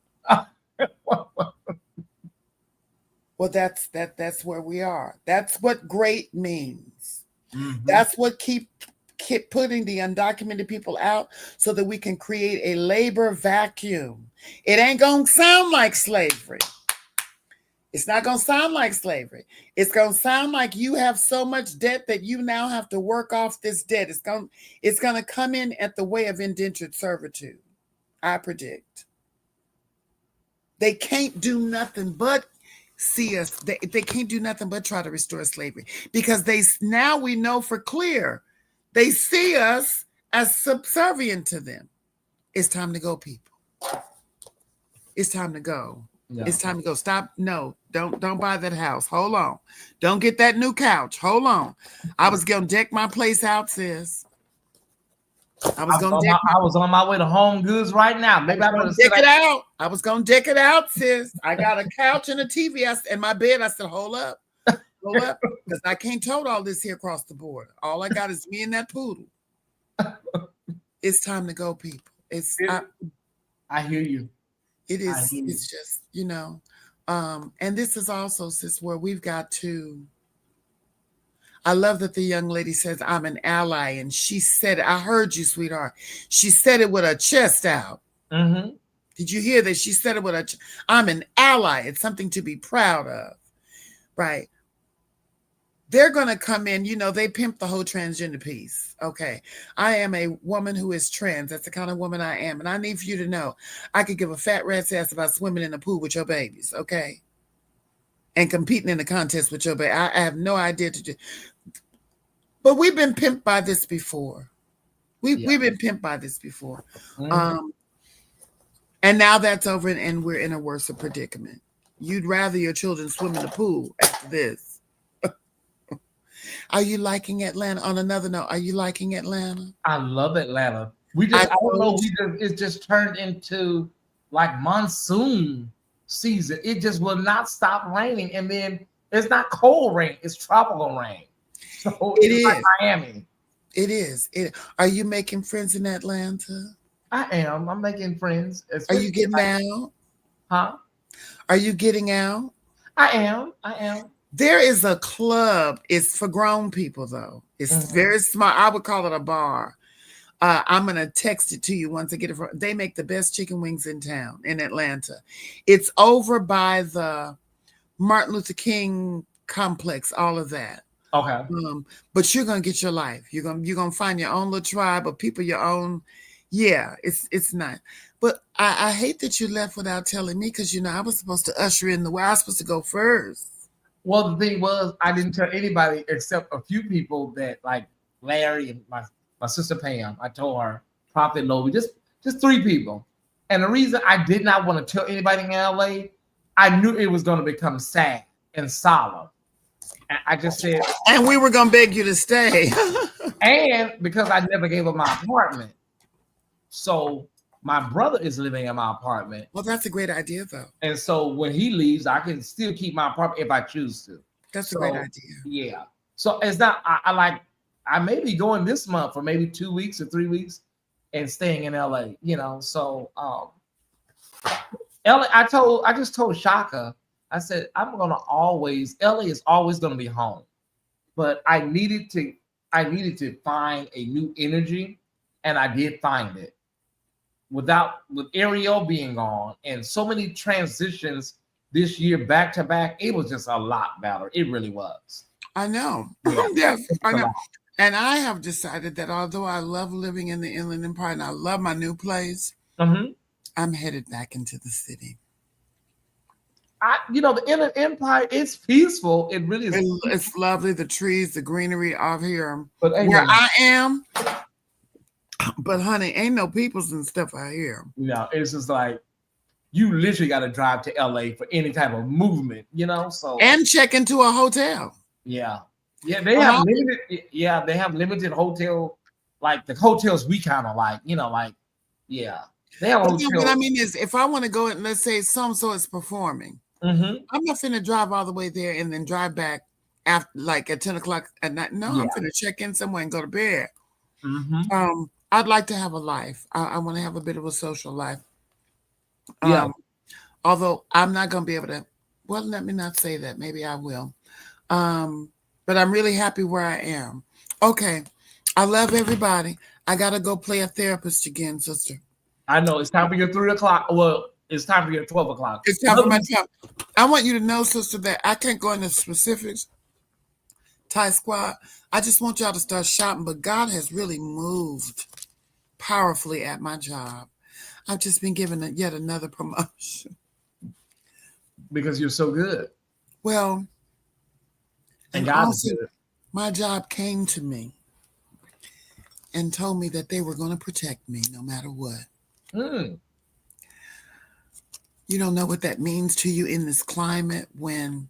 Well, that's where we are. That's what great means. That's what keep putting the undocumented people out so that we can create a labor vacuum. It ain't going to sound like slavery. It's not going to sound like slavery. It's going to sound like you have so much debt that you now have to work off this debt. It's going to come in at the way of indentured servitude. I predict. They can't do nothing but see us. They can't do nothing but try to restore slavery because now we know for clear, they see us as subservient to them. It's time to go, people. It's time to go. Yeah. It's time to go. Stop. No, don't buy that house. Hold on. Don't get that new couch. Hold on. I was going to deck my place out, sis. I was on my way to Home Goods right now. Maybe I better deck it out. I was going to deck it out, sis. I got a couch and a TV and my bed. I said, hold up. Hold up. Because I can't tote all this here across the border. All I got is me and that poodle. It's time to go, people. I hear you. It is. It's just, and this is also, sis, where we've got to. I love that the young lady says, I'm an ally. And she said, I heard you, sweetheart. She said it with her chest out. Did you hear that? She said it with her I'm an ally. It's something to be proud of. Right. they're going to come in, they pimp the whole transgender piece. Okay. I am a woman who is trans. That's the kind of woman I am. And I need for you to know, I could give a fat rat's ass about swimming in the pool with your babies. Okay. And competing in the contest with your baby. I have no idea to do. But we've been pimped by this before. We've been pimped by this before. And now that's over and we're in a worse predicament. You'd rather your children swim in the pool after this. Are you liking Atlanta? On another note, are you liking Atlanta? I love Atlanta. I don't know, it just turned into like monsoon season. It just will not stop raining. And then it's not cold rain, it's tropical rain. So it's like Miami. It is. Are you making friends in Atlanta? I am. I'm making friends. Are you getting out? Huh? Are you getting out? I am. There is a club. It's for grown people, though. It's very smart. I would call it a bar. I'm going to text it to you once I get it. They make the best chicken wings in town, in Atlanta. It's over by the Martin Luther King complex, all of that. Okay. But you're going to get your life. You're going to find your own little tribe of people, your own. Yeah, it's nice. But I hate that you left without telling me because, I was supposed to usher in the way. I was supposed to go first. Well, the thing was, I didn't tell anybody except a few people that, like Larry and my sister Pam. I told her, Prophet Lowy, just 3 people. And the reason I did not want to tell anybody in LA, I knew it was going to become sad and solemn. And I just said, and we were going to beg you to stay. And because I never gave up my apartment. So my brother is living in my apartment. Well, that's a great idea, though. And so when he leaves, I can still keep my apartment if I choose to. That's a great idea. Yeah. So it's not, I may be going this month for maybe 2 weeks or 3 weeks and staying in LA, So LA, I just told Shaka, I said, LA is always gonna be home. But I needed to find a new energy, and I did find it. With Ariel being gone and so many transitions this year back to back, it was just a lot better. It really was. I know. Yes, I know. And I have decided that although I love living in the Inland Empire and I love my new place, I'm headed back into the city. The Inland Empire, it's peaceful. It really is. It's lovely. The trees, the greenery out here. But where I am. But honey, ain't no peoples and stuff out here. No, it's just like you literally got to drive to LA for any type of movement, So and check into a hotel. Yeah, they have limited. Yeah, they have limited hotel, like the hotels we kind of like, They have hotels. What I mean is, if I want to go and let's say so is performing, I'm not finna drive all the way there and then drive back after like at 10 o'clock at night. No, I'm finna check in somewhere and go to bed. I'd like to have a life. I want to have a bit of a social life. Although I'm not going to be able to, well, let me not say that. Maybe I will. But I'm really happy where I am. Okay. I love everybody. I got to go play a therapist again, sister. I know. It's time for your 3 o'clock. Well, it's time for your 12 o'clock. It's time for my job. I want you to know, sister, that I can't go into specifics. Tyesse Squad. I just want y'all to start shopping, but God has really moved powerfully at my job. I've just been given yet another promotion. Because you're so good. Well, and God is good. My job came to me and told me that they were going to protect me no matter what. You don't know what that means to you in this climate when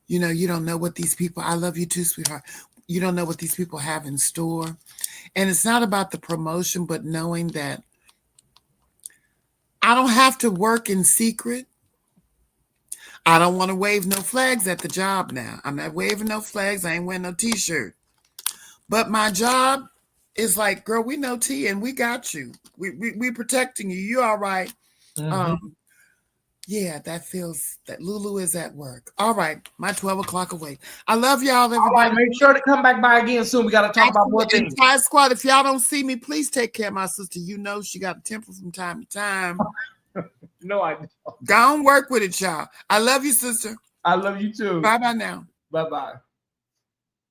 you don't know what these people, I love you too, sweetheart. You don't know what these people have in store. And it's not about the promotion, but knowing that I don't have to work in secret. I don't want to wave no flags at the job now. I'm not waving no flags. I ain't wearing no t-shirt. But my job is like, girl, we know T and we got you. We protecting you. You all right. Yeah, that feels that Lulu is at work. All right, my 12 o'clock away. I love y'all, everybody. Right, make sure to come back by again soon. We got to talk about more things. Tyesse Squad, if y'all don't see me, please take care of my sister. You know she got a temper from time to time. No, I don't. Don't work with it, y'all. I love you, sister. I love you too. Bye-bye now. Bye-bye.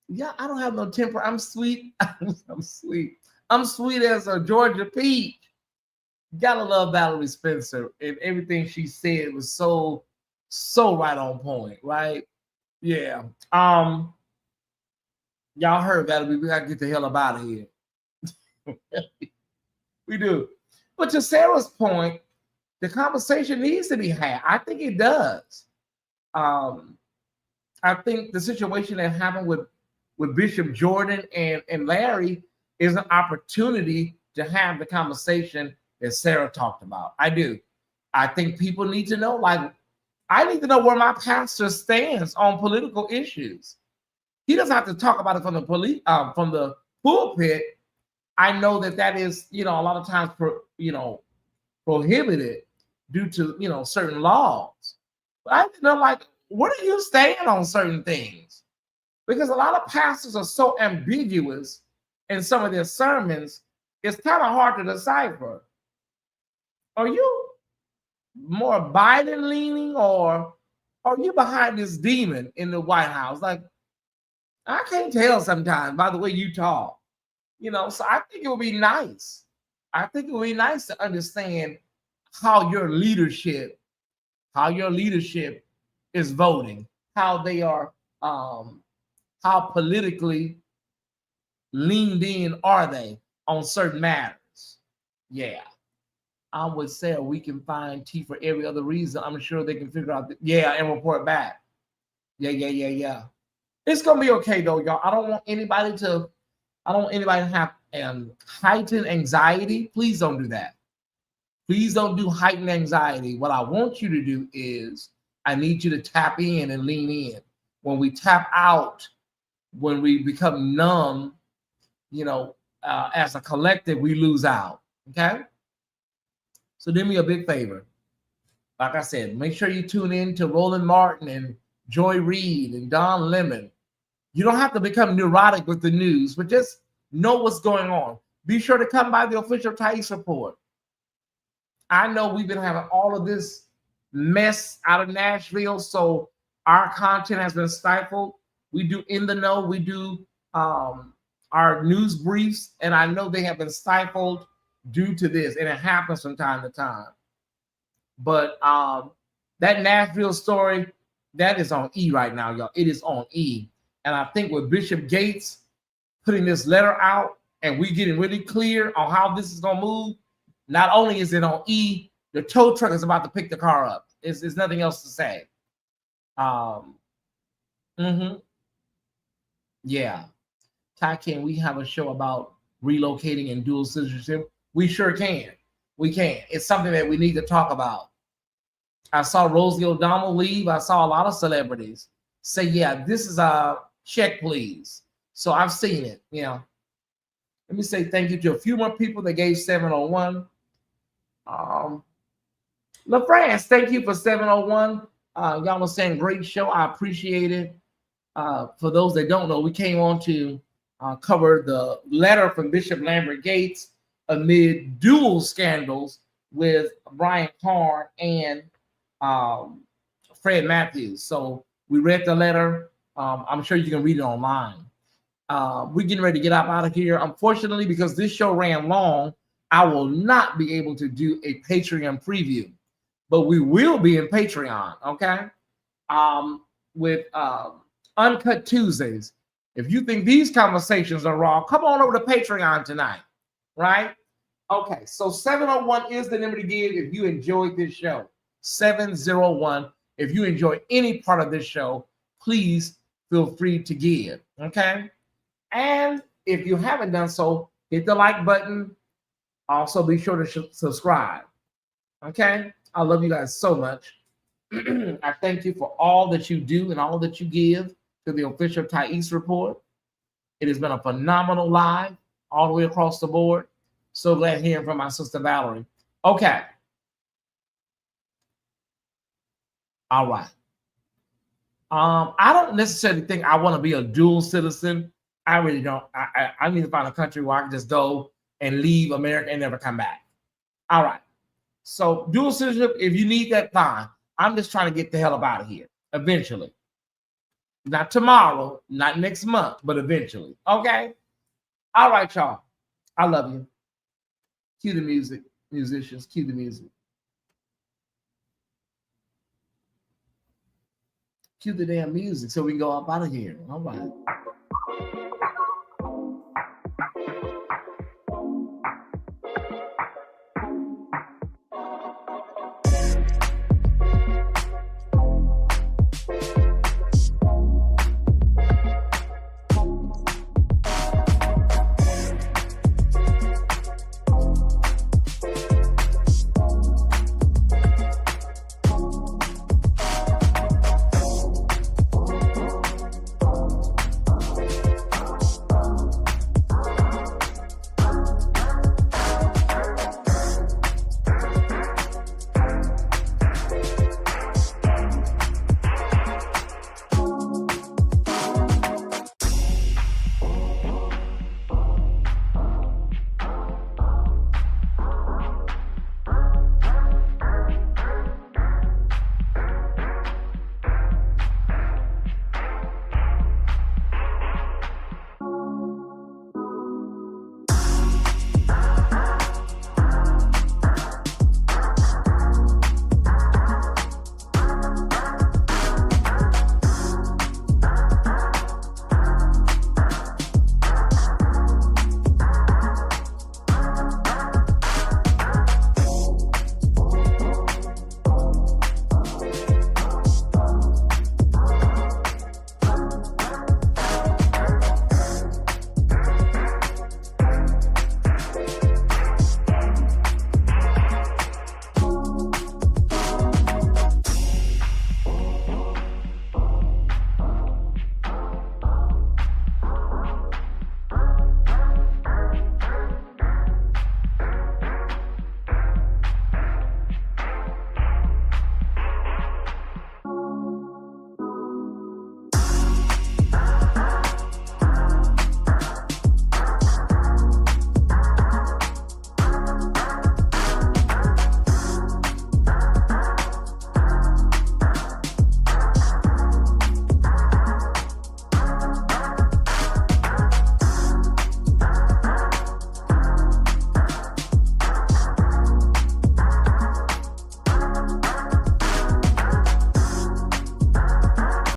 Yeah, I don't have no temper. I'm sweet. I'm sweet. I'm sweet as a Georgia peach. Gotta love Valerie Spencer, and everything she said was so right on point, right? Yeah. Y'all heard Valerie. We gotta get the hell up out of here. We do. But to Sarah's point, the conversation needs to be had. I think it does. I think the situation that happened with Bishop Jordan and Larry is an opportunity to have the conversation that Sarah talked about. I do. I think people need to know, like, I need to know where my pastor stands on political issues. He doesn't have to talk about it from the pulpit. I know that is, a lot of times, prohibited due to, certain laws. But I need to know, like, where do you stand on certain things? Because a lot of pastors are so ambiguous in some of their sermons, it's kind of hard to decipher. Are you more Biden leaning, or are you behind this demon in the White House? Like, I can't tell sometimes by the way you talk, so I think it would be nice. I think it would be nice to understand how your leadership is voting, how they are, how politically leaned in are they on certain matters. Yeah. I would say we can find T for every other reason. I'm sure they can figure out and report back. Yeah. It's gonna be okay though, y'all. I don't want anybody to have heightened anxiety. Please don't do that. Please don't do heightened anxiety. What I want you to do is I need you to tap in and lean in. When we tap out, when we become numb, as a collective, we lose out. Okay? So do me a big favor. Like I said, make sure you tune in to Roland Martin and Joy Reid and Don Lemon. You don't have to become neurotic with the news, but just know what's going on. Be sure to come by the official Tyesse Report. I know we've been having all of this mess out of Nashville, so our content has been stifled. We do In the Know. We do our news briefs, and I know they have been stifled due to this, and it happens from time to time. But that Nashville story, that is on E right now, y'all. It is on E. And I think with Bishop Gates putting this letter out and we getting really clear on how this is going to move, not only is it on E, the tow truck is about to pick the car up. There's nothing else to say. Yeah. Ty, can we have a show about relocating and dual citizenship? We sure can. We can. It's something that we need to talk about. I saw Rosie O'Donnell leave. I saw a lot of celebrities say, yeah, this is a check, please. So I've seen it. Let me say thank you to a few more people that gave 701. LaFrance, thank you for 701. Y'all were saying great show. I appreciate it. For those that don't know, we came on to cover the letter from Bishop Lambert Gates amid dual scandals with Brian CARN and Fred Matthews. So we read the letter. I'm sure you can read it online. We're getting ready to get out of here. Unfortunately, because this show ran long, I will not be able to do a Patreon preview, but we will be in Patreon, okay? With Uncut Tuesdays. If you think these conversations are raw, come on over to Patreon tonight, right? Okay, so 701 is the number to give if you enjoyed this show. 701. If you enjoy any part of this show, please feel free to give, okay? And if you haven't done so, hit the like button. Also, be sure to subscribe, okay? I love you guys so much. I thank you for all that you do and all that you give to the official Tyesse Report. It has been a phenomenal live all the way across the board. So glad hearing from my sister Valerie. Okay. All right. I don't necessarily think I want to be a dual citizen. I really don't. I need to find a country where I can just go and leave America and never come back. All right. So dual citizenship, if you need that, fine. I'm just trying to get the hell up out of here eventually. Not tomorrow, not next month, but eventually. Okay? All right, y'all. I love you. Cue the music. Musicians, cue the music. Cue the damn music so we can go up out of here. All right.